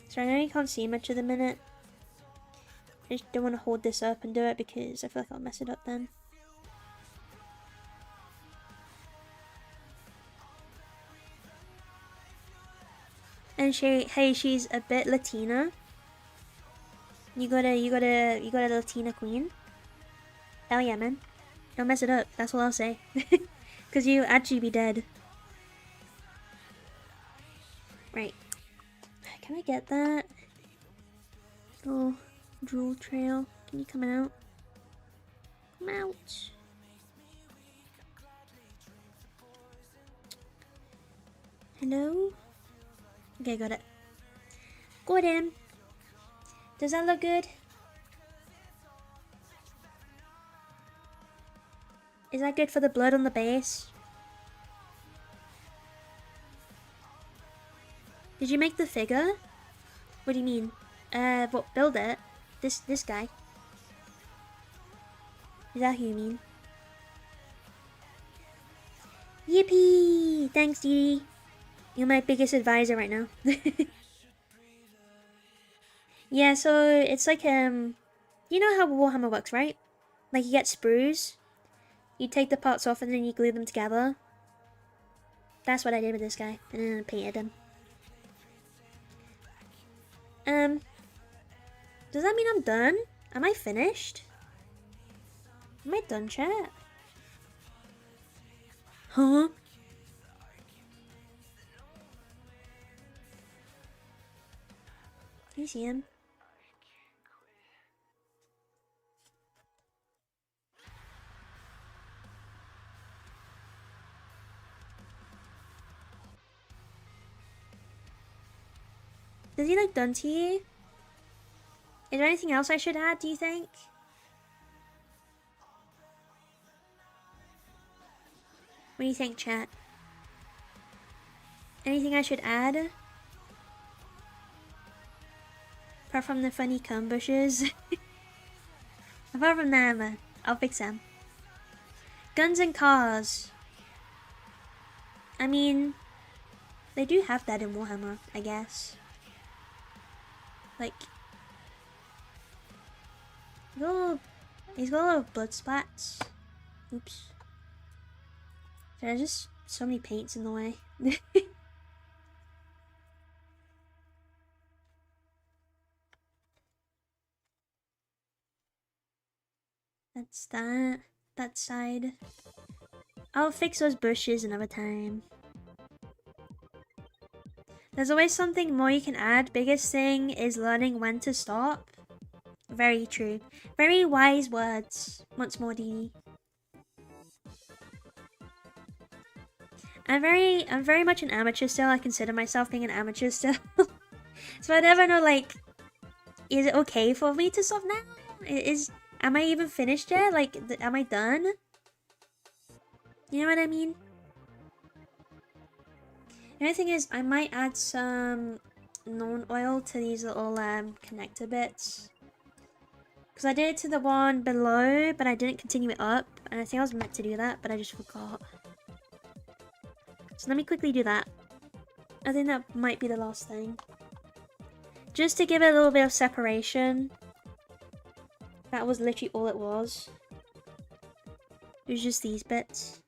So I know you can't see much at the minute. I just don't want to hold this up and do it because I feel like I'll mess it up then. And she's a bit Latina. You got a Latina queen. Hell yeah, man. Don't mess it up. That's what I'll say. Because you actually be dead. Right. Can I get that? Little drool trail. Can you come out? Come out. Hello? Okay, got it. Got him. Does that look good? Is that good for the blood on the base? Did you make the figure? What do you mean? What, build it? This guy? Is that who you mean? Yippee! Thanks, Dee. You're my biggest advisor right now. Yeah, so it's like You know how Warhammer works, right? Like you get sprues, you take the parts off and then you glue them together. That's what I did with this guy, and then I painted him. Does that mean I'm done? Am I finished? Am I done, chat? Huh? Can you see him? Does he look done to you? Is there anything else I should add, do you think? What do you think, chat? Anything I should add? Apart from the funny comb bushes. Apart from them, I'll fix them. Guns and cars. I mean, they do have that in Warhammer, I guess. Like, he's got a lot of blood splats. Oops. There's just so many paints in the way. That's that side. I'll fix those bushes another time. There's always something more you can add. Biggest thing is learning when to stop. Very true. Very wise words. Once more, Dee. I'm very much an amateur still. I consider myself being an amateur still. So I never know, like, is it okay for me to stop now? Am I even finished yet? Like, am I done? You know what I mean? The only thing is, I might add some known oil to these little connector bits. Because I did it to the one below, but I didn't continue it up. And I think I was meant to do that, but I just forgot. So let me quickly do that. I think that might be the last thing. Just to give it a little bit of separation. That was literally all it was. It was just these bits.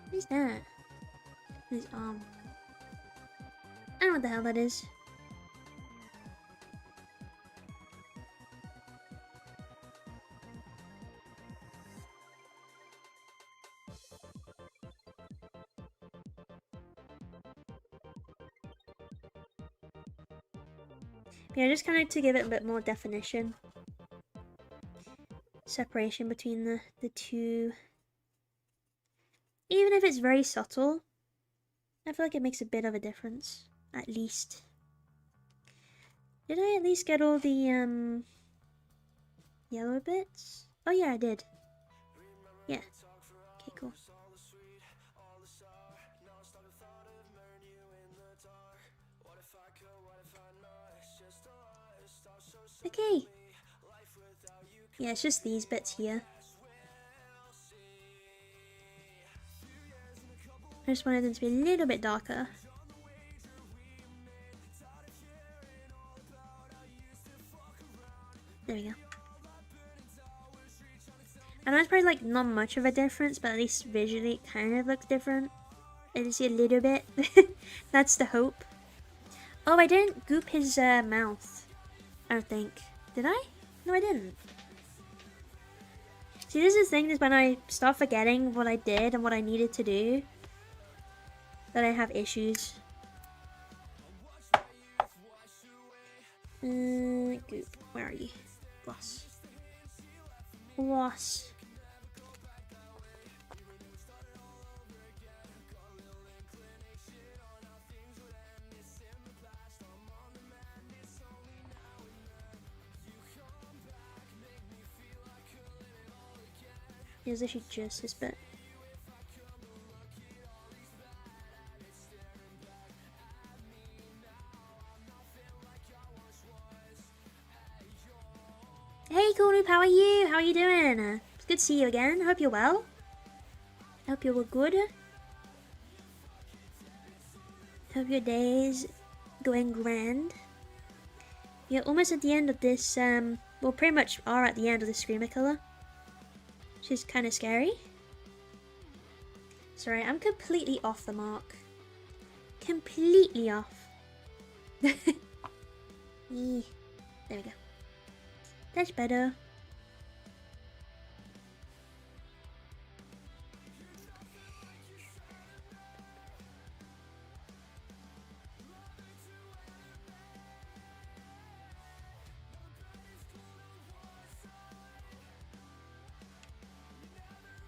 What is that? His arm. I don't know what the hell that is. Yeah, just kind of to give it a bit more definition. Separation between the two. Even if it's very subtle, I feel like it makes a bit of a difference. At least. Did I at least get all the yellow bits? Oh yeah, I did. Yeah. Okay, cool. Okay. Yeah, it's just these bits here. I just wanted them to be a little bit darker. There we go. I know it's probably like not much of a difference, but at least visually it kind of looks different. I just see a little bit. That's the hope. Oh, I didn't goop his mouth. I don't think. Did I? No, I didn't. See, this is the thing, is when I start forgetting what I did and what I needed to do, that I have issues. Goop. Where are you? Gloss. Gloss. Here's actually just this bit. Hey Konoop, how are you? How are you doing? It's good to see you again. I hope you're well. I hope you're good. Hope your day is going grand. You're almost at the end of this, well, pretty much are at the end of the Screamer Killer. Which is kind of scary. Sorry, I'm completely off the mark. Completely off. There we go. That's better.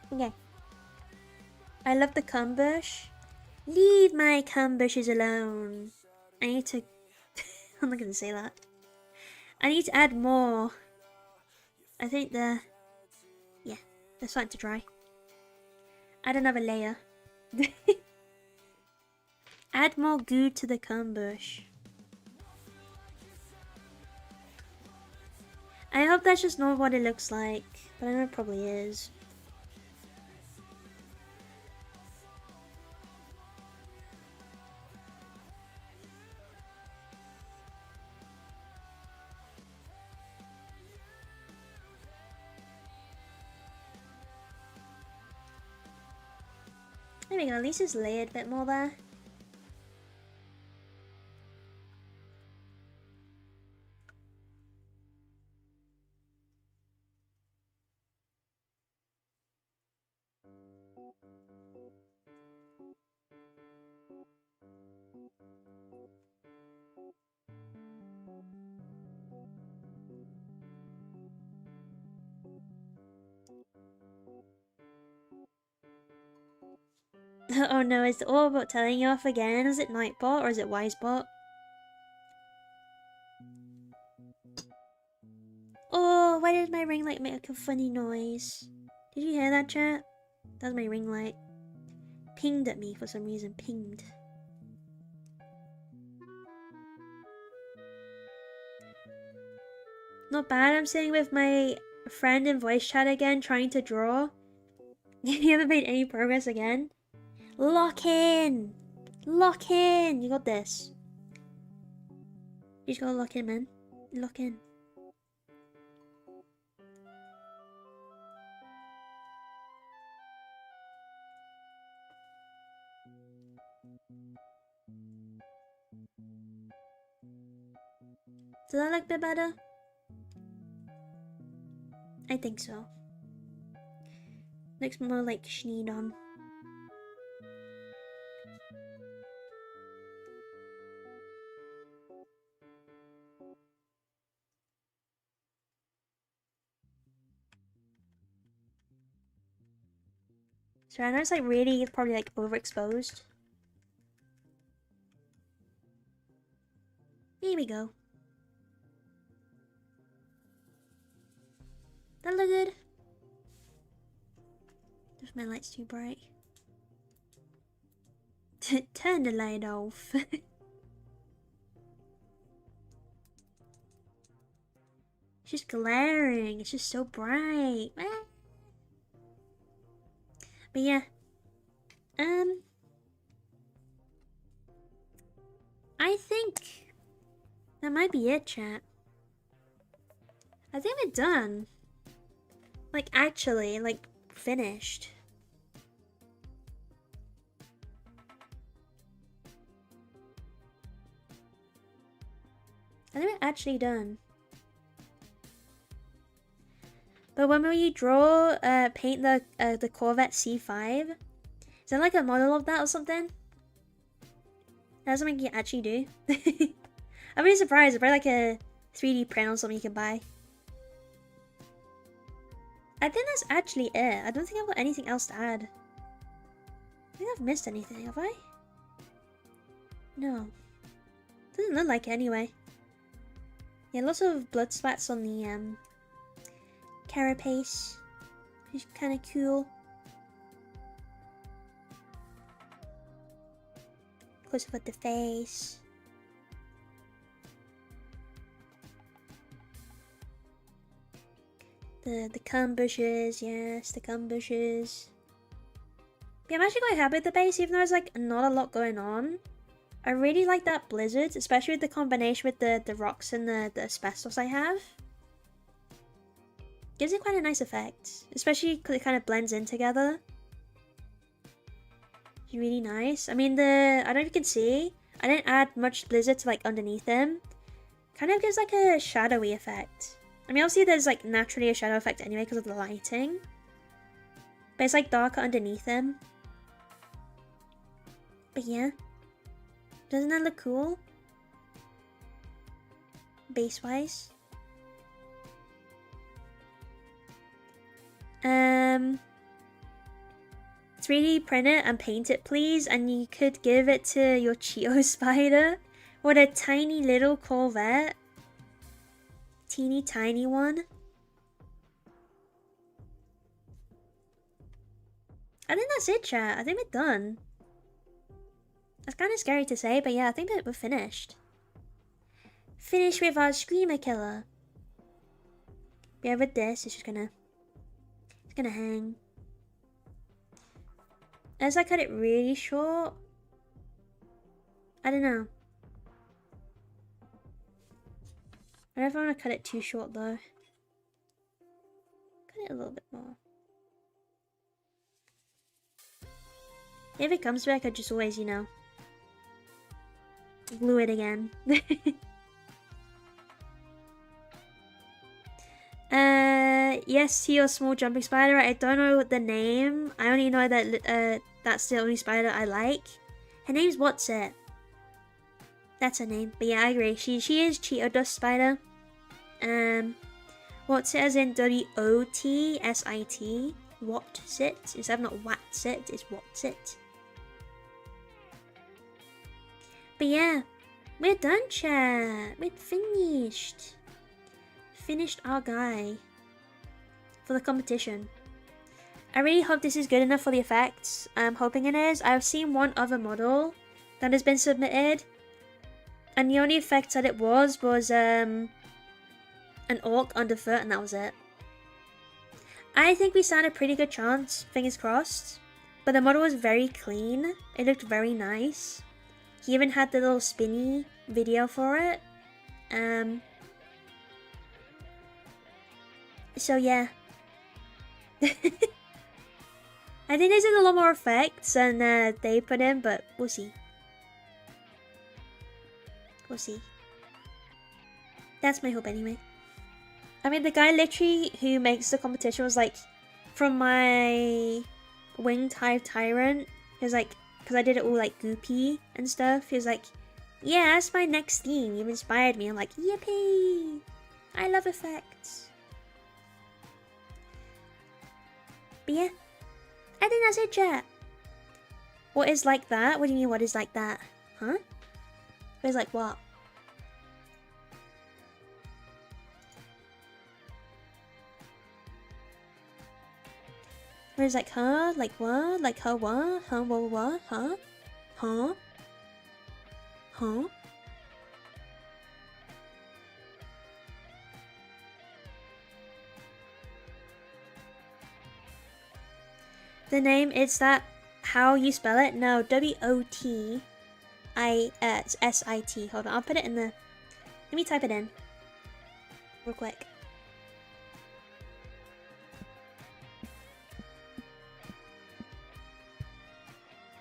Okay. I love the cumbush. Leave my cumbushes alone. I need to... I'm not gonna say that. I need to add more. I think the... Yeah, they're starting to dry. Add another layer. Add more goo to the cumbush. I hope that's just not what it looks like, but I know it probably is. There we go, at least it's layered a bit more there. Oh no, is the Orbot telling you off again? Is it Nightbot or is it Wisebot? Oh, why did my ring light make a funny noise? Did you hear that, chat? That was my ring light. Pinged at me for some reason. Pinged. Not bad, I'm sitting with my friend in voice chat again, trying to draw. You haven't made any progress again? Lock in! Lock in! You got this. You just gotta lock in, man. Lock in. Does that look a bit better? I think so. Looks more like Schneedon. So I know it's like really probably like overexposed. Here we go. That look good. If my light's too bright. Turn the light off. It's just glaring. It's just so bright. But yeah. I think that might be it, chat. I think we're done. Like, actually, like, finished. I think we're actually done. But when will you draw, paint the Corvette C5? Is there like a model of that or something? That's something you can actually do. I'm really surprised. It's probably like a 3D print or something you can buy. I think that's actually it. I don't think I've got anything else to add. I think I've missed anything, have I? No. Doesn't look like it anyway. Yeah, lots of blood splats on the carapace, which is kind of cool. Close up at the face. The cumbushes, yes, the cumbushes. Yeah, I'm actually quite happy with the base, even though there's like not a lot going on. I really like that blizzard, especially with the combination with the rocks and the asbestos I have. Gives it quite a nice effect, especially because it kind of blends in together. It's really nice. I mean, I don't know if you can see, I didn't add much blizzard to like underneath him. Kind of gives like a shadowy effect. I mean, obviously there's like naturally a shadow effect anyway because of the lighting. But it's like darker underneath him. But yeah. Doesn't that look cool? Base-wise. 3D print it and paint it please, and you could give it to your Cheeto spider. What a tiny little Corvette. Teeny tiny one. I think that's it, chat. I think we're done. That's kind of scary to say, but yeah, I think that we're finished. Finished with our Screamer Killer. Yeah, with this, it's just gonna hang. As I cut it really short, I don't know. I don't know if I want to cut it too short though. Cut it a little bit more. If it comes back, I just always, you know, glue it again. Yes, to your small jumping spider. I don't know the name. I only know that that's the only spider I like. Her name's What's It. That's her name. But yeah, I agree. She is Cheeto Dust Spider. What's It as in WOTSIT. What's It? Instead of not What's It, it's What's It. But yeah, we're done, chat. We're finished. Finished our guy for the competition. I really hope this is good enough for the effects. I'm hoping it is. I've seen one other model that has been submitted, and the only effect that it was an orc underfoot, and that was it. I think we stand a pretty good chance, fingers crossed. But the model was very clean. It looked very nice. He even had the little spinny video for it. So yeah. I think there's a lot more effects than they put in, but we'll see. We'll see. That's my hope anyway. I mean, the guy literally who makes the competition was like, from my Winged Hive Tyrant, he was like, because I did it all like goopy and stuff, he was like, yeah, that's my next theme, you've inspired me. I'm like, yippee! I love effects. But yeah, I think that's it, chat. What is like that? What do you mean, what is like that? Huh? What is like what? What is like, huh? Like what? Like, huh, what? Huh, what? Huh? Huh? Huh? The name, is that how you spell it? No, WOTSIT. Hold on, I'll put it in the... Let me type it in. Real quick.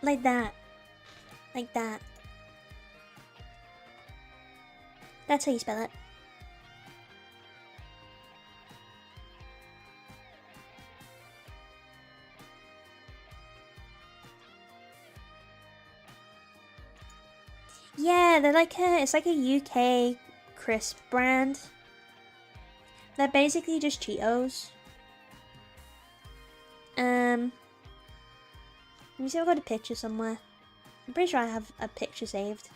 Like that. Like that. That's how you spell it. Yeah, they're like it's like a UK crisp brand. They're basically just Cheetos. Let me see if I've got a picture somewhere. I'm pretty sure I have a picture saved.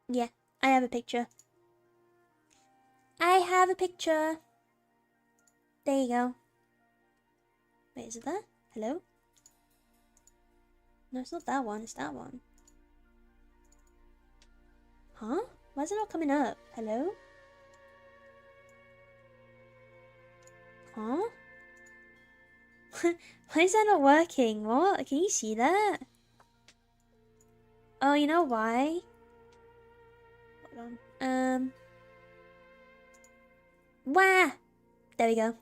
Yeah, I have a picture. I have a picture. There you go. Wait, is it there? Hello? No, it's not that one. It's that one. Huh? Why is it not coming up? Hello? Huh? Why is that not working? What? Can you see that? Oh, you know why? Hold on. Wah! There we go.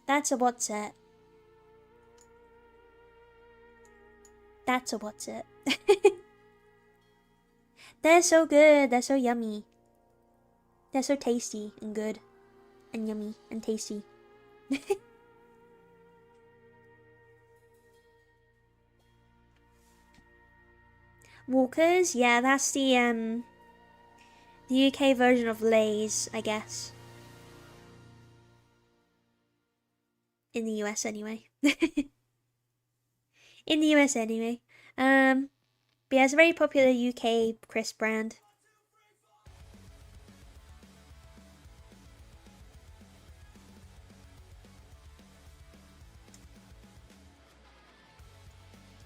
That's a what's it. That's a what's it. They're so good. They're so yummy. They're so tasty and good. And yummy and tasty. Walkers? Yeah, that's the UK version of Lay's, I guess. In the US anyway. In the US anyway. But yeah, it's a very popular UK crisp brand.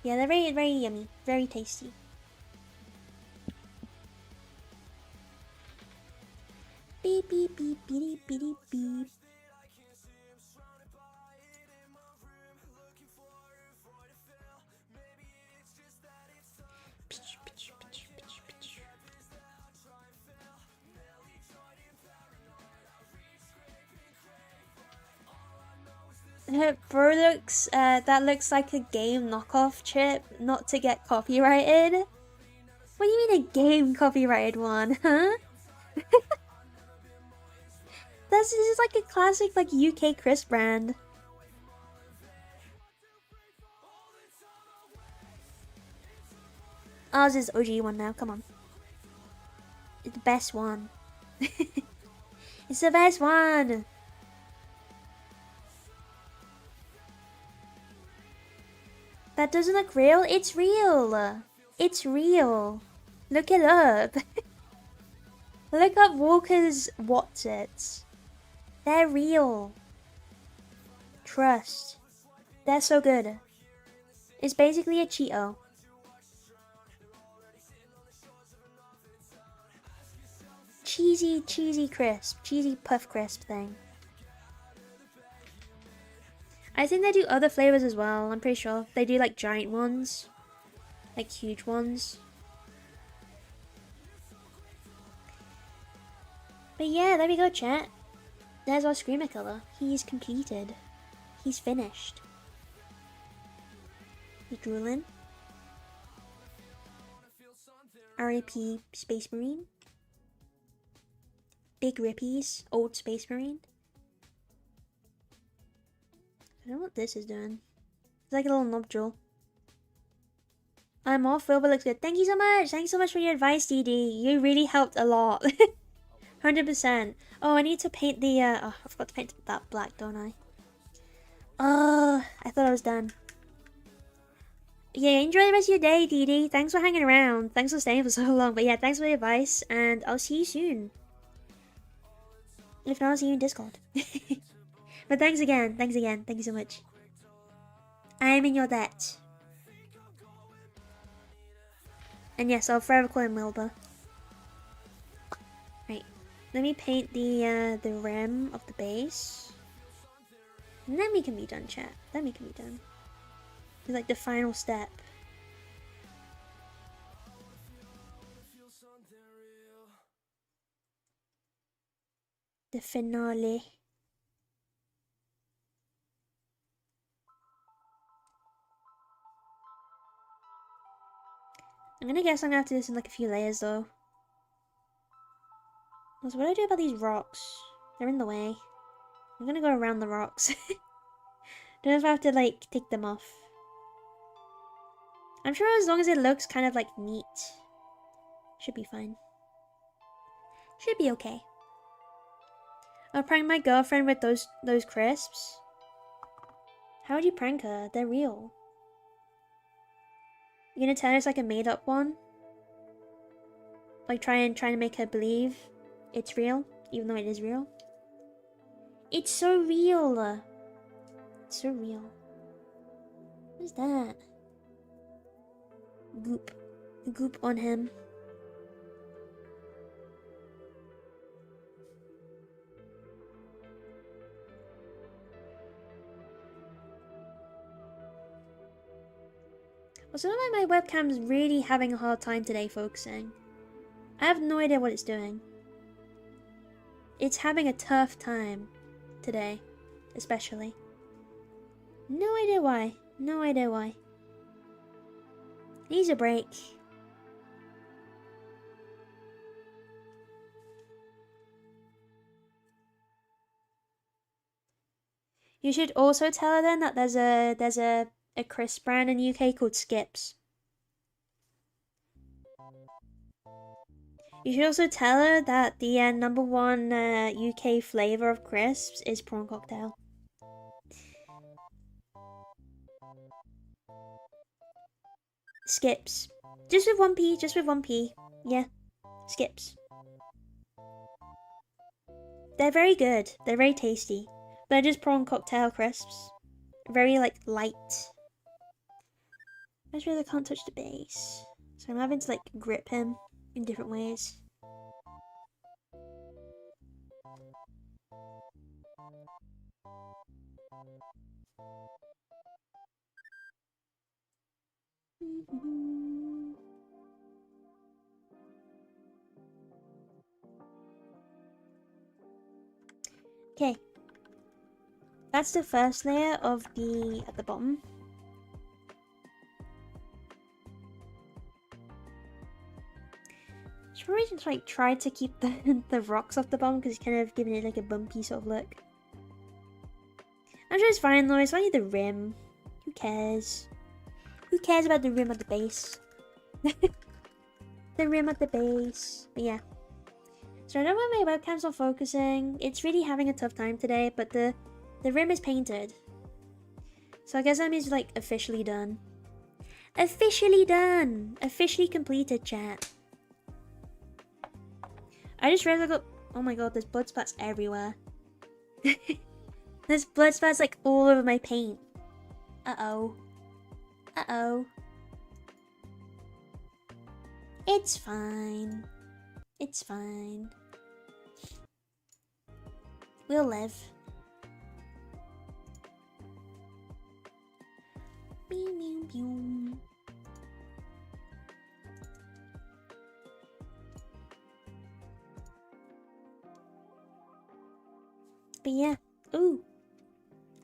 Yeah, they're very, very yummy. Very tasty. Beep, beep, beep, beep, beep, beep, beep. Bro looks, that looks like a game knockoff chip, not to get copyrighted. What do you mean a game copyrighted one, huh? This is like a classic, like, UK crisp brand. Ours is OG one now, come on. It's the best one. It's the best one! That doesn't look real? It's real! It's real! Look it up! Look up Walker's What's It. They're real. Trust. They're so good. It's basically a Cheeto. Cheesy crisp. Cheesy puff crisp thing. I think they do other flavors as well, I'm pretty sure. They do like giant ones. Like huge ones. But yeah, there we go, chat. There's our Screamer Killer. He's completed. He's finished. He's drooling. R.I.P. Space Marine. Big Rippies. Old Space Marine. I don't know what this is doing. It's like a little nobjewel. I'm off, Phil, but looks good. Thank you so much. Thanks so much for your advice, DD. You really helped a lot. 100%. Oh, I need to paint the, oh, I forgot to paint that black, don't I? Oh, I thought I was done. Yeah, enjoy the rest of your day, DD. Thanks for hanging around. Thanks for staying for so long. But yeah, thanks for the advice, and I'll see you soon. If not, I'll see you in Discord. But thanks again. Thanks again. Thank you so much. I am in your debt. And yes, I'll forever call him Wilbur. Right. Let me paint the rim of the base. And then we can be done, chat. Then we can be done. It's like the final step. The finale. I'm gonna guess I'm gonna have to do this in like a few layers though. So what do I do about these rocks? They're in the way. I'm gonna go around the rocks. Don't know if I have to like take them off. I'm sure as long as it looks kind of like neat, should be fine. Should be okay. I'll prank my girlfriend with those crisps. How would you prank her? They're real. You're gonna tell her it's like a made up one? Like trying to make her believe it's real, even though it is real? It's so real. It's so real. What's that? Goop. Goop on him. Well, some of my webcam's really having a hard time today focusing. I have no idea what it's doing. It's having a tough time today, especially. No idea why. No idea why. Needs a break. You should also tell her then that there's a crisp brand in the UK called Skips. You should also tell her that the #1 UK flavour of crisps is prawn cocktail. Skips. Just with 1p, just with 1p. Yeah, Skips. They're very good. They're very tasty. They're just prawn cocktail crisps. Very, like, light. I just really can't touch the base. So I'm having to, like, grip him in different ways. Okay. That's the first layer of at the bottom. Should probably just like try to keep the rocks off the bottom because it's kind of giving it like a bumpy sort of look. I'm sure it's fine though, it's only the rim. Who cares? Who cares about the rim at the base? The rim at the base. But yeah. So I know why my webcam's not focusing. It's really having a tough time today, but the rim is painted. So I guess that means like officially done. Officially done! Officially completed, chat. I just realized I got... Oh my god, there's blood spots everywhere. There's blood spots like all over my paint. Uh-oh. Uh-oh. It's fine. It's fine. We'll live. Pew, pew, pew. But yeah. Ooh.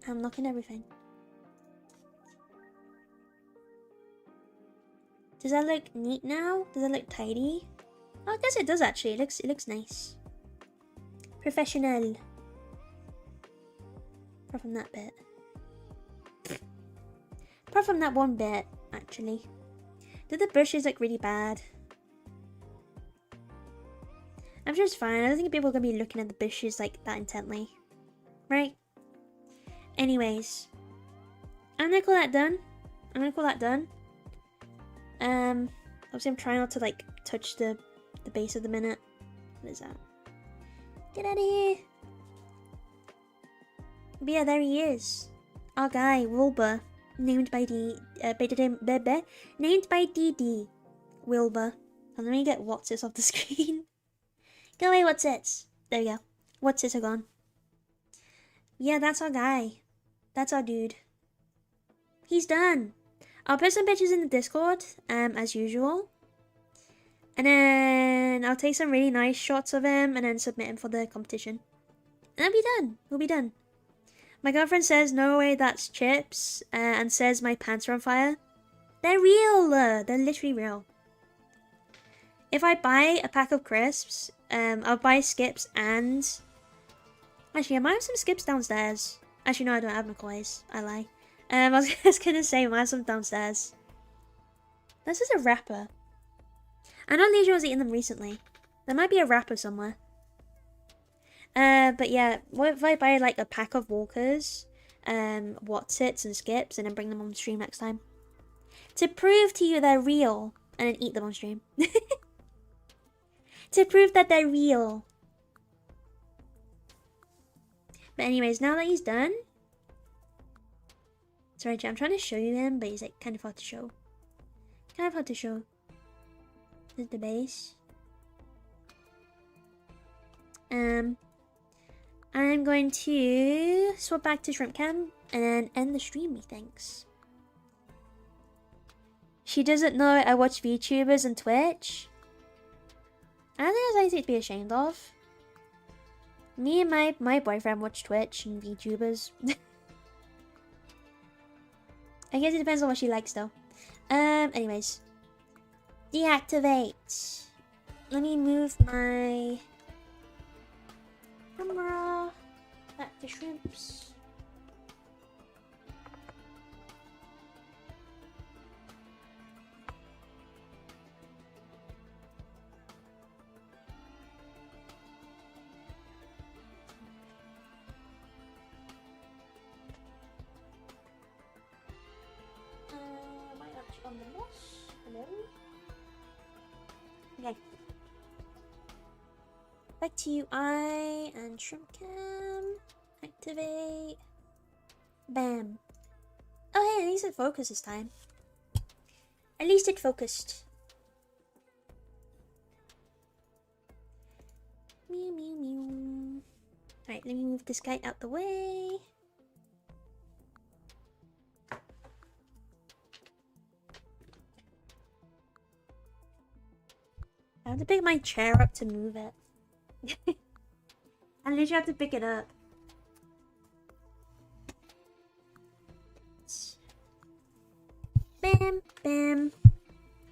I'm looking at everything. Does that look neat now? Does that look tidy? Oh, I guess it does actually. It looks nice. Professional. Apart from that bit. Apart from that one bit, actually. The bushes look really bad. I'm sure it's fine. I don't think people are going to be looking at the bushes like that intently. Right? Anyways. I'm going to call that done. Obviously I'm trying not to like touch the base of the minute. What is that? Get out of here. But yeah, there he is. Our guy, Wilbur. Named by named by DD. Wilbur. And let me get What's-Its off the screen. Go away, What's-Its. There we go. What's-Its are gone. Yeah, that's our guy. That's our dude. He's done. I'll put some pictures in the Discord, as usual. And then I'll take some really nice shots of him and then submit him for the competition. And that'll be done. We'll be done. My girlfriend says, no way, that's chips, and says my pants are on fire. They're real. They're literally real. If I buy a pack of crisps, I'll buy Skips and... Actually, I might have some Skips downstairs. Actually, no, I don't have McCoys. I lie. I was just gonna say, I might have some downstairs. This is a wrapper. I know Leisure was eating them recently. There might be a wrapper somewhere. But yeah, what if I buy like a pack of Walkers, What's-Its and Skips and then bring them on stream next time? To prove to you they're real and then eat them on stream. To prove that they're real. But anyways, now that he's done, Sorry, chat, I'm trying to show you him, but he's like kind of hard to show. Kind of hard to show. This is the base. I'm going to swap back to Shrimp Cam and then end the stream, methinks. She doesn't know I watch VTubers and Twitch. I don't think there's anything to be ashamed of. Me and my boyfriend watch Twitch and VTubers. I guess it depends on what she likes though. Anyways. Deactivate. Let me move my camera back to shrimps. Might have to on the boss. Hello. Okay. Back to UI and Shrimp Cam. Activate. Bam. Oh hey, at least it focused this time. At least it focused. Meow meow meow. Alright, let me move this guy out the way. I have to pick my chair up to move it. I literally have to pick it up. Bam, bam.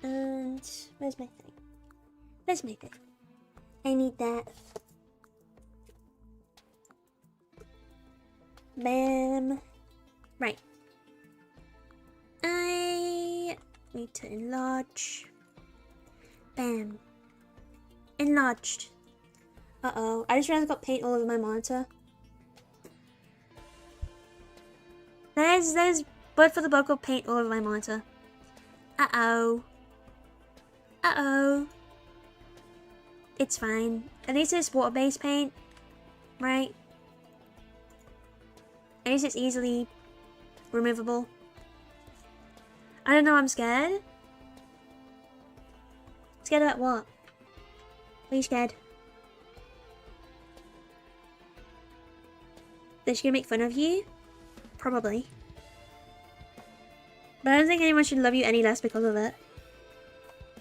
And where's my thing? Where's my thing? I need that. Bam. Right. I need to enlarge. Bam. Enlarged. Uh-oh. I just realized I got paint all over my monitor. There's Bud for the Bug got paint all over my monitor. Uh-oh. Uh-oh. It's fine. At least it's water-based paint. Right? At least it's easily removable. I don't know, I'm scared. Scared about what? Are you scared? That she's gonna make fun of you? Probably. But I don't think anyone should love you any less because of it.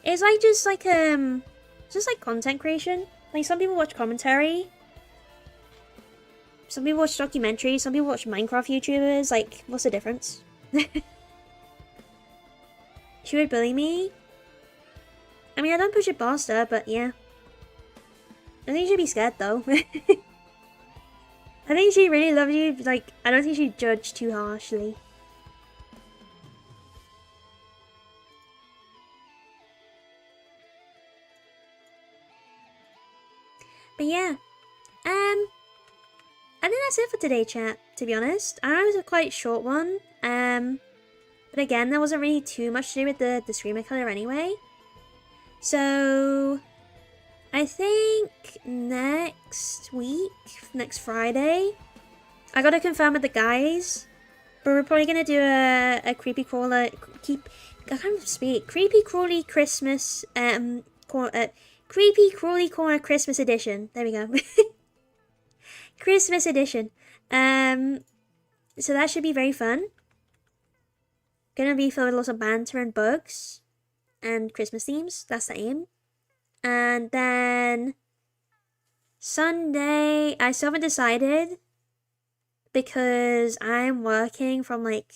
It's like just like content creation. Like some people watch commentary. Some people watch documentaries, some people watch Minecraft YouTubers. Like, what's the difference? She would bully me. I mean, I don't push it past her, but yeah. I think she'd be scared though. I think she really loves you. Like, I don't think she'd judge too harshly. But yeah. I think that's it for today, chat, to be honest. I know it was a quite short one. But again, there wasn't really too much to do with the streamer color anyway. So I think next week, next Friday, I gotta confirm with the guys, but we're probably gonna do a creepy crawler, I can't speak, creepy crawly Christmas, creepy crawly corner Christmas edition. There we go. Christmas edition. So that should be very fun. Gonna be filled with lots of banter and bugs and Christmas themes. That's the aim. And then Sunday, I still haven't decided because I'm working from like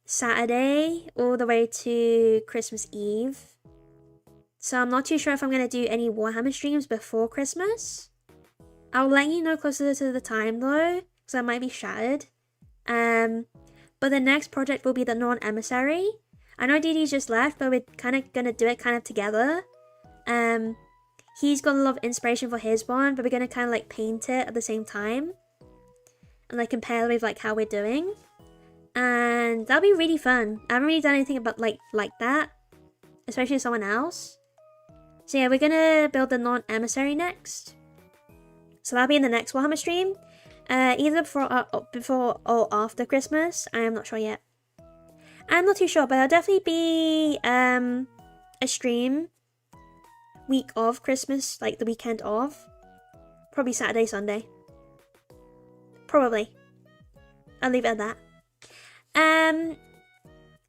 Saturday all the way to Christmas Eve. So I'm not too sure if I'm going to do any Warhammer streams before Christmas. I'll let you know closer to the time though, because I might be shattered. But the next project will be the non-emissary. I know DD's just left, but we're kind of going to do it kind of together. He's got a lot of inspiration for his one, but we're going to kind of like paint it at the same time. And like compare with like how we're doing. And that'll be really fun. I haven't really done anything about like that. Especially with someone else. So yeah, we're going to build the non-emissary next. So that'll be in the next Warhammer stream. Either before or after Christmas. I am not sure yet. I'm not too sure, but there'll definitely be a stream week of Christmas, like the weekend of. Probably Saturday, Sunday. Probably. I'll leave it at that.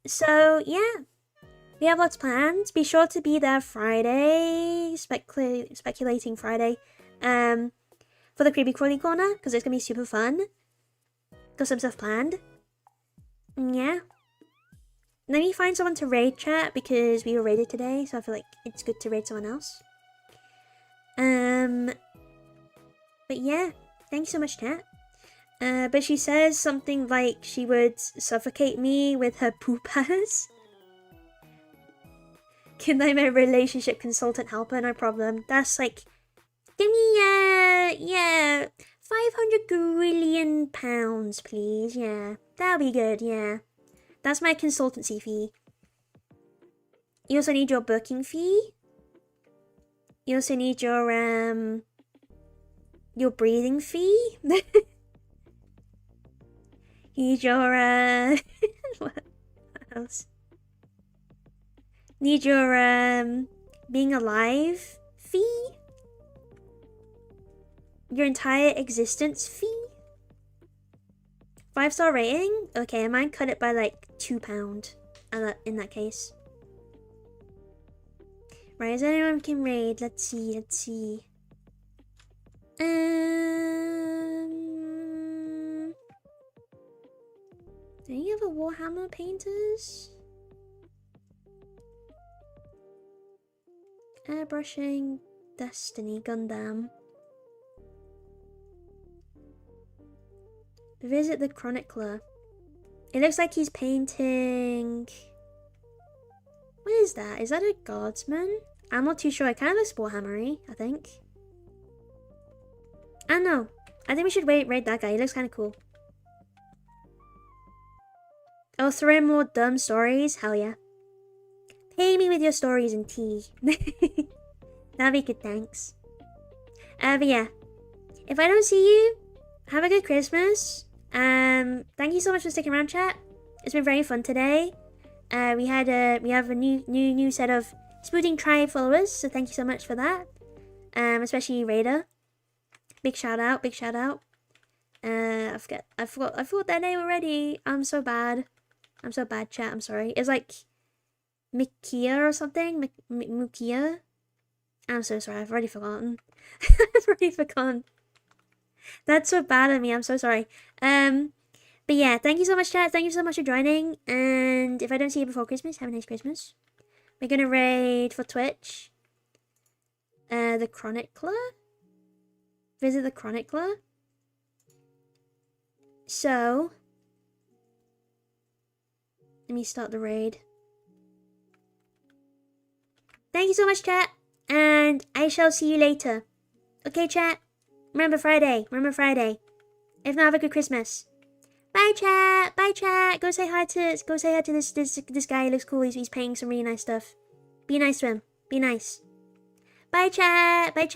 So yeah, we have lots planned. Be sure to be there Friday, speculating Friday, for the Creepy Crawly Corner, because it's gonna be super fun. Got some stuff planned. Yeah. Let me find someone to raid chat, because we were raided today, so I feel like it's good to raid someone else. But yeah, thank you so much, chat. But she says something like she would suffocate me with her poopas. Can I be a relationship consultant helper? No problem. That's like, give me, yeah, 500 grillion pounds, please. Yeah, that'll be good, yeah. That's my consultancy fee. You also need your booking fee. You also need your breathing fee. Need your, what else? Need your, being alive fee? Your entire existence fee? 5-star rating? Okay, I might cut it by like £2 in that case. Right, is anyone can raid? Let's see. Any other Warhammer painters? Airbrushing, Destiny, Gundam. Visit the Chronicler. It looks like he's painting... What is that? Is that a guardsman? I'm not too sure. It kind of looks Warhammery, I think. I don't know. I think we should raid that guy. He looks kind of cool. Oh, throw in more dumb stories? Hell yeah. Pay me with your stories and tea. That'd be good, thanks. But yeah. If I don't see you, have a good Christmas. Thank you so much for sticking around, chat. It's been very fun today. We have a new set of Spooting Tribe followers, so thank you so much for that. Especially Raider. Big shout out. I forgot their name already. I'm so bad, chat. I'm sorry. It's like Mikia or something. Mukia. I'm so sorry. I've already forgotten. That's so bad of me. I'm so sorry. But yeah, thank you so much, chat. Thank you so much for joining. And if I don't see you before Christmas, have a nice Christmas. We're gonna raid for Twitch. The Chronicler. Visit the Chronicler. So, let me start the raid. Thank you so much, chat. And I shall see you later. Okay, chat? Remember Friday. If not, have a good Christmas. Bye, chat. Go say hi to this guy. He looks cool. He's painting some really nice stuff. Be nice to him. Be nice. Bye, chat. Bye.